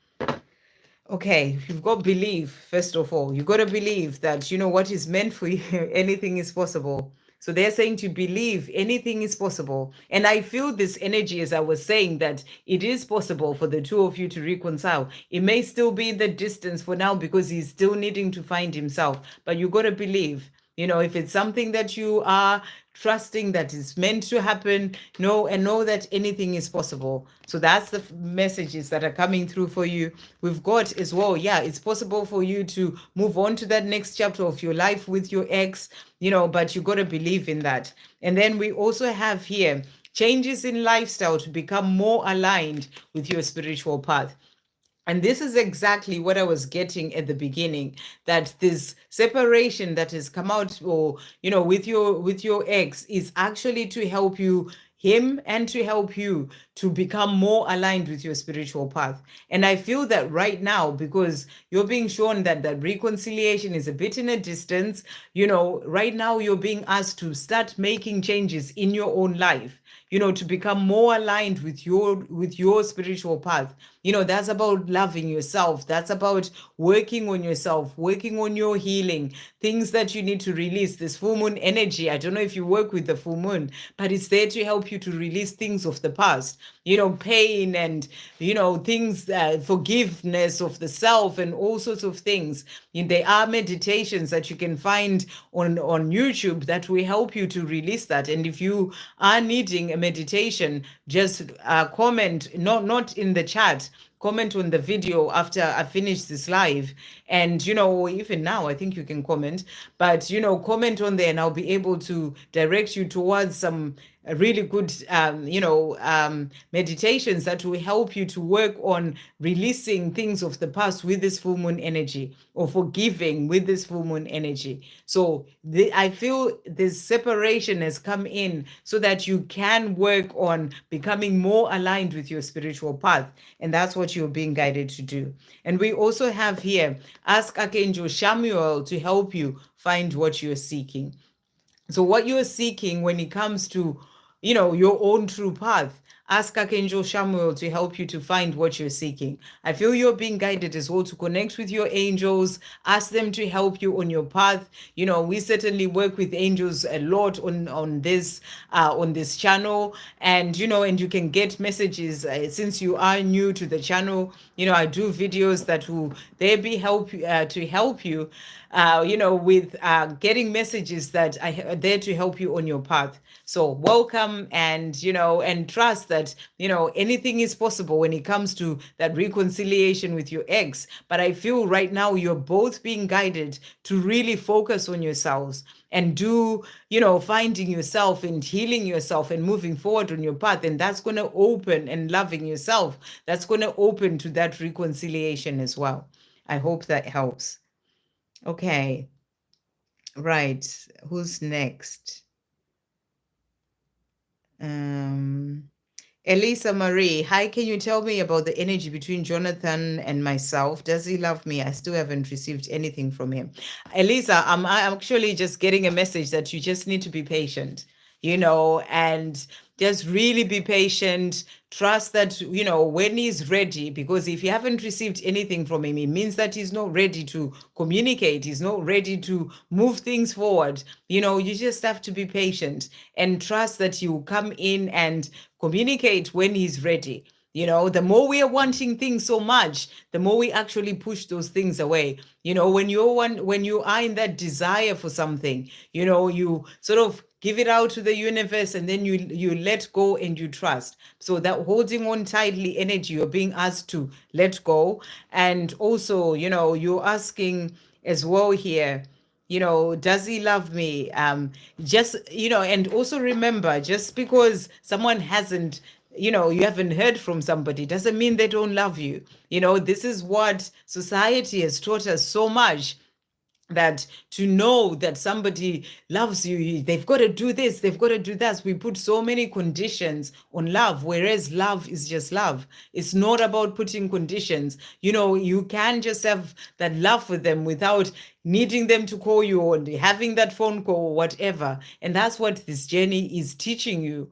Okay, you've got to believe, first of all. You've got to believe that, you know, what is meant for you, anything is possible. So they're saying to believe anything is possible. And I feel this energy, as I was saying, that it is possible for the two of you to reconcile. It may still be the distance for now because he's still needing to find himself. But you got to believe, you know, if it's something that you are trusting that is meant to happen, know and know that anything is possible. So that's the messages that are coming through for you. We've got as well, yeah, it's possible for you to move on to that next chapter of your life with your ex, you know, but you got to believe in that. And then we also have here changes in lifestyle to become more aligned with your spiritual path. And this is exactly what I was getting at the beginning, that this separation that has come out, or, you know, with your ex is actually to help you, him, and to help you to become more aligned with your spiritual path. And I feel that right now, because you're being shown that that reconciliation is a bit in a distance, you know, right now you're being asked to start making changes in your own life, you know, to become more aligned with your spiritual path. You know, that's about loving yourself. That's about working on yourself, working on your healing, things that you need to release. This full moon energy, I don't know if you work with the full moon, but it's there to help you to release things of the past, you know, pain and, you know, things, forgiveness of the self and all sorts of things. And there are meditations that you can find on YouTube that will help you to release that. And if you are needing a meditation, just comment, not in the chat, comment on the video after I finish this live. And, you know, even now, I think you can comment, but, you know, comment on there and I'll be able to direct you towards some really good, meditations that will help you to work on releasing things of the past with this full moon energy, or forgiving with this full moon energy. So I feel this separation has come in so that you can work on becoming more aligned with your spiritual path. And that's what you're being guided to do. And we also have here, ask Archangel Samuel to help you find what you're seeking. So what you're seeking when it comes to, you know, your own true path, ask Archangel Samuel to help you to find what you're seeking. I feel you're being guided as well to connect with your angels, ask them to help you on your path. You know, we certainly work with angels a lot on this channel, and, you know, and you can get messages since you are new to the channel. You know, I do videos that will there be help to help you, you know, with getting messages that are there to help you on your path. So welcome, and, you know, and trust that, you know, anything is possible when it comes to that reconciliation with your ex. But I feel right now you're both being guided to really focus on yourselves and do, you know, finding yourself and healing yourself and moving forward on your path. And that's going to open, and loving yourself, that's going to open to that reconciliation as well. I hope that helps. Okay. Right. Who's next? Elisa Marie, hi, can you tell me about the energy between Jonathan and myself? Does he love me? I still haven't received anything from him. Elisa, I'm actually just getting a message that you just need to be patient, you know, and just really be patient. Trust that, you know, when he's ready, because if you haven't received anything from him, it means that he's not ready to communicate. He's not ready to move things forward. You know, you just have to be patient and trust that he will come in and communicate when he's ready. You know, the more we are wanting things so much, the more we actually push those things away. You know, when you are in that desire for something, you know, you sort of give it out to the universe, and then you let go and you trust. So that holding on tightly energy, you're being asked to let go. And also, you know, you're asking as well here, you know, does he love me? Just, you know, and also remember, just because someone hasn't, you know, you haven't heard from somebody doesn't mean they don't love you. You know, this is what society has taught us so much, that to know that somebody loves you, they've got to do this, they've got to do that. We put so many conditions on love, whereas love is just love. It's not about putting conditions. You can just have that love for them without needing them to call you or having that phone call or whatever. And that's what this journey is teaching you.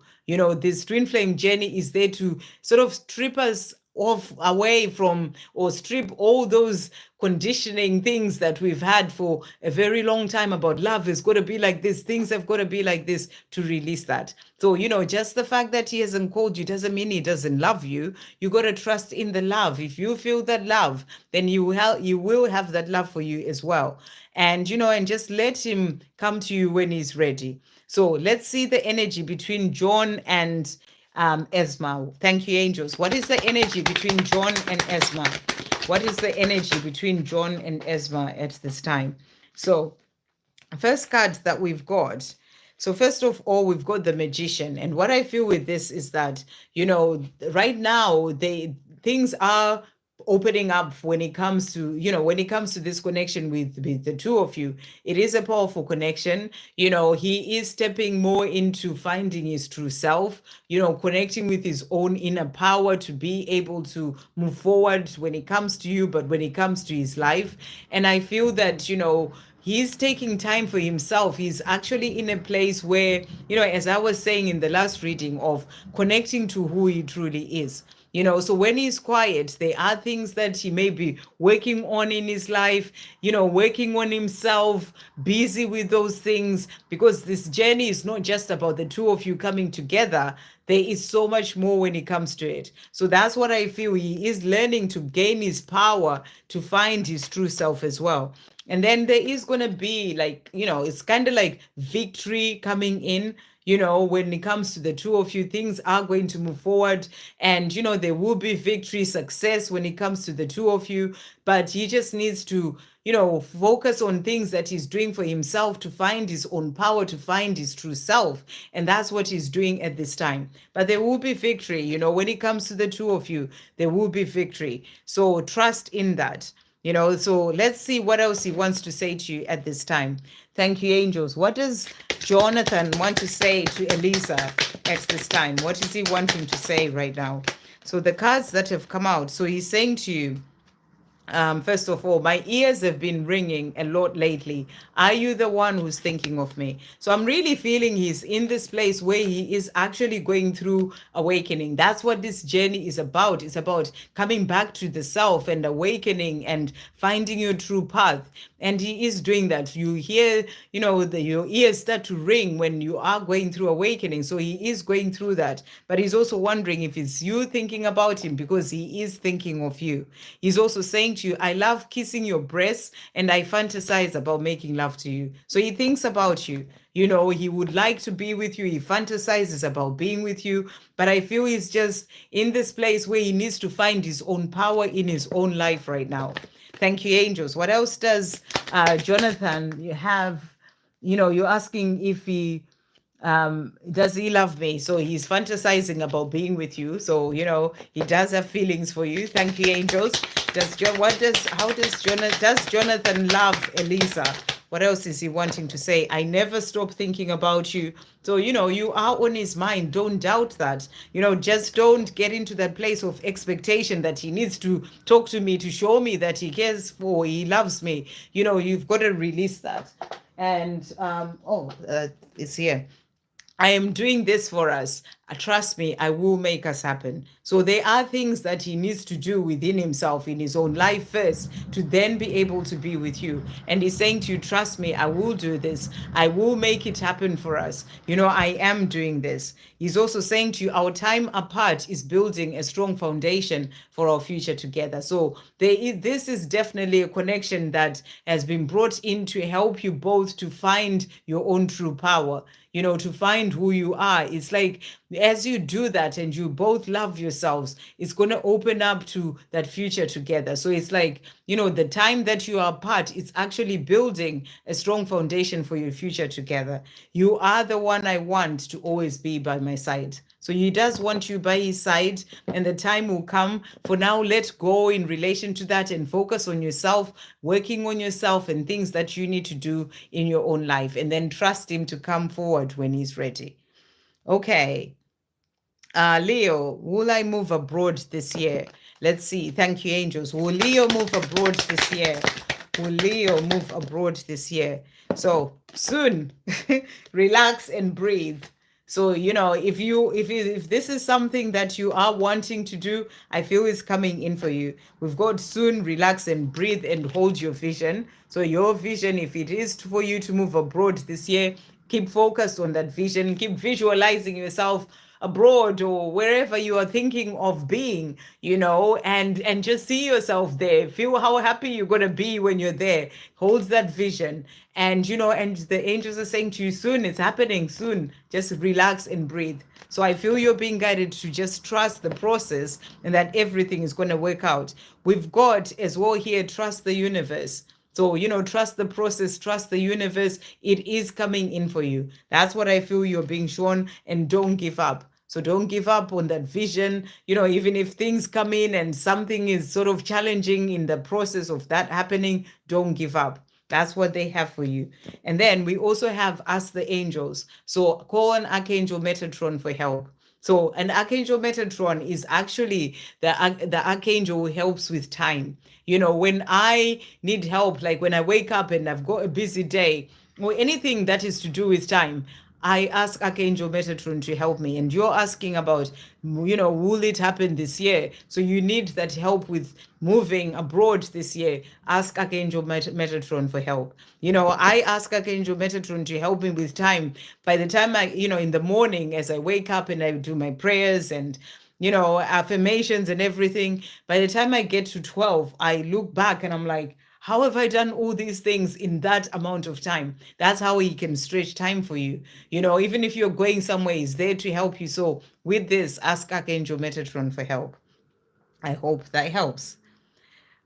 This twin flame journey is there to sort of strip us off away from, or strip all those conditioning things that we've had for a very long time about love is got to be like this, things have got to be like this, to release that. So just the fact that he hasn't called you doesn't mean he doesn't love you. You got to trust in the love. If you feel that love, then you will have that love for you as well. And and just let him come to you when he's ready. So let's see the energy between John and Asma. Thank you, angels. What is the energy between John and Asma? What is the energy between John and Asma at this time? So, first card that we've got. So, first of all, we've got the Magician. And what I feel with this is that, right now, things are opening up when it comes to this connection with the two of you. It is a powerful connection. He is stepping more into finding his true self, connecting with his own inner power to be able to move forward when it comes to you, but when it comes to his life. And I feel that he's taking time for himself. He's actually in a place where, as I was saying in the last reading, of connecting to who he truly is. So when he's quiet, there are things that he may be working on in his life, working on himself, busy with those things, because this journey is not just about the two of you coming together. There is so much more when it comes to it. So that's what I feel. He is learning to gain his power to find his true self as well. And then there is going to be it's kind of like victory coming in. When it comes to the two of you, things are going to move forward, and there will be victory, success when it comes to the two of you. But he just needs to focus on things that he's doing for himself, to find his own power, to find his true self. And that's what he's doing at this time. But there will be victory. When it comes to the two of you, there will be victory. So trust in that. So let's see what else he wants to say to you at this time. Thank you, angels. What does Jonathan want to say to Elisa at this time? What is he wanting to say right now? So the cards that have come out. So he's saying to you, first of all, my ears have been ringing a lot lately. Are you the one who's thinking of me? So I'm really feeling he's in this place where he is actually going through awakening. That's what this journey is about. It's about coming back to the self and awakening and finding your true path. And he is doing that. You hear, your ears start to ring when you are going through awakening. So he is going through that. But he's also wondering if it's you thinking about him, because he is thinking of you. He's also saying to you, I love kissing your breasts and I fantasize about making love to you. So he thinks about you. He would like to be with you. He fantasizes about being with you. But I feel he's just in this place where he needs to find his own power in his own life right now. Thank you, angels. What else does Jonathan have? You're asking if he does he love me? So he's fantasizing about being with you. So he does have feelings for you. Thank you, angels. Does Jonathan love Elisa? What else is he wanting to say? I never stop thinking about you. So, you are on his mind. Don't doubt that. Just don't get into that place of expectation that he needs to talk to me to show me that he cares for, he loves me. You've got to release that. And, it's here. I am doing this for us. Trust me, I will make us happen. So there are things that he needs to do within himself, in his own life first, to then be able to be with you. And he's saying to you, trust me, I will do this. I will make it happen for us. I am doing this. He's also saying to you, our time apart is building a strong foundation for our future together. So this is definitely a connection that has been brought in to help you both to find your own true power, to find who you are. It's like, as you do that and you both love yourselves, it's going to open up to that future together. So it's like, the time that you are apart, it's actually building a strong foundation for your future together. You are the one I want to always be by my side. So he does want you by his side, and the time will come. For now, let go in relation to that and focus on yourself, working on yourself and things that you need to do in your own life, and then trust him to come forward when he's ready. Okay. Leo, will I move abroad this year? Let's see. Thank you, angels. Will Leo move abroad this year? Will Leo move abroad this year? So soon, relax and breathe. So, you know, if this is something that you are wanting to do, I feel it's coming in for you. We've got soon, relax and breathe and hold your vision. So your vision, if it is for you to move abroad this year, keep focused on that vision, keep visualizing yourself abroad or wherever you are thinking of being, you know, and just see yourself there. Feel how happy you're going to be when you're there. Hold that vision. And you know, and the angels are saying to you, soon, it's happening soon. Just relax and breathe. So I feel you're being guided to just trust the process and that everything is going to work out. We've got as well here, trust the universe. So, you know, trust the process, trust the universe. It is coming in for you. That's what I feel you're being shown, and don't give up. So don't give up on that vision. You know, even if things come in and something is sort of challenging in the process of that happening, don't give up. That's what they have for you. And then we also have Ask the Angels. So call on Archangel Metatron for help. So an Archangel Metatron is actually the Archangel who helps with time. You know, when I need help, like when I wake up and I've got a busy day, or anything that is to do with time, I ask Archangel Metatron to help me. And you're asking about, you know, will it happen this year? So you need that help with moving abroad this year. Ask Archangel Metatron for help. You know, I ask Archangel Metatron to help me with time. By the time I, you know, in the morning as I wake up and I do my prayers and, you know, affirmations and everything, by the time I get to 12, I look back and I'm like, how have I done all these things in that amount of time? That's how he can stretch time for you. You know, even if you're going somewhere, he's there to help you. So with this, ask Archangel Metatron for help. I hope that helps.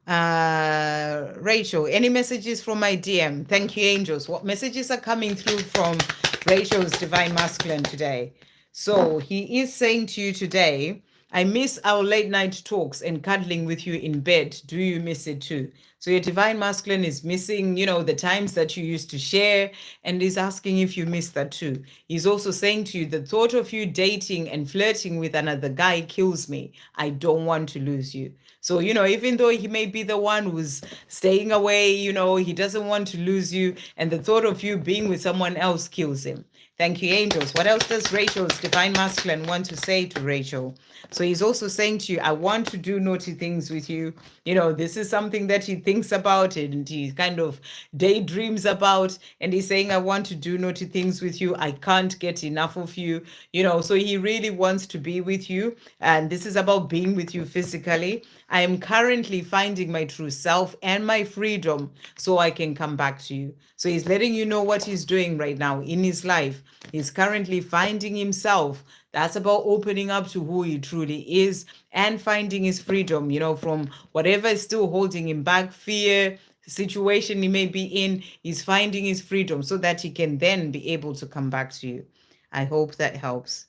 Rachel, any messages from my DM? Thank you, angels. What messages are coming through from Rachel's Divine Masculine today? So he is saying to you today, I miss our late night talks and cuddling with you in bed. Do you miss it too? So your Divine Masculine is missing, you know, the times that you used to share, and is asking if you miss that too. He's also saying to you, the thought of you dating and flirting with another guy kills me. I don't want to lose you. So, you know, even though he may be the one who's staying away, you know, he doesn't want to lose you. And the thought of you being with someone else kills him. Thank you, angels. What else does Rachel's Divine Masculine want to say to Rachel? So he's also saying to you, I want to do naughty things with you. You know, this is something that he thinks about and he kind of daydreams about. And he's saying, I want to do naughty things with you. I can't get enough of you. You know, so he really wants to be with you. And this is about being with you physically. I am currently finding my true self and my freedom so I can come back to you. So he's letting you know what he's doing right now in his life. He's currently finding himself. That's about opening up to who he truly is and finding his freedom, you know, from whatever is still holding him back, fear, situation he may be in. He's finding his freedom so that he can then be able to come back to you. I hope that helps.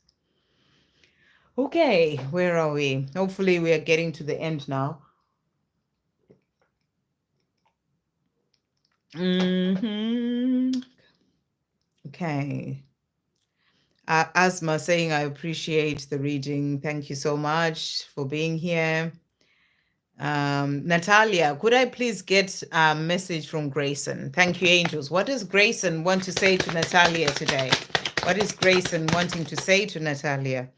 Okay, where are we? Hopefully we are getting to the end now. Okay. Asma saying, I appreciate the reading. Thank you so much for being here. Natalia, could I please get a message from Grayson? Thank you, angels. What does Grayson want to say to Natalia today? What is Grayson wanting to say to Natalia?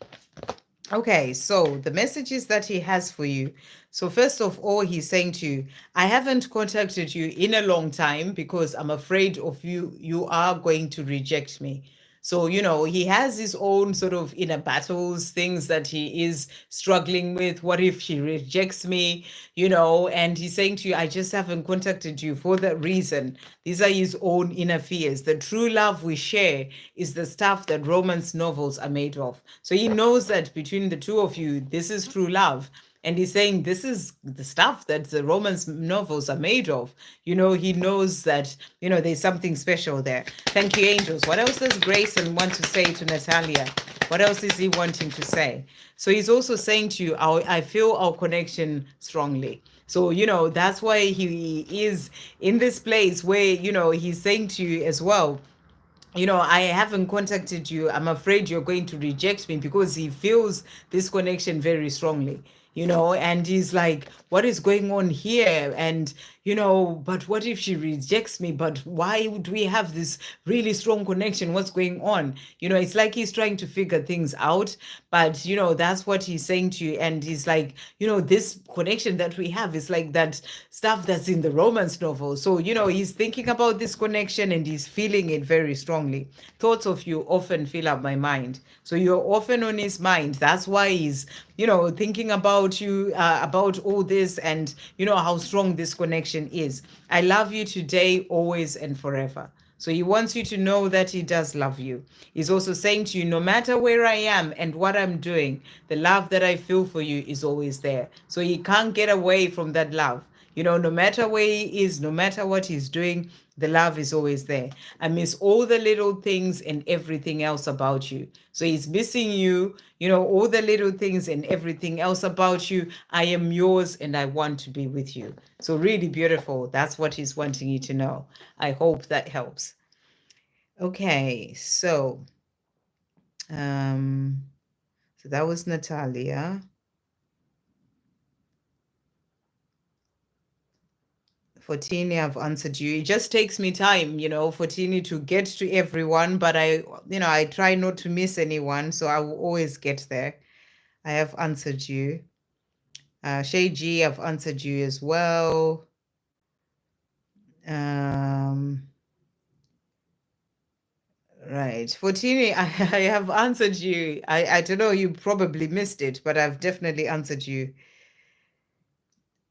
Okay, so the messages that he has for you. So first of all, he's saying to you, I haven't contacted you in a long time because I'm afraid of you. You are going to reject me. So, you know, he has his own sort of inner battles, things that he is struggling with. What if she rejects me? You know, and he's saying to you, I just haven't contacted you for that reason. These are his own inner fears. The true love we share is the stuff that romance novels are made of. So he knows that between the two of you, this is true love. And he's saying this is the stuff that the romance novels are made of. You know, he knows that, you know, there's something special there. Thank you, angels. What else does Grayson want to say to Natalia? What else is he wanting to say? So he's also saying to you, I feel our connection strongly. So, you know, that's why he is in this place where, you know, he's saying to you as well, you know, I haven't contacted you. I'm afraid you're going to reject me, because he feels this connection very strongly, you know, and he's like, what is going on here? And, you know, but what if she rejects me? But why would we have this really strong connection? What's going on? You know, it's like he's trying to figure things out, but, you know, that's what he's saying to you. And he's like, you know, this connection that we have is like that stuff that's in the romance novel. So, you know, he's thinking about this connection and he's feeling it very strongly. Thoughts of you often fill up my mind. So you're often on his mind. That's why he's, you know, thinking about you, about all this, and, you know, how strong this connection is. I love you today, always, and forever. So he wants you to know that he does love you. He's also saying to you, no matter where I am and what I'm doing, the love that I feel for you is always there. So he can't get away from that love. You know, no matter where he is, no matter what he's doing, the love is always there. I miss all the little things and everything else about you. So he's missing you, you know, all the little things and everything else about you. I am yours and I want to be with you. So really beautiful. That's what he's wanting you to know. I hope that helps. Okay, so that was Natalia. Fortini, I've answered you. It just takes me time, you know, Fortini, to get to everyone, but I try not to miss anyone, so I will always get there. I have answered you. Shay G, I've answered you as well. Right. Fortini, I have answered you. I don't know, you probably missed it, but I've definitely answered you.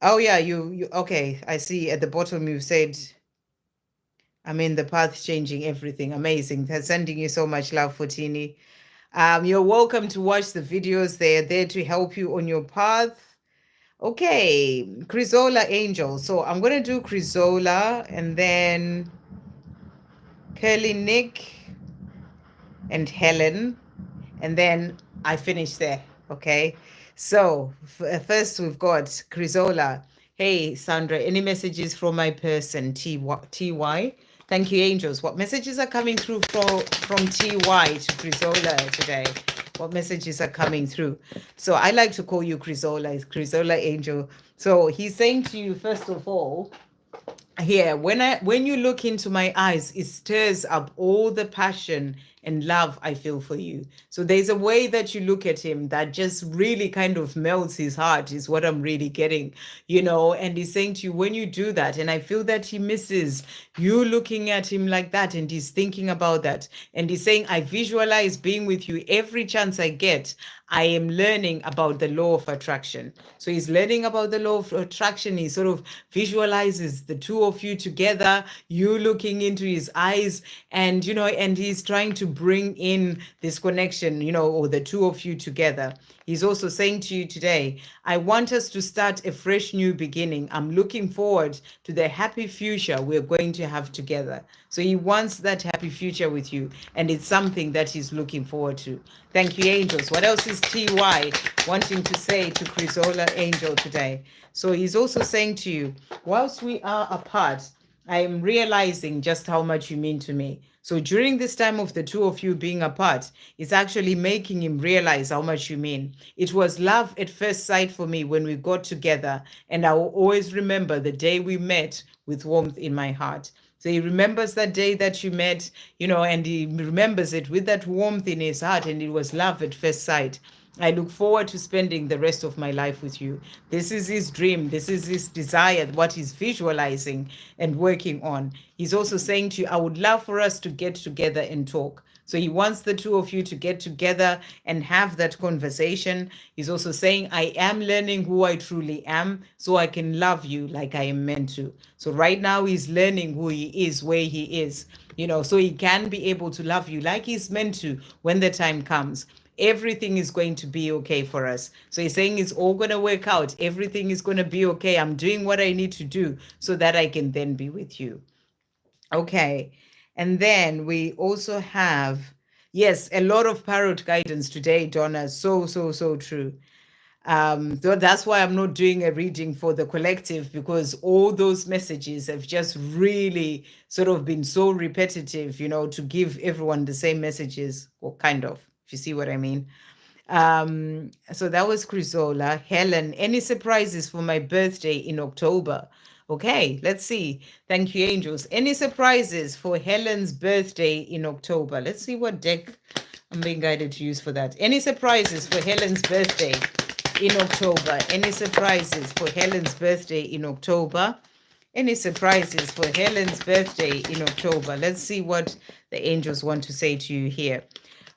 Oh yeah, you okay. I see at the bottom you said, I'm in the path changing everything. Amazing. They're sending you so much love, Fortini. You're welcome to watch the videos. They're there to help you on your path. Okay, Chrysola Angel. So I'm gonna do Chrysola and then Curly Nick and Helen, and then I finish there. Okay. So first we've got Chrysola. Hey, Sandra, any messages from my person, TY? Thank you, angels. What messages are coming through from TY to Chrysola today? What messages are coming through? So I like to call you Chrysola, Chrysola angel. So he's saying to you, first of all, here, when you look into my eyes, it stirs up all the passion and love I feel for you. So there's a way that you look at him that just really kind of melts his heart, is what I'm really getting, you know. And he's saying to you, when you do that, and I feel that he misses you looking at him like that, and he's thinking about that. And he's saying, I visualize being with you every chance I get. I am learning about the law of attraction. So he's learning about the law of attraction. He sort of visualizes the two of you together, you looking into his eyes, and, you know, and he's trying to bring in this connection, you know, or the two of you together. He's also saying to you today, I want us to start a fresh new beginning. I'm looking forward to the happy future we're going to have together. So he wants that happy future with you, and it's something that he's looking forward to. Thank you, angels. What else is TY wanting to say to Chrysola Angel today? So he's also saying to you, whilst we are apart, I am realizing just how much you mean to me. So during this time of the two of you being apart, it's actually making him realize how much you mean. It was love at first sight for me when we got together, and I will always remember the day we met with warmth in my heart. So he remembers that day that you met, you know, and he remembers it with that warmth in his heart, and it was love at first sight. I look forward to spending the rest of my life with you. This is his dream. This is his desire, what he's visualizing and working on. He's also saying to you, I would love for us to get together and talk. So he wants the two of you to get together and have that conversation. He's also saying, I am learning who I truly am so I can love you like I am meant to. So right now he's learning who he is, where he is, you know, so he can be able to love you like he's meant to when the time comes. everything is going to be okay for us. So he's saying it's all going to work out. Everything is going to be okay. I'm doing what I need to do so that I can then be with you. Okay. And then we also have, yes, a lot of parrot guidance today, Donna. So, so, so true. So that's why I'm not doing a reading for the collective, because all those messages have just really sort of been so repetitive, you know, to give everyone the same messages, or kind of, if you see what I mean. So that was Chrysola. Helen, any surprises for my birthday in October? Okay, let's see. Thank you, angels. Any surprises for Helen's birthday in October? Let's see what deck I'm being guided to use for that. Any surprises for Helen's birthday in October? Any surprises for Helen's birthday in October? Any surprises for Helen's birthday in October? Let's see what the angels want to say to you here.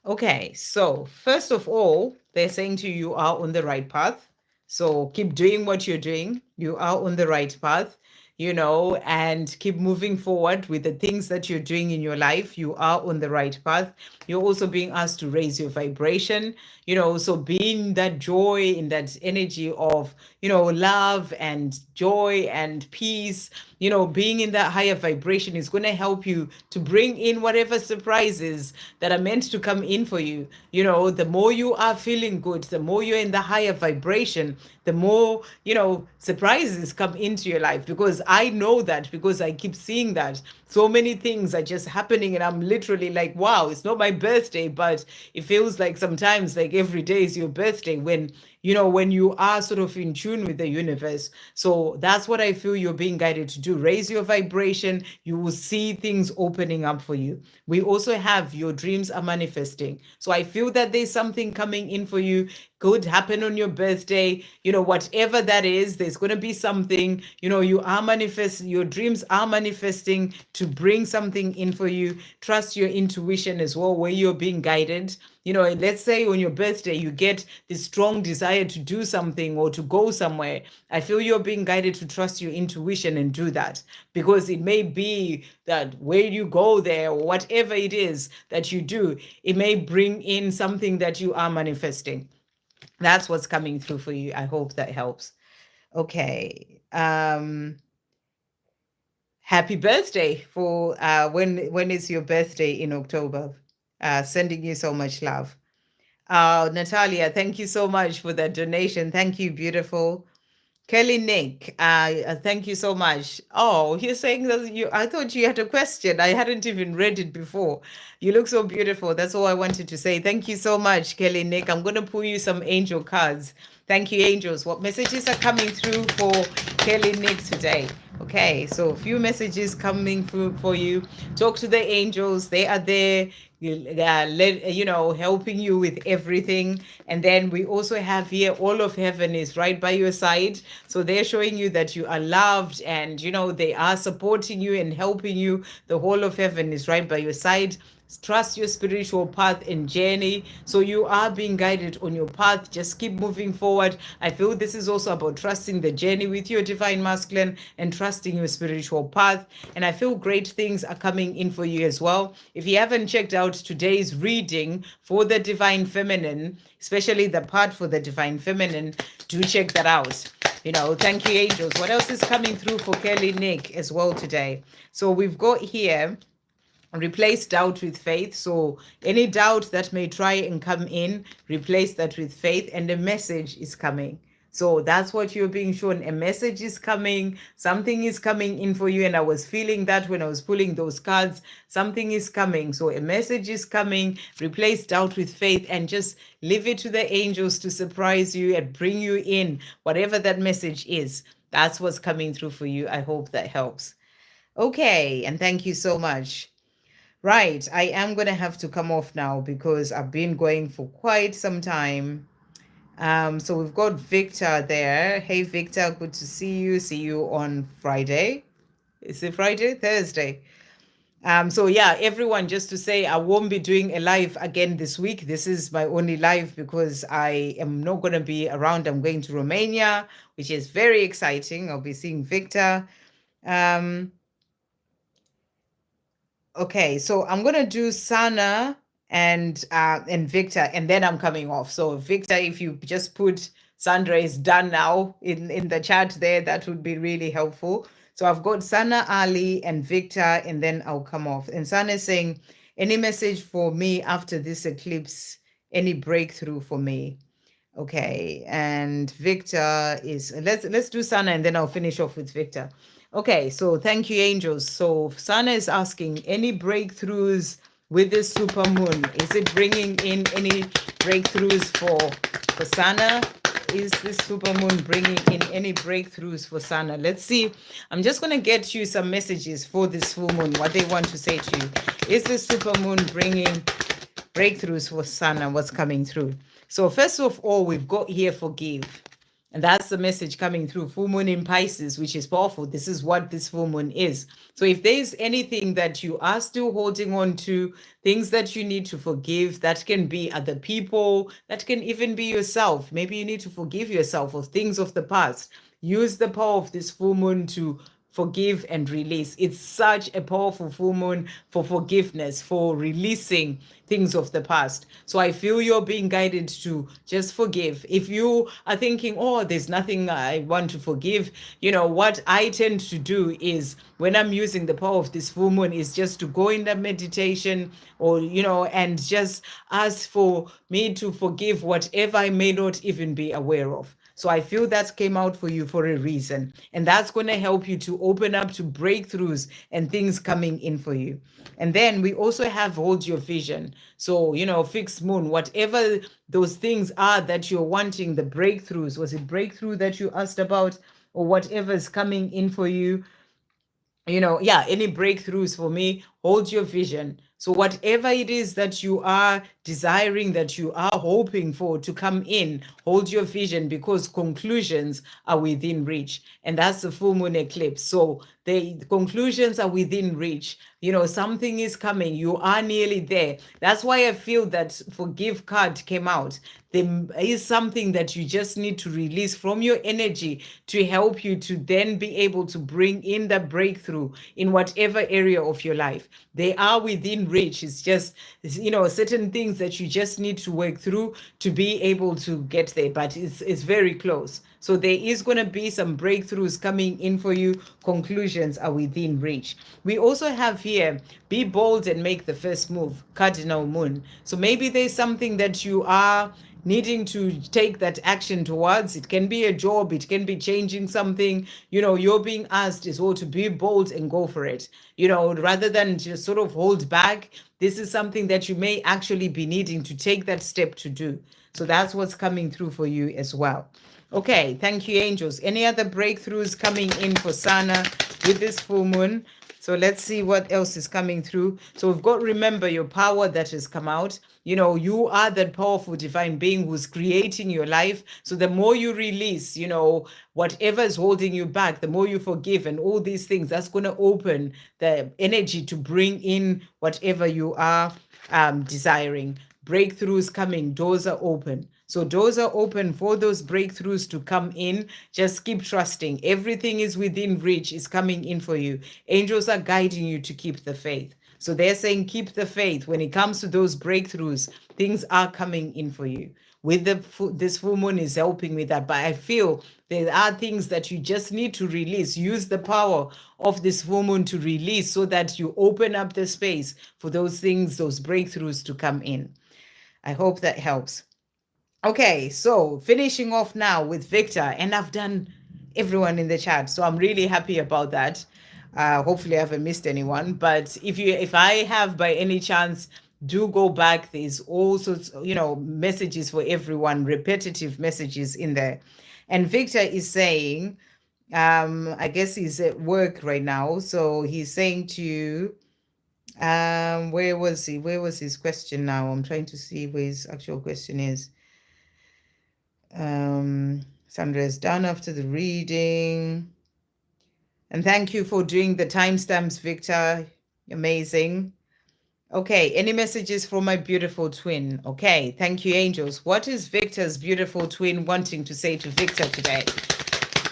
Okay, so first of all, they're saying to you, you are on the right path. So keep doing what you're doing. You are on the right path, you know, and keep moving forward with the things that you're doing in your life. You are on the right path. You're also being asked to raise your vibration, you know, so being that joy in that energy of, you know, love and joy and peace, you know, being in that higher vibration is going to help you to bring in whatever surprises that are meant to come in for you. You know, the more you are feeling good, the more you're in the higher vibration, the more, you know, surprises come into your life. Because I know that, because I keep seeing that. So many things are just happening, and I'm literally like, wow, it's not my birthday, but it feels like sometimes like every day is your birthday when, you know, when you are sort of in tune with the universe. So that's what I feel you're being guided to do. Raise your vibration. You will see things opening up for you. We also have your dreams are manifesting. So I feel that there's something coming in for you. Could happen on your birthday, you know, whatever that is, there's going to be something, you know, you are manifesting, your dreams are manifesting to bring something in for you. Trust your intuition as well, where you're being guided. You know, let's say on your birthday, you get this strong desire to do something or to go somewhere. I feel you're being guided to trust your intuition and do that, because it may be that where you go there, or whatever it is that you do, it may bring in something that you are manifesting. That's what's coming through for you. I hope that helps. Okay. Happy birthday for when is your birthday in October? Sending you so much love. Natalia, thank you so much for that donation. Thank you, beautiful. Kelly Nick, thank you so much. Oh, you're saying that I thought you had a question. I hadn't even read it before. You look so beautiful. That's all I wanted to say. Thank you so much, Kelly Nick. I'm going to pull you some angel cards. Thank you, angels. What messages are coming through for Kelly Nick today? Okay, so a few messages coming through for you. Talk to the angels. They are there, you know, helping you with everything. And then we also have here, all of heaven is right by your side. So they're showing you that you are loved, and, you know, they are supporting you and helping you. The whole of heaven is right by your side. Trust your spiritual path and journey. So you are being guided on your path. Just keep moving forward. I feel this is also about trusting the journey with your divine masculine and trusting your spiritual path. And I feel great things are coming in for you as well. If you haven't checked out today's reading for the divine feminine, especially the part for the divine feminine, do check that out. You know, thank you, angels. What else is coming through for Kelly Nick as well today? So we've got here, replace doubt with faith. So any doubt that may try and come in, replace that with faith, and a message is coming. So that's what you're being shown. A message is coming. Something is coming in for you. And I was feeling that when I was pulling those cards. Something is coming. So a message is coming. Replace doubt with faith and just leave it to the angels to surprise you and bring you in whatever that message is. That's what's coming through for you. I hope that helps. Okay. And thank you so much. Right, I am going to have to come off now because I've been going for quite some time. So we've got Victor there. Hey, Victor, good to see you. See you on Friday. Is it Friday? Thursday. So yeah, everyone, just to say, I won't be doing a live again this week. This is my only live because I am not going to be around. I'm going to Romania, which is very exciting. I'll be seeing Victor. Okay, so I'm going to do Sana and Victor, and then I'm coming off. So Victor, if you just put Sandra is done now in the chat there, that would be really helpful. So I've got Sana, Ali, and Victor, and then I'll come off. And Sana is saying, any message for me after this eclipse? Any breakthrough for me? Okay, and Victor is, let's do Sana and then I'll finish off with Victor. Okay, so thank you, angels. So Sana is asking, any breakthroughs with this super moon? Is it bringing in any breakthroughs for Sana? Is this super moon bringing in any breakthroughs for Sana? Let's see. I'm just going to get you some messages for this full moon, what they want to say to you. Is this super moon bringing breakthroughs for Sana? What's coming through? So first of all, we've got here forgive. And that's the message coming through. Full moon in Pisces, which is powerful. This is what this full moon is. So if there's anything that you are still holding on to, things that you need to forgive, that can be other people, that can even be yourself. Maybe you need to forgive yourself of things of the past. Use the power of this full moon to forgive and release. It's such a powerful full moon for forgiveness, for releasing things of the past. So I feel you're being guided to just forgive. If you are thinking, oh, there's nothing I want to forgive, you know, what I tend to do is when I'm using the power of this full moon is just to go in the meditation or, you know, and just ask for me to forgive whatever I may not even be aware of. So I feel that came out for you for a reason. And that's going to help you to open up to breakthroughs and things coming in for you. And then we also have hold your vision. So, you know, fixed moon, whatever those things are that you're wanting, the breakthroughs, was it breakthrough that you asked about or whatever is coming in for you? You know, yeah, any breakthroughs for me, hold your vision. So whatever it is that you are desiring, that you are hoping for to come in, hold your vision because conclusions are within reach. And that's the full moon eclipse. So the conclusions are within reach. You know, something is coming. You are nearly there. That's why I feel that forgive card came out. There is something that you just need to release from your energy to help you to then be able to bring in the breakthrough in whatever area of your life. They are within reach. It's just, you know, certain things that you just need to work through to be able to get there, but it's very close. So there is going to be some breakthroughs coming in for you. Conclusions are within reach. We also have here, be bold and make the first move, cardinal moon. So maybe there's something that you are needing to take that action towards. It can be a job, it can be changing something, you know, you're being asked as well to be bold and go for it, you know, rather than just sort of hold back. This is something that you may actually be needing to take that step to do. So that's what's coming through for you as well. Okay, thank you, angels. Any other breakthroughs coming in for Sana with this full moon? So let's see what else is coming through. So we've got, remember your power that has come out. You know, you are that powerful divine being who's creating your life. So the more you release, you know, whatever is holding you back, the more you forgive and all these things, that's going to open the energy to bring in whatever you are desiring. Breakthroughs coming, doors are open. So doors are open for those breakthroughs to come in. Just keep trusting. Everything is within reach, is coming in for you. Angels are guiding you to keep the faith. So they're saying keep the faith. When it comes to those breakthroughs, things are coming in for you. With this full moon is helping with that. But I feel there are things that you just need to release. Use the power of this full moon to release so that you open up the space for those things, those breakthroughs to come in. I hope that helps. Okay, so finishing off now with Victor, and I've done everyone in the chat, so I'm really happy about that. Hopefully I haven't missed anyone, but if I have by any chance, do go back. There's all sorts, you know, messages for everyone, repetitive messages in there. And Victor is saying, I guess he's at work right now, so he's saying to you, where was he? Where was his question now? I'm trying to see where his actual question is. Sandra is done after the reading. And thank you for doing the timestamps, Victor. Amazing. Okay, any messages from my beautiful twin? Okay, thank you, angels. What is Victor's beautiful twin wanting to say to Victor today?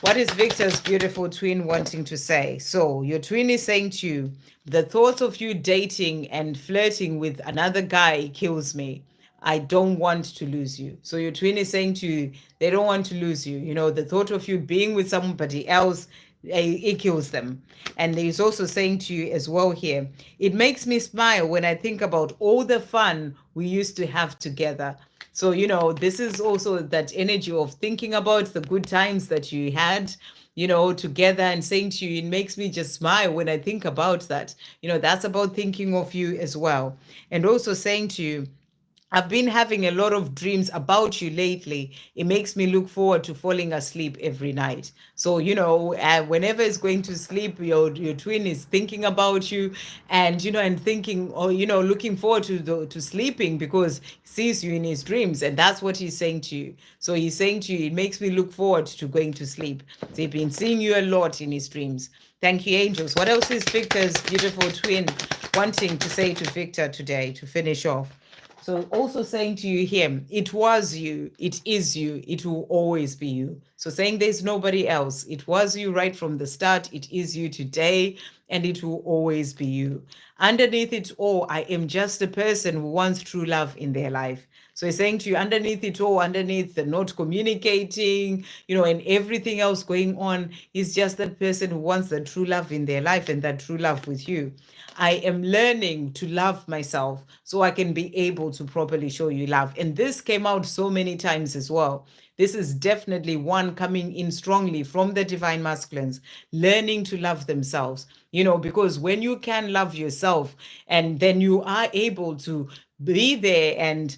What is Victor's beautiful twin wanting to say? So your twin is saying to you, the thought of you dating and flirting with another guy kills me. I don't want to lose you. So your twin is saying to you, they don't want to lose you. You know, the thought of you being with somebody else, it kills them. And he's also saying to you as well here, it makes me smile when I think about all the fun we used to have together. So, you know, this is also that energy of thinking about the good times that you had, you know, together, and saying to you, it makes me just smile when I think about that. You know, that's about thinking of you as well. And also saying to you, I've been having a lot of dreams about you lately. It makes me look forward to falling asleep every night. So, you know, whenever it's going to sleep, your twin is thinking about you, and, you know, and thinking, or, you know, looking forward to sleeping because he sees you in his dreams. And that's what he's saying to you. So he's saying to you, it makes me look forward to going to sleep. So he's been seeing you a lot in his dreams. Thank you, angels. What else is Victor's beautiful twin wanting to say to Victor today to finish off? So also saying to you here, it was you, it is you, it will always be you. So saying there's nobody else. It was you right from the start, it is you today, and it will always be you. Underneath it all, I am just a person who wants true love in their life. So he's saying to you, underneath it all, underneath the not communicating, you know, and everything else going on, he's just that person who wants the true love in their life and that true love with you. I am learning to love myself so I can be able to properly show you love. And this came out so many times as well. This is definitely one coming in strongly from the divine masculines, learning to love themselves, you know, because when you can love yourself, and then you are able to be there and,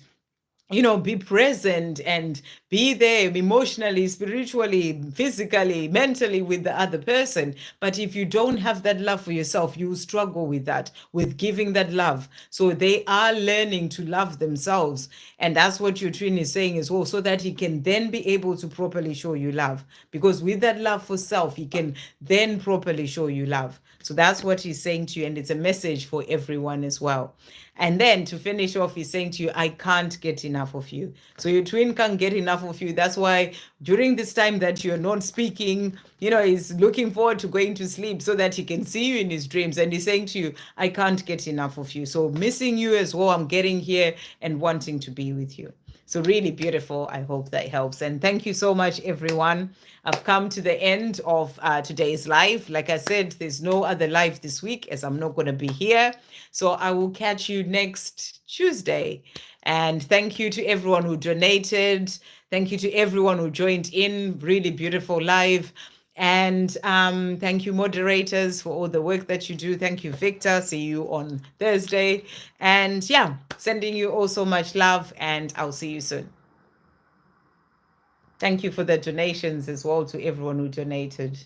you know, be present and be there emotionally, spiritually, physically, mentally with the other person. But if you don't have that love for yourself, you struggle with that, with giving that love. So they are learning to love themselves. And that's what your twin is saying as well, so that he can then be able to properly show you love. Because with that love for self, he can then properly show you love. So that's what he's saying to you. And it's a message for everyone as well. And then to finish off, he's saying to you, I can't get enough of you. So your twin can't get enough of you. That's why during this time that you're not speaking, you know, he's looking forward to going to sleep so that he can see you in his dreams. And he's saying to you, I can't get enough of you. So missing you as well, I'm getting here and wanting to be with you. So really beautiful. I hope that helps. And thank you so much, everyone. I've come to the end of today's live. Like I said, there's no other live this week as I'm not going to be here. So I will catch you next Tuesday. And thank you to everyone who donated. Thank you to everyone who joined in. Really beautiful live. And thank you, moderators, for all the work that you do. Thank you, Victor. See you on Thursday. And yeah, sending you all so much love, and I'll see you soon. Thank you for the donations as well to everyone who donated.